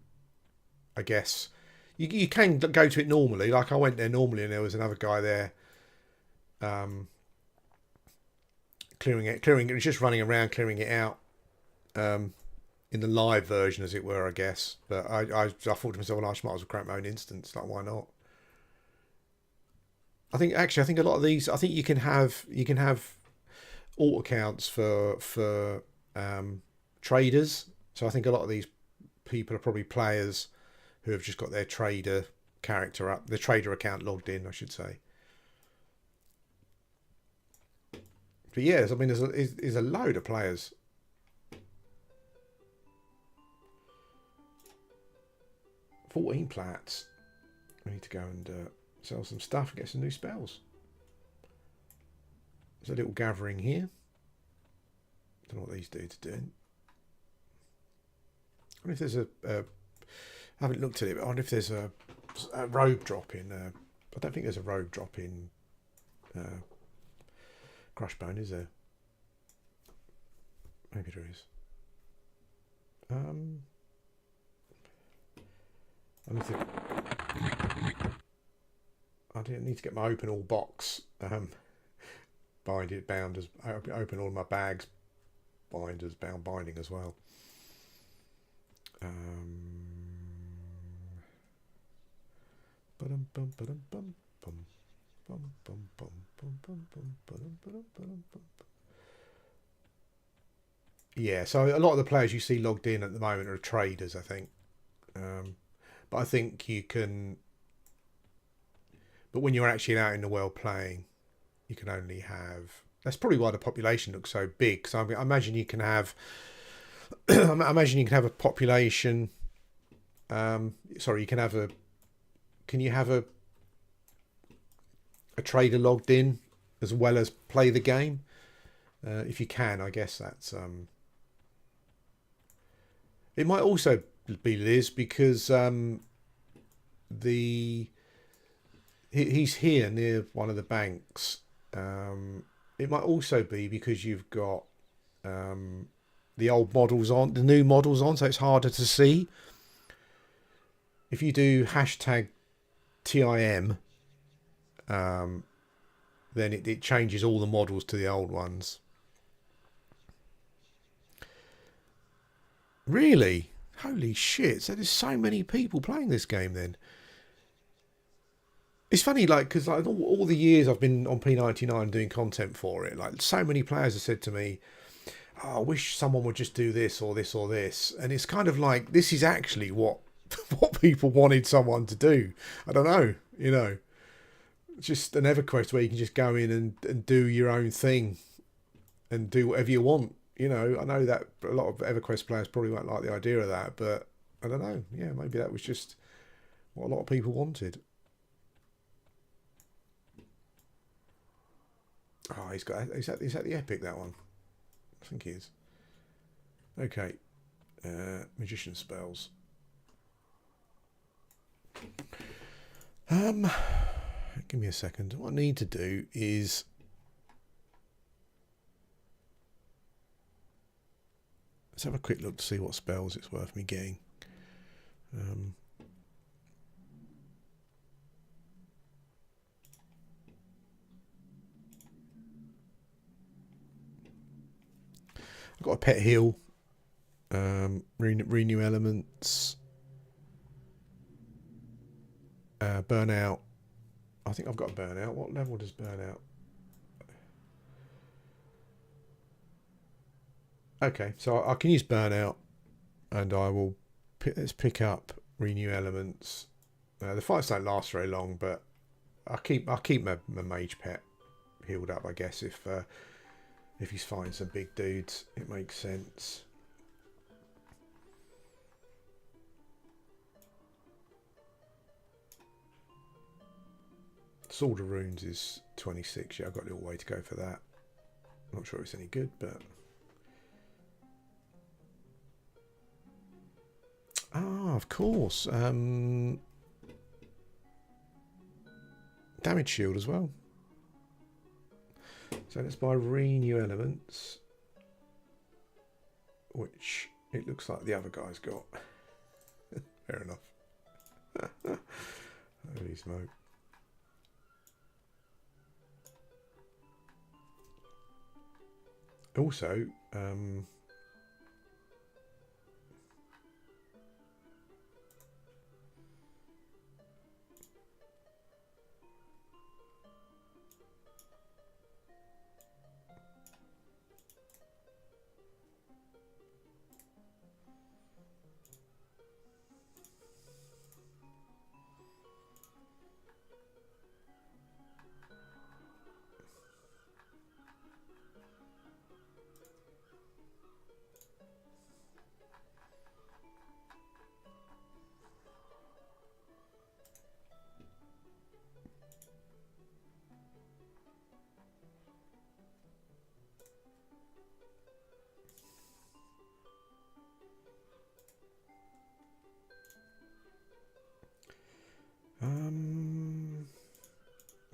I guess you can go to it normally. Like I went there normally, and there was another guy there. Clearing it. It was just running around clearing it out in the live version, as it were, I guess. But I thought to myself, well, I might as well create my own instance. Like, why not? I think a lot of these. I think you can have alt accounts for traders. So I think a lot of these people are probably players who have just got their trader character up, their trader account logged in, I should say. But yes, I mean, there's a load of players. $14 plats. We need to go and sell some stuff and get some new spells. There's a little gathering here. Don't know what these dudes are doing. I wonder if there's I haven't looked at it, but I wonder if there's a robe drop in. I don't think there's a robe drop in Crushbone, is there? Maybe there is. I didn't need to get my open all box bounders. I open all my bags binders, binding as well. Yeah, so a lot of the players you see logged in at the moment are traders, I think. But I think you can... But when you're actually out in the world playing, you can only have... That's probably why the population looks so big. So I imagine you can have... I imagine you can have a population... sorry, you can have a... Can you have a trader logged in as well as play the game? If you can, I guess that's... It might also be Liz because he's here near one of the banks. It might also be because you've got the old models on, the new models on, so it's harder to see. If you do hashtag TIM, then it changes all the models to the old ones. Really? Holy shit. So there's so many people playing this game then. It's funny, like, because like all the years I've been on P99 doing content for it, like so many players have said to me, oh, I wish someone would just do this or this or this, and it's kind of like this is actually what what people wanted someone to do. I don't know, you know, just an EverQuest where you can just go in and do your own thing and do whatever you want. You know, I know that a lot of EverQuest players probably won't like the idea of that, but I don't know. Yeah, maybe that was just what a lot of people wanted. Oh, he's got. Is that the epic, that one? I think he is. Okay. Magician spells. Give me a second. What I need to do is let's have a quick look to see what spells it's worth me getting. I've got a pet heal, renew elements, burnout. I think I've got a burnout. What level does burnout? Okay, so I can use burnout, and I will let's pick up renew elements. The fights don't last very long, but I'll keep my mage pet healed up. I guess if he's fighting some big dudes, it makes sense. Sword of Runes is 26. Yeah, I've got a little way to go for that. Not sure it's any good, but of course. Damage shield as well. So let's buy renew elements, which it looks like the other guy's got. Fair enough. Holy smoke. Also, um,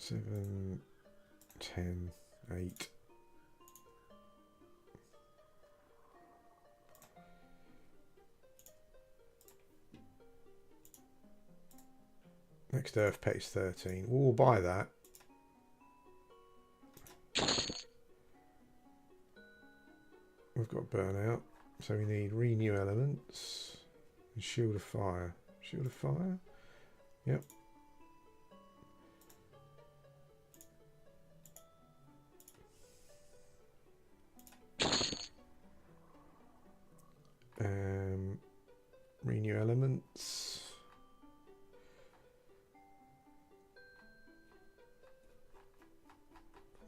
7, 10, 8. Next Earth pet is 13. We'll buy that. We've got burnout, so we need renew elements and shield of fire. Shield of fire. Yep. Renew elements.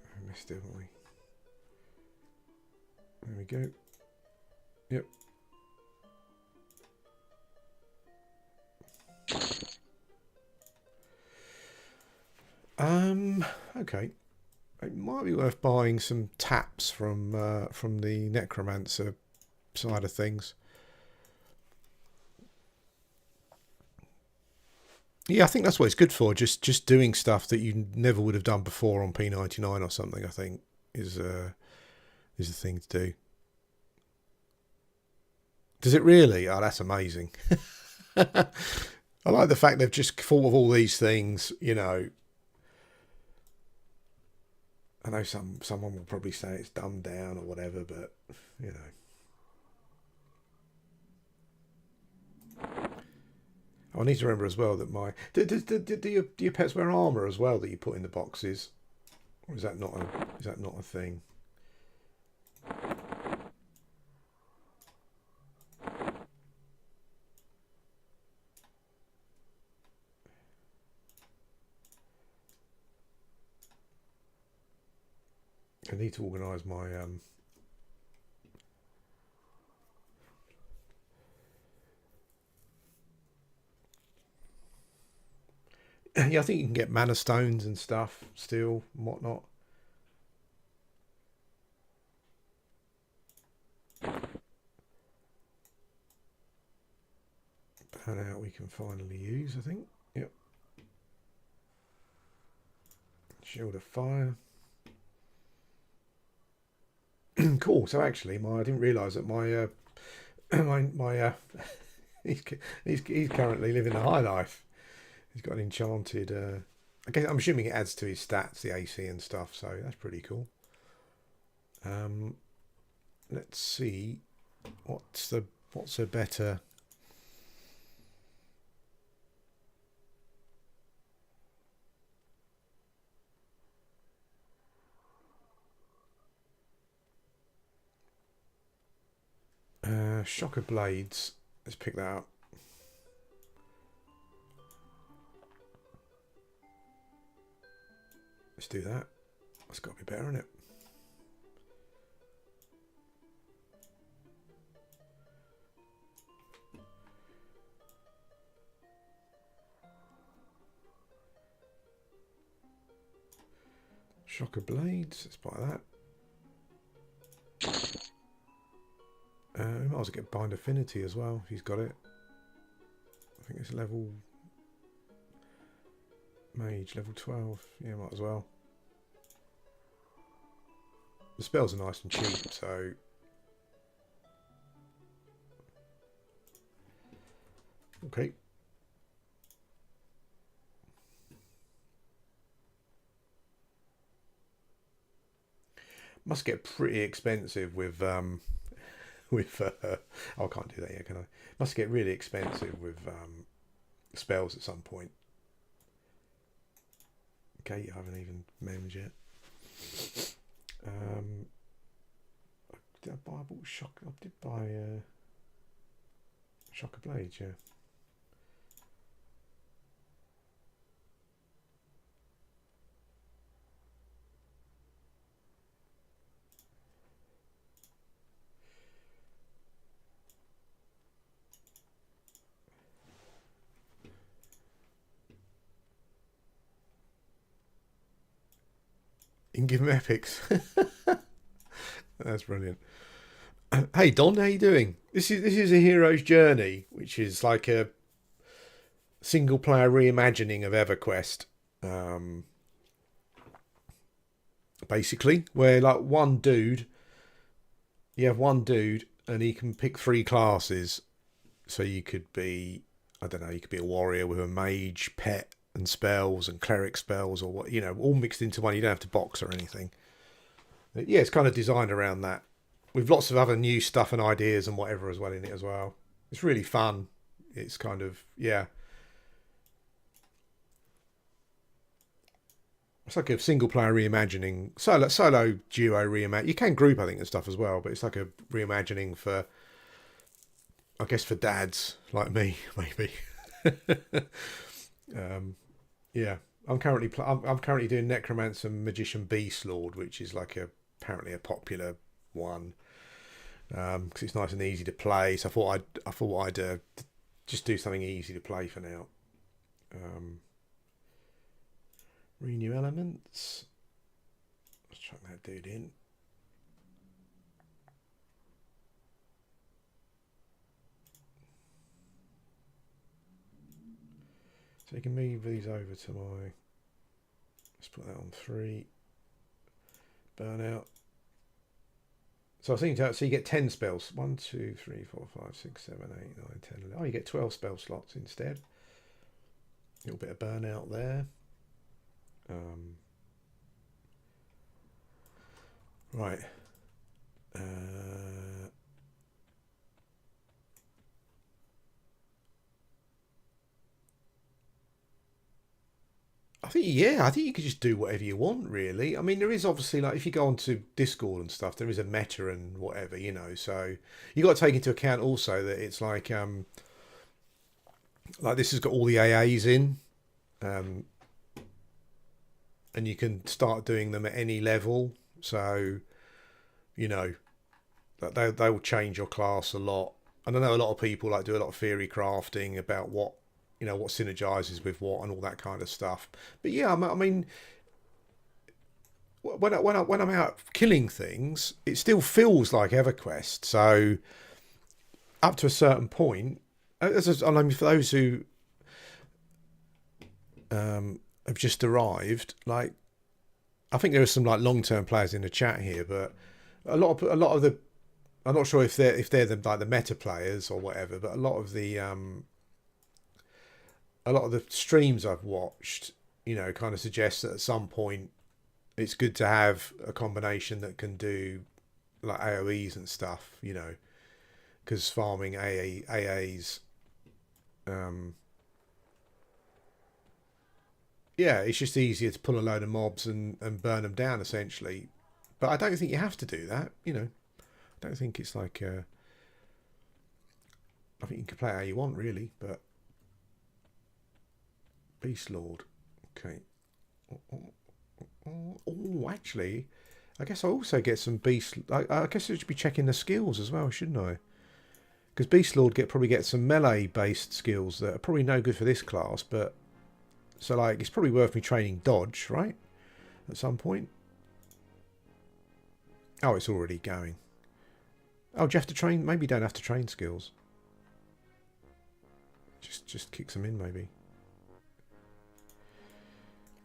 I missed it, haven't we? There we go. Yep. Okay. It might be worth buying some taps from the necromancer side of things. Yeah, I think that's what it's good for. Just doing stuff that you never would have done before on P99 or something. I think is the thing to do. Does it really? Oh, that's amazing. I like the fact they've just thought of all these things. You know, I know someone will probably say it's dumbed down or whatever, but you know. I need to remember as well that my do your pets wear armour as well that you put in the boxes, or is that not a thing? I need to organise my yeah, I think you can get mana stones and stuff still and whatnot. Burnout we can finally use, I think. Yep. Shield of fire. Cool. So actually, I didn't realise that my he's currently living a high life. He's got an enchanted. I guess I'm assuming it adds to his stats, the AC and stuff. So that's pretty cool. Let's see what's a better. Shocker blades. Let's pick that up. Let's do that. That's got to be better, isn't it? Shocker blades. Let's buy that. We might as well get bind affinity as well if he's got it. I think it's level mage, level 12. Yeah, might as well. The spells are nice and cheap, so okay. Must get pretty expensive with I can't do that yet, can I? Must get really expensive with spells at some point. Okay, I haven't even mentioned yet. Did I buy? I bought shock. I did buy shocker blades, yeah. You can give him epics. That's brilliant. Hey Don, how you doing? This is a hero's journey, which is like a single player reimagining of Everquest. Basically, where like you have one dude, and he can pick 3 classes. So you could be, I don't know, you could be a warrior with a mage, pet, and spells and cleric spells, or what, all mixed into one. You don't have to box or anything. Yeah, it's kind of designed around that, with lots of other new stuff and ideas and whatever as well in it as well. It's really fun. It's kind of, yeah. It's like a single player reimagining, solo duo reimagine. You can group, I think, and stuff as well, but it's like a reimagining for, I guess, for dads like me, maybe. Yeah, I'm currently doing Necromancer Magician Beast Lord, which is like apparently a popular one, because it's nice and easy to play. So I thought I'd just do something easy to play for now. Renew elements. Let's chuck that dude in. So you can move these over to my. Let's put that on 3. Burnout. So I was thinking, so you get 10 spells. 1, 2, 3, 4, 5, 6, 7, 8, 9, 10, 11. Oh, you get 12 spell slots instead. A little bit of burnout there. Right. I think, yeah, I think you could just do whatever you want, really. I mean, there is obviously, like, if you go onto Discord and stuff, there is a meta and whatever, you know. So you got to take into account also that it's like this has got all the AAs in, um, and you can start doing them at any level. So, you know, they will change your class a lot. And I know a lot of people like do a lot of theory crafting about what, you know, what synergizes with what and all that kind of stuff. But yeah, I mean, when I'm out killing things, it still feels like EverQuest. So up to a certain point, I mean, for those who have just arrived, like, I think there are some like long-term players in the chat here, but a lot of the, I'm not sure if they're the like the meta players or whatever, but a lot of the streams I've watched, you know, kind of suggest that at some point it's good to have a combination that can do like AoEs and stuff, you know, because farming AAs, yeah, it's just easier to pull a load of mobs and burn them down essentially. But I don't think you have to do that, you know. I don't think it's like I think you can play how you want really, but Beast Lord, okay. Oh, actually, I guess I also get some Beast. I guess I should be checking the skills as well, shouldn't I? Because Beast Lord probably get some melee based skills that are probably no good for this class, but so like it's probably worth me training dodge, right? At some point. Oh, it's already going. Oh, do you have to train? Maybe you don't have to train skills. Just kicks them in, maybe.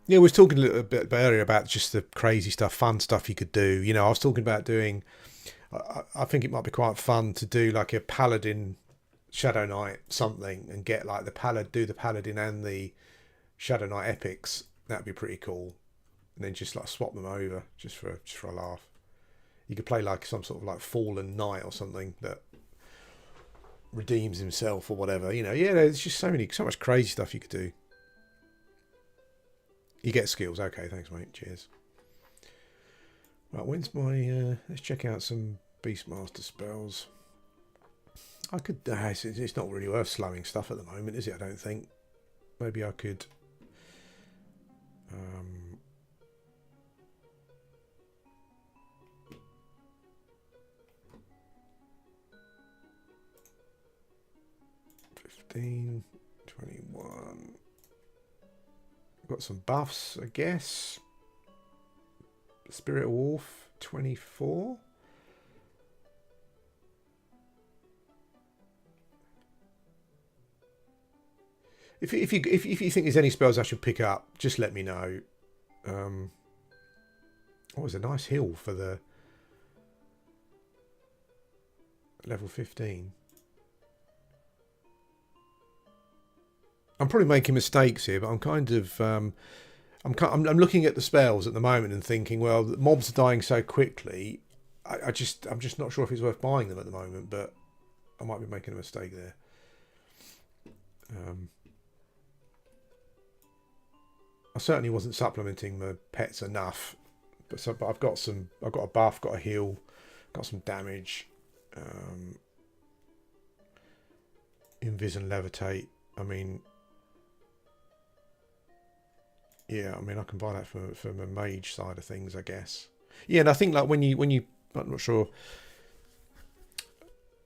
Yeah, we was talking a little bit earlier about just the crazy stuff, fun stuff you could do. You know, I was talking about doing. I think it might be quite fun to do like a paladin, Shadow Knight something, and get like do the paladin and the Shadow Knight epics. That'd be pretty cool. And then just like swap them over just for a laugh. You could play like some sort of like fallen knight or something that redeems himself or whatever. You know, yeah, there's just so much crazy stuff you could do. You get skills. Okay, thanks, mate. Cheers. Right, when's my... let's check out some Beastmaster spells. I could... it's not really worth slowing stuff at the moment, is it? I don't think. Maybe I could... 15, 21... Got some buffs, I guess. Spirit Wolf, 24. If you think there's any spells I should pick up, just let me know. Oh, there's a nice hill for the level 15. I'm probably making mistakes here, but I'm kind of I'm looking at the spells at the moment and thinking, well, the mobs are dying so quickly. I'm just not sure if it's worth buying them at the moment, but I might be making a mistake there. I certainly wasn't supplementing my pets enough, but I've got a buff, got a heal, got some damage, invis and levitate. I mean. Yeah, I mean, I can buy that for my mage side of things, I guess. Yeah, and I think like when you, I'm not sure,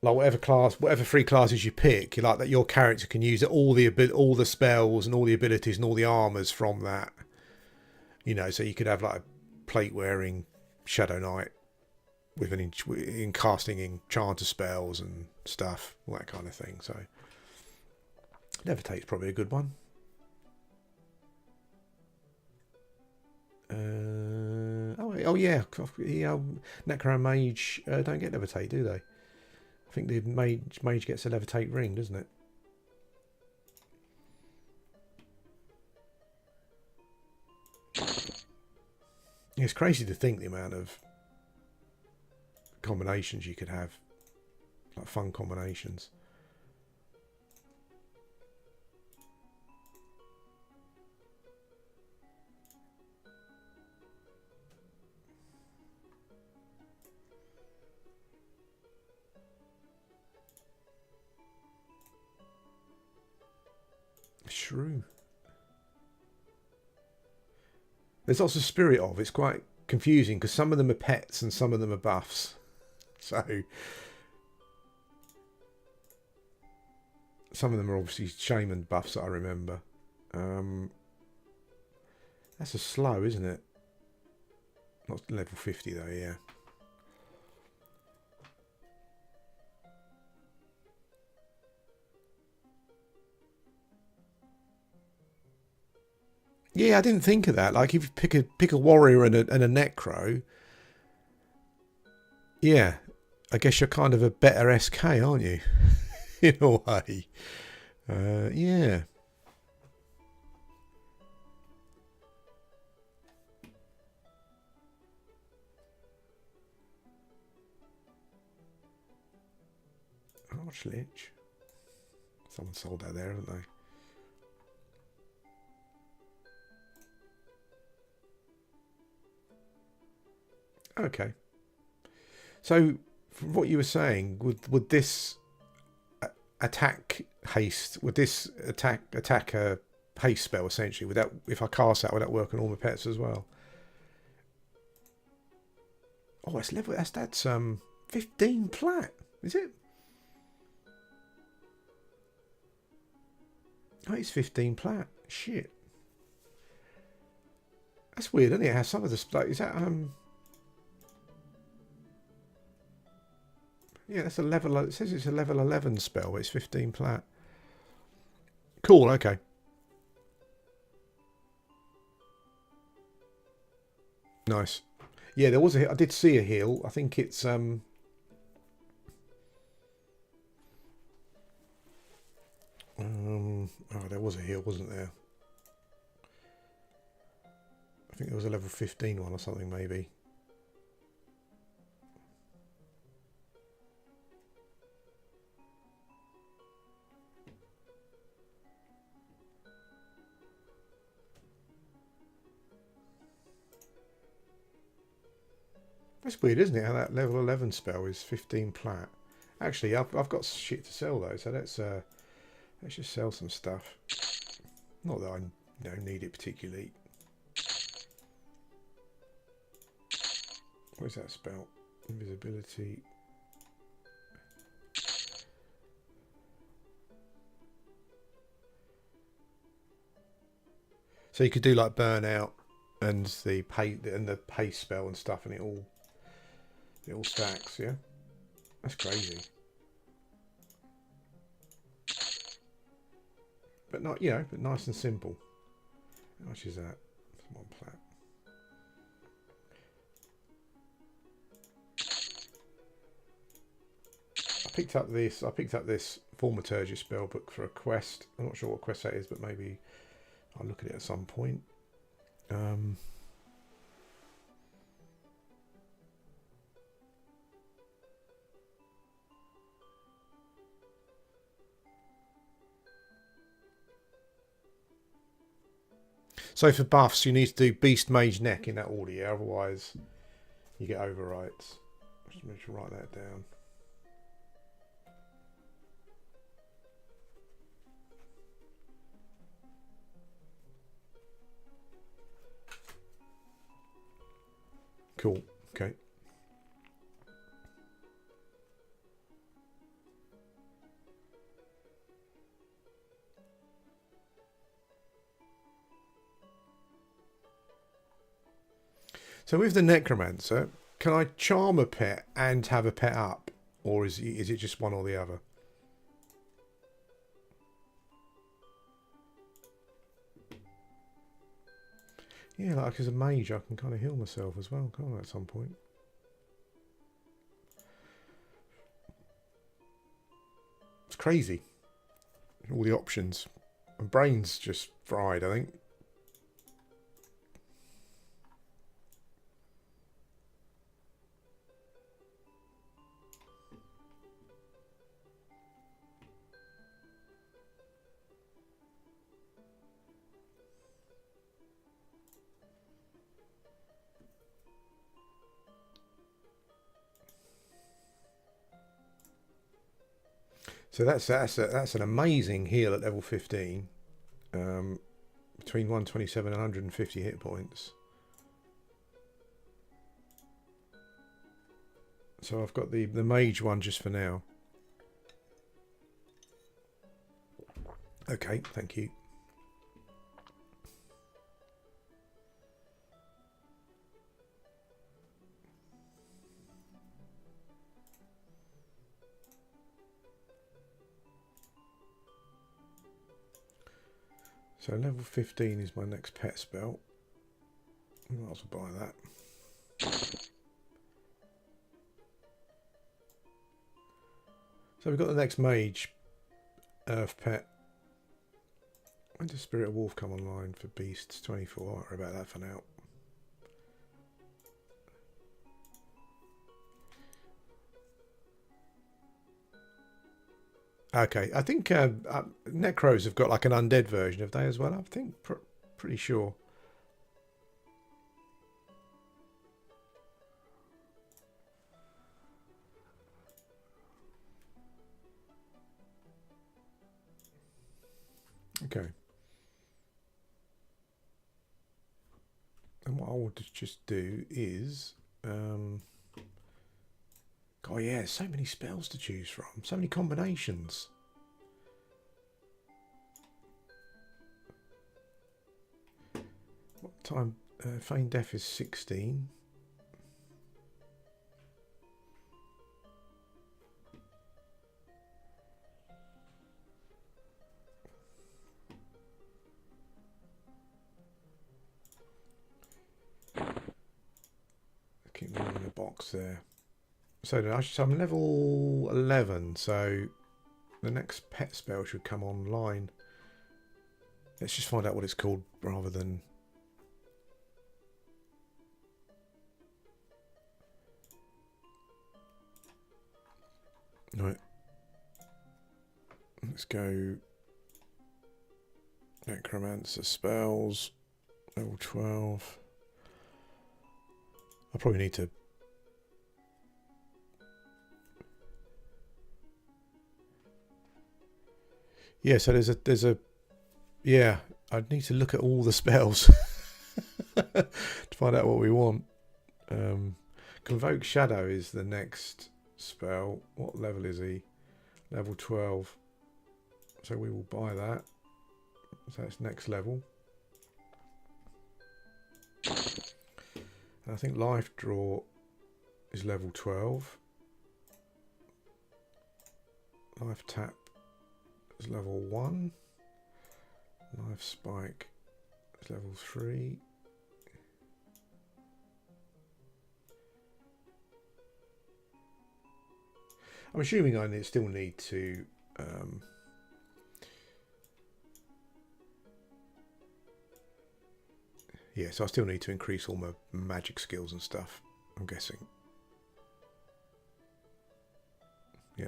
like whatever three classes you pick, like that your character can use all the spells and all the abilities and all the armors from that. You know, so you could have like a plate wearing Shadow Knight with in casting enchanter spells and stuff, all that kind of thing. So levitate's probably a good one. Oh yeah, Necro Mage don't get levitate, do they? I think the mage gets a levitate ring, doesn't it? It's crazy to think the amount of combinations you could have, like fun combinations. true. There's lots of spirit of. It's quite confusing because some of them are pets and some of them are buffs. So some of them are obviously shaman buffs that I remember. That's a slow, isn't it? Not level 50 though, yeah. Yeah, I didn't think of that. Like, if you pick a warrior and a necro, yeah, I guess you're kind of a better SK, aren't you? In a way. Yeah. Archlich. Someone sold that there, haven't they? Okay. So, from what you were saying, would this attack haste? Would this attack a haste spell essentially? Would that, if I cast that, would that work on all my pets as well? Oh, it's level. That's 15 plat. Is it? Oh, it's 15 plat. Shit. That's weird, isn't it? How some of the like, is that yeah, that's a level. It says it's a level 11 spell, but it's 15 plat. Cool. Okay. Nice. Yeah, there was a. I did see a heal. I think it's oh, there was a heal, wasn't there? I think there was a level 15 one or something, maybe. That's weird, isn't it? How that level 11 spell is 15 plat. Actually, I've got shit to sell though, so let's just sell some stuff. Not that I need it particularly. What is that spell? Invisibility. So you could do like burnout and the pace spell and stuff, and it all stacks. Yeah, that's crazy. But not, but nice and simple. How much is that? It's 1 plat. I picked up this Thaumaturgy spell book for a quest. I'm not sure what quest that is, but maybe I'll look at it at some point. So for buffs, you need to do Beast Mage Neck in that order, yeah? Otherwise, you get overwrites. Just need to write that down. Cool. Okay. So with the Necromancer, can I charm a pet and have a pet up? Or is it just one or the other? Yeah, like as a mage, I can kind of heal myself as well, can't I, at some point? It's crazy. All the options. My brain's just fried, I think. So that's an amazing heal at level 15. between 127 and 150 hit points. So I've got the mage one just for now. Okay, thank you. So level 15 is my next pet spell. I might as well buy that. So we've got the next mage earth pet. When does Spirit of Wolf come online for beasts? 24. I'll worry about that for now. Okay, I think Necros have got like an undead version of they as well. I think pretty sure. Okay. And what I want to just do is, oh yeah, so many spells to choose from, so many combinations. What time? Feign Death is 16. Keep them in the box there. So I'm level 11, so the next pet spell should come online. Let's just find out what it's called rather than... Right. Let's go Necromancer spells, level 12. I probably need to... Yeah, so there's a yeah, I'd need to look at all the spells to find out what we want. Convoke Shadow is the next spell. What level is he? Level 12. So we will buy that. So it's next level. And I think Life Draw is level 12. Life Tap is level 1. Life Spike is level 3. I'm assuming I still need to yeah, so I still need to increase all my magic skills and stuff, I'm guessing. Yeah.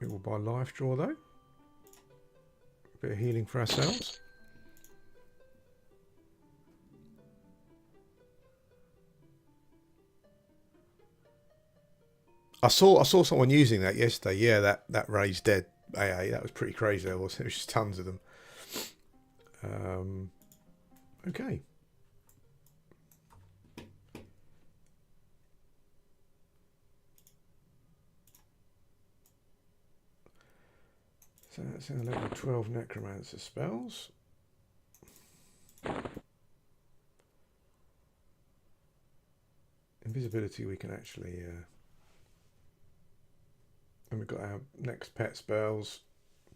We will buy Life Draw though. A bit of healing for ourselves. I saw someone using that yesterday. Yeah, that Raised Dead AA, that was pretty crazy. There was just tons of them. Okay. So that's our level 12 Necromancer spells. Invisibility we can actually... and we've got our next pet spells.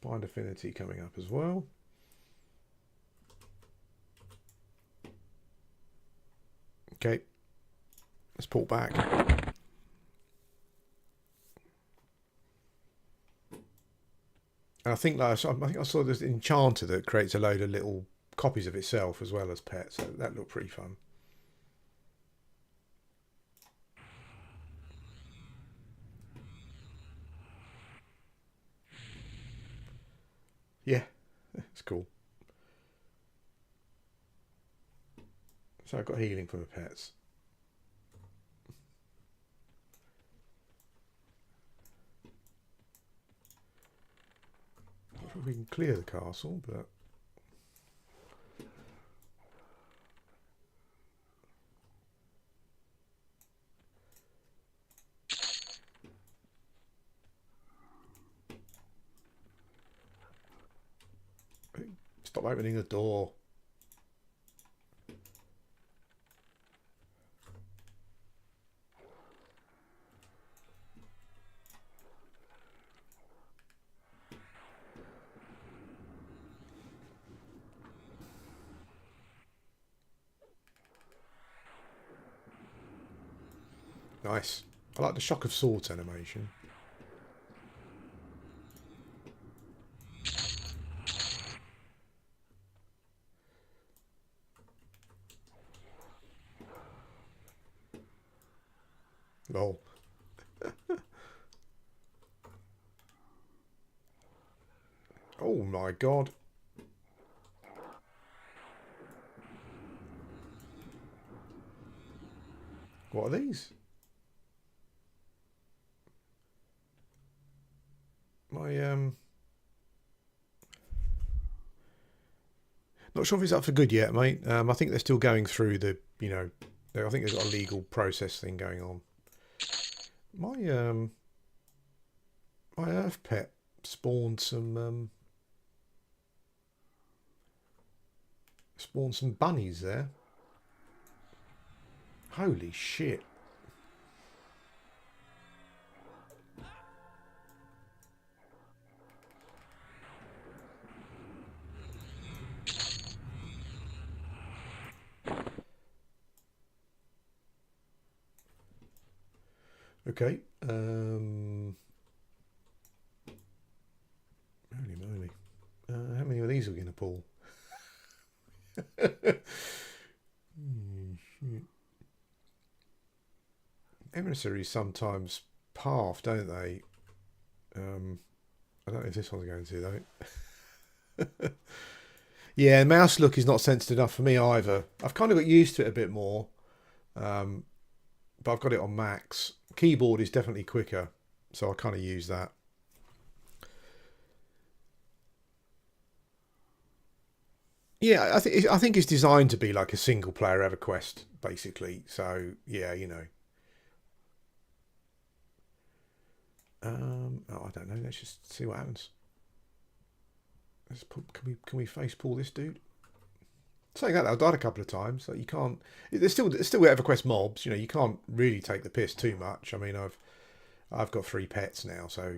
Bind Affinity coming up as well. Okay. Let's pull back. And I think I saw this enchanter that creates a load of little copies of itself as well as pets. So that looked pretty fun. Yeah, it's cool. So I've got healing for my pets. if we can clear the castle, but stop opening the door. Nice. I like the shock of swords animation. Lol. Oh my god. What are these? Not sure if it's up for good yet, mate. I think they're still going through the, I think they've got a legal process thing going on. My earth pet spawned some bunnies there. Holy shit. Okay. Holy moly. How many of these are we going to pull? Emissaries sometimes path, don't they? I don't know if this one's going to, though. Yeah, mouse look is not sensitive enough for me either. I've kind of got used to it a bit more. But I've got it on max. Keyboard is definitely quicker, so I kind of use that. Yeah, I think it's designed to be like a single player EverQuest, basically. So yeah, Oh, I don't know. Let's just see what happens. Can we face pull this dude? Saying that, I've died a couple of times. So you can't. There's still EverQuest mobs. You can't really take the piss too much. I mean, I've got 3 pets now, so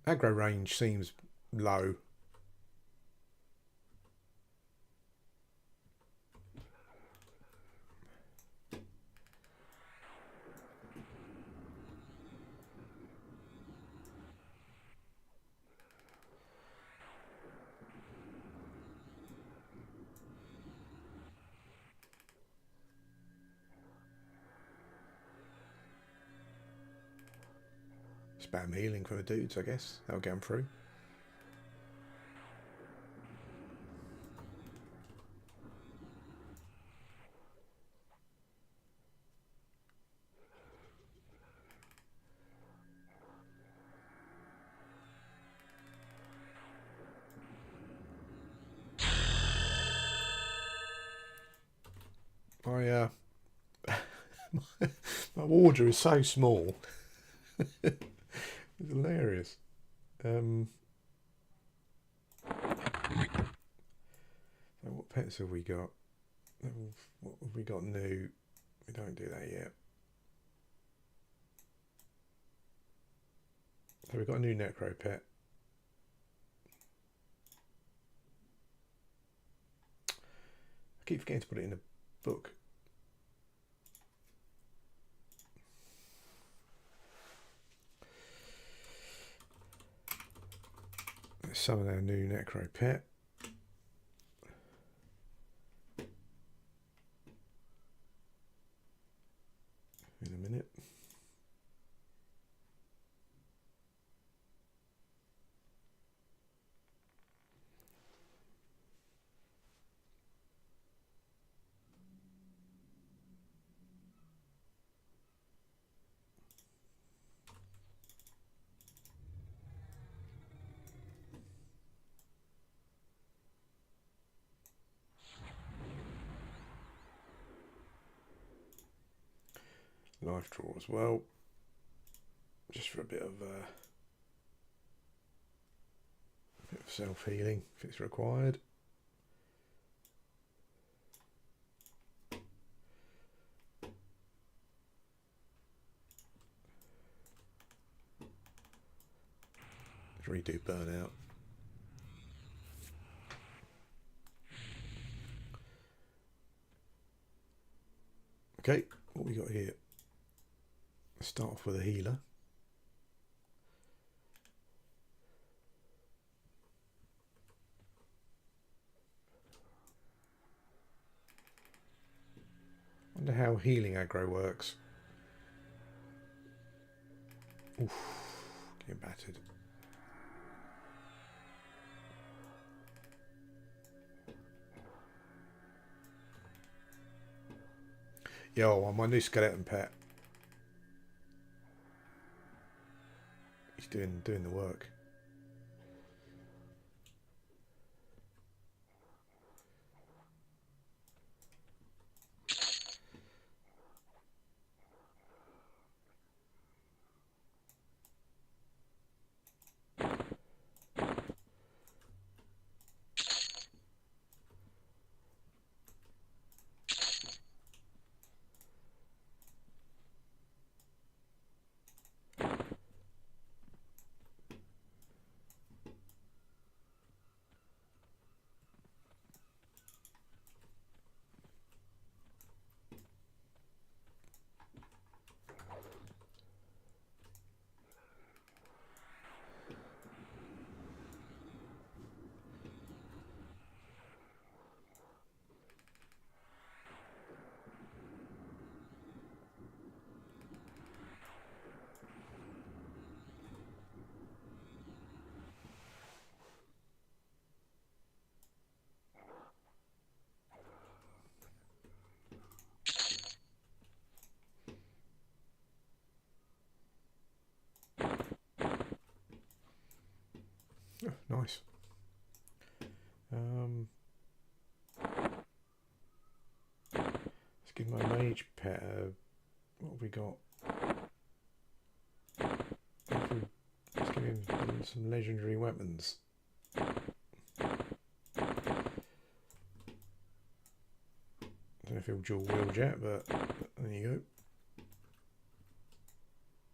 aggro range seems low. Spam healing for the dudes, I guess. That'll get them through. My wardrobe is so small. It's hilarious. So what pets have we got? What have we got new? We don't do that yet. So we've got a new necro pet. I keep forgetting to put it in the book. Let's summon our new necro pet. In a minute. life drawer as well, just for a bit of self-healing if it's required. Redo burnout. Okay, what we got here? Let's start off with a healer. Wonder how healing aggro works. Oof, getting battered. Yo, my new skeleton pet. He's doing the work. Oh, nice. Let's give my mage pet what have we got? Let's give him some legendary weapons. Don't know if he'll dual wield yet, but there you go.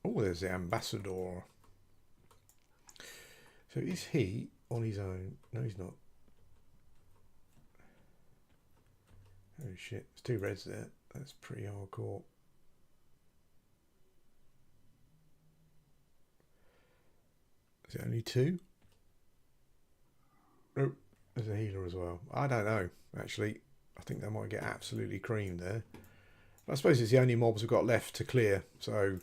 Oh, there's the ambassador. So is he on his own? No, he's not. Oh shit, there's 2 reds there. That's pretty hardcore. Is it only 2? Oh, there's a healer as well. I don't know, actually. I think they might get absolutely creamed there. But I suppose it's the only mobs we've got left to clear. So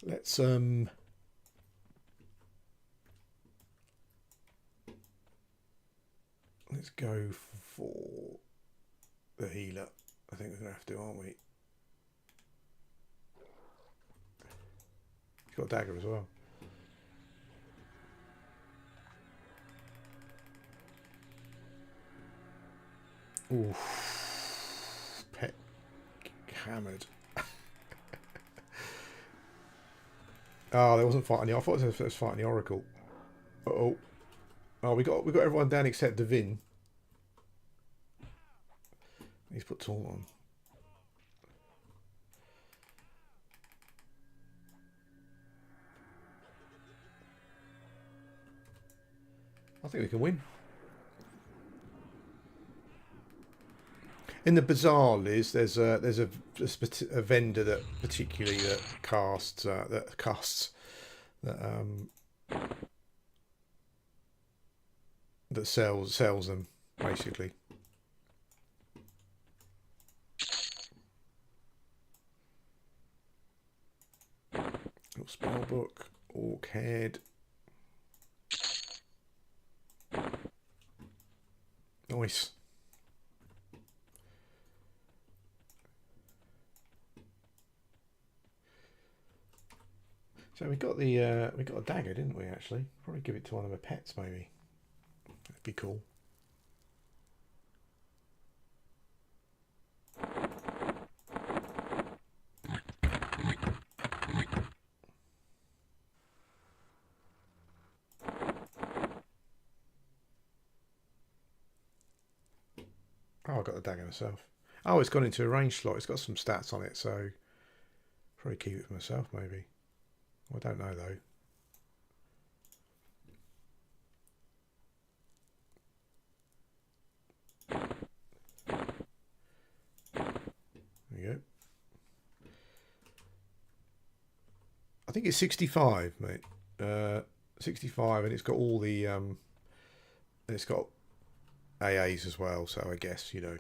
let's go for the healer. I think we're going to have to, aren't we? He's got a dagger as well. Ooh. Pet hammered. Oh, there wasn't fighting the... I thought it was fighting the Oracle. Uh-oh. Oh, we got everyone down except Devin. He's put taunt on. I think we can win. In the Bazaar, Liz, there's a vendor that particularly casts that sells them basically. Little spell book, orc head. Nice. So we got a dagger, didn't we? Actually, probably give it to one of the pets, maybe. That'd be cool. got the dagger myself. Oh, it's gone into a range slot. It's got some stats on it, so probably keep it for myself, maybe. I don't know, though. There you go. I think it's 65, mate. 65, and it's got all the it's got AAs as well, so I guess, you know,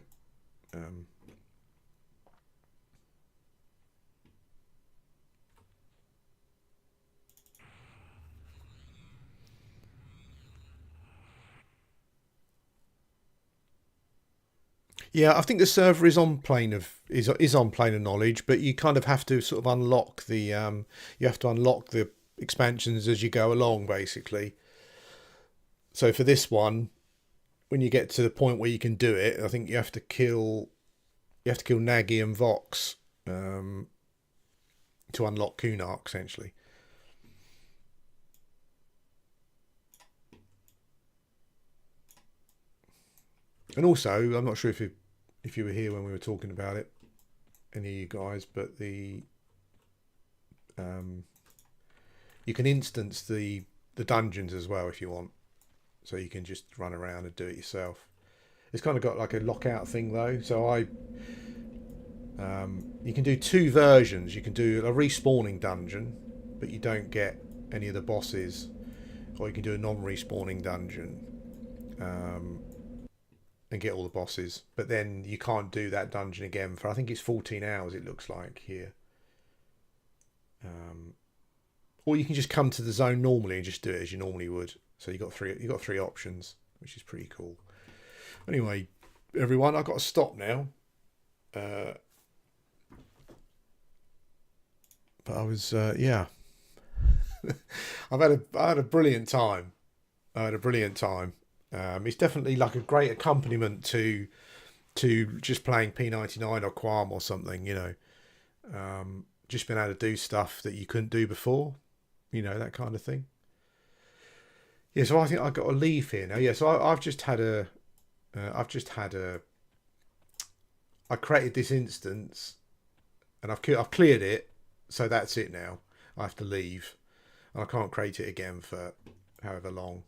yeah, I think the server is on plane of is on plane of knowledge, but you kind of have to sort of unlock the you have to unlock the expansions as you go along, basically. So for this one, when you get to the point where you can do it, I think you have to kill Nagy and Vox to unlock Kunark, essentially. And also, I'm not sure if you were here when we were talking about it, any of you guys, but the you can instance the dungeons as well if you want, so you can just run around and do it yourself. It's kind of got like a lockout thing though, so you can do two versions. You can do a respawning dungeon, but you don't get any of the bosses, or you can do a non-respawning dungeon and get all the bosses, but then you can't do that dungeon again for, I think it's 14 hours it looks like here. Or you can just come to the zone normally and just do it as you normally would. So you got three options, which is pretty cool. Anyway, everyone, I've got to stop now. But I was yeah. I had a brilliant time. It's definitely like a great accompaniment to just playing P99 or Qualm or something, you know. Just being able to do stuff that you couldn't do before, you know, that kind of thing. Yeah, so I think I've got to leave here now. Yeah, so I've just had a I created this instance and I've cleared it, so that's it now. I have to leave. And I can't create it again for however long.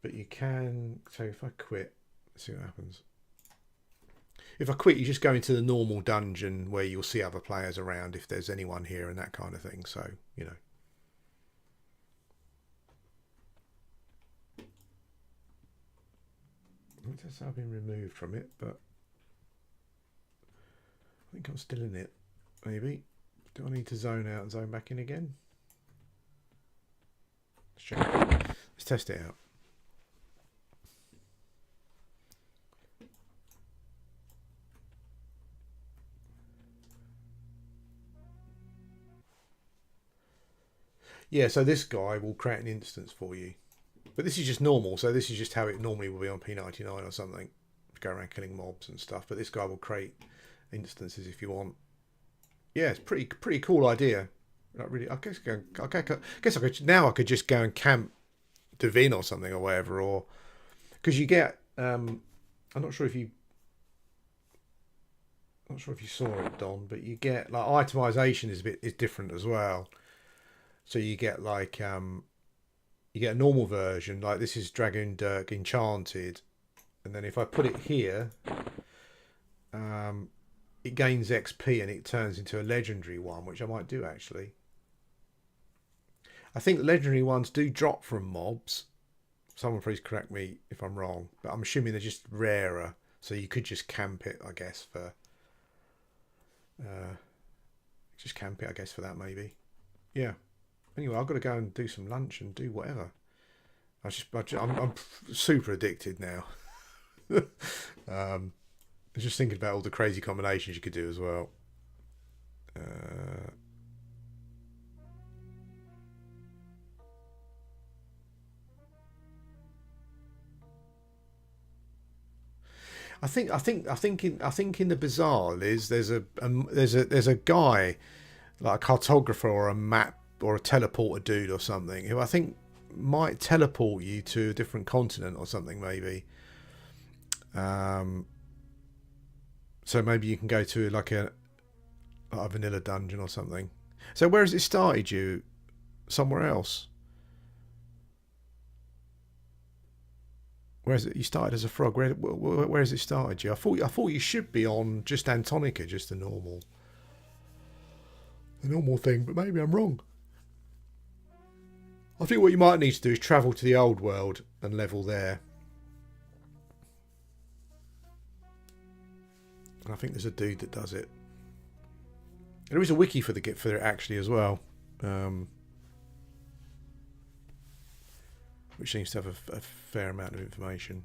But you can, so if I quit, let's see what happens. If I quit, you just go into the normal dungeon where you'll see other players around if there's anyone here and that kind of thing. So, you know. I guess I've been removed from it, but I think I'm still in it, maybe. Do I need to zone out and zone back in again? Let's check it. Let's test it out. Yeah, so this guy will create an instance for you. But this is just normal, so this is just how it normally will be on P99 or something. Go around killing mobs and stuff. But this guy will create instances if you want. Yeah, it's pretty cool idea. Like really, I guess I could now. I could just go and camp Devin or something or whatever, or because you get. I'm not sure if you saw it, Don, but you get like itemization is different as well. So you get like you get a normal version, like this is Dragon Dirk Enchanted, and then if I put it here, it gains XP and it turns into a legendary one, which I might do actually. I think the legendary ones do drop from mobs. Someone please correct me if I'm wrong, but I'm assuming they're just rarer, so you could just camp it, I guess, for that maybe. Yeah. Anyway, I've got to go and do some lunch and do whatever. I'm super addicted now. I was just thinking about all the crazy combinations you could do as well. I think in the Bazaar, Liz, there's a guy, like a cartographer or a map or a teleporter dude or something, who I think might teleport you to a different continent or something maybe. So maybe you can go to like a vanilla dungeon or something. So where has it started you? Somewhere else? Where is it? You started as a frog. Where has it started you? I thought you should be on just Antonica, just the normal thing, but maybe I'm wrong. I think what you might need to do is travel to the old world and level there. And I think there's a dude that does it. And there is a wiki for it actually as well, which seems to have a fair amount of information.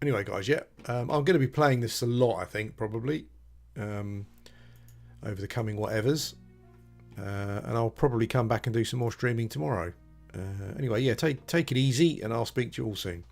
Anyway, guys, yeah, I'm going to be playing this a lot, I think, probably, over the coming whatevers. And I'll probably come back and do some more streaming tomorrow. Anyway, yeah, take it easy, and I'll speak to you all soon.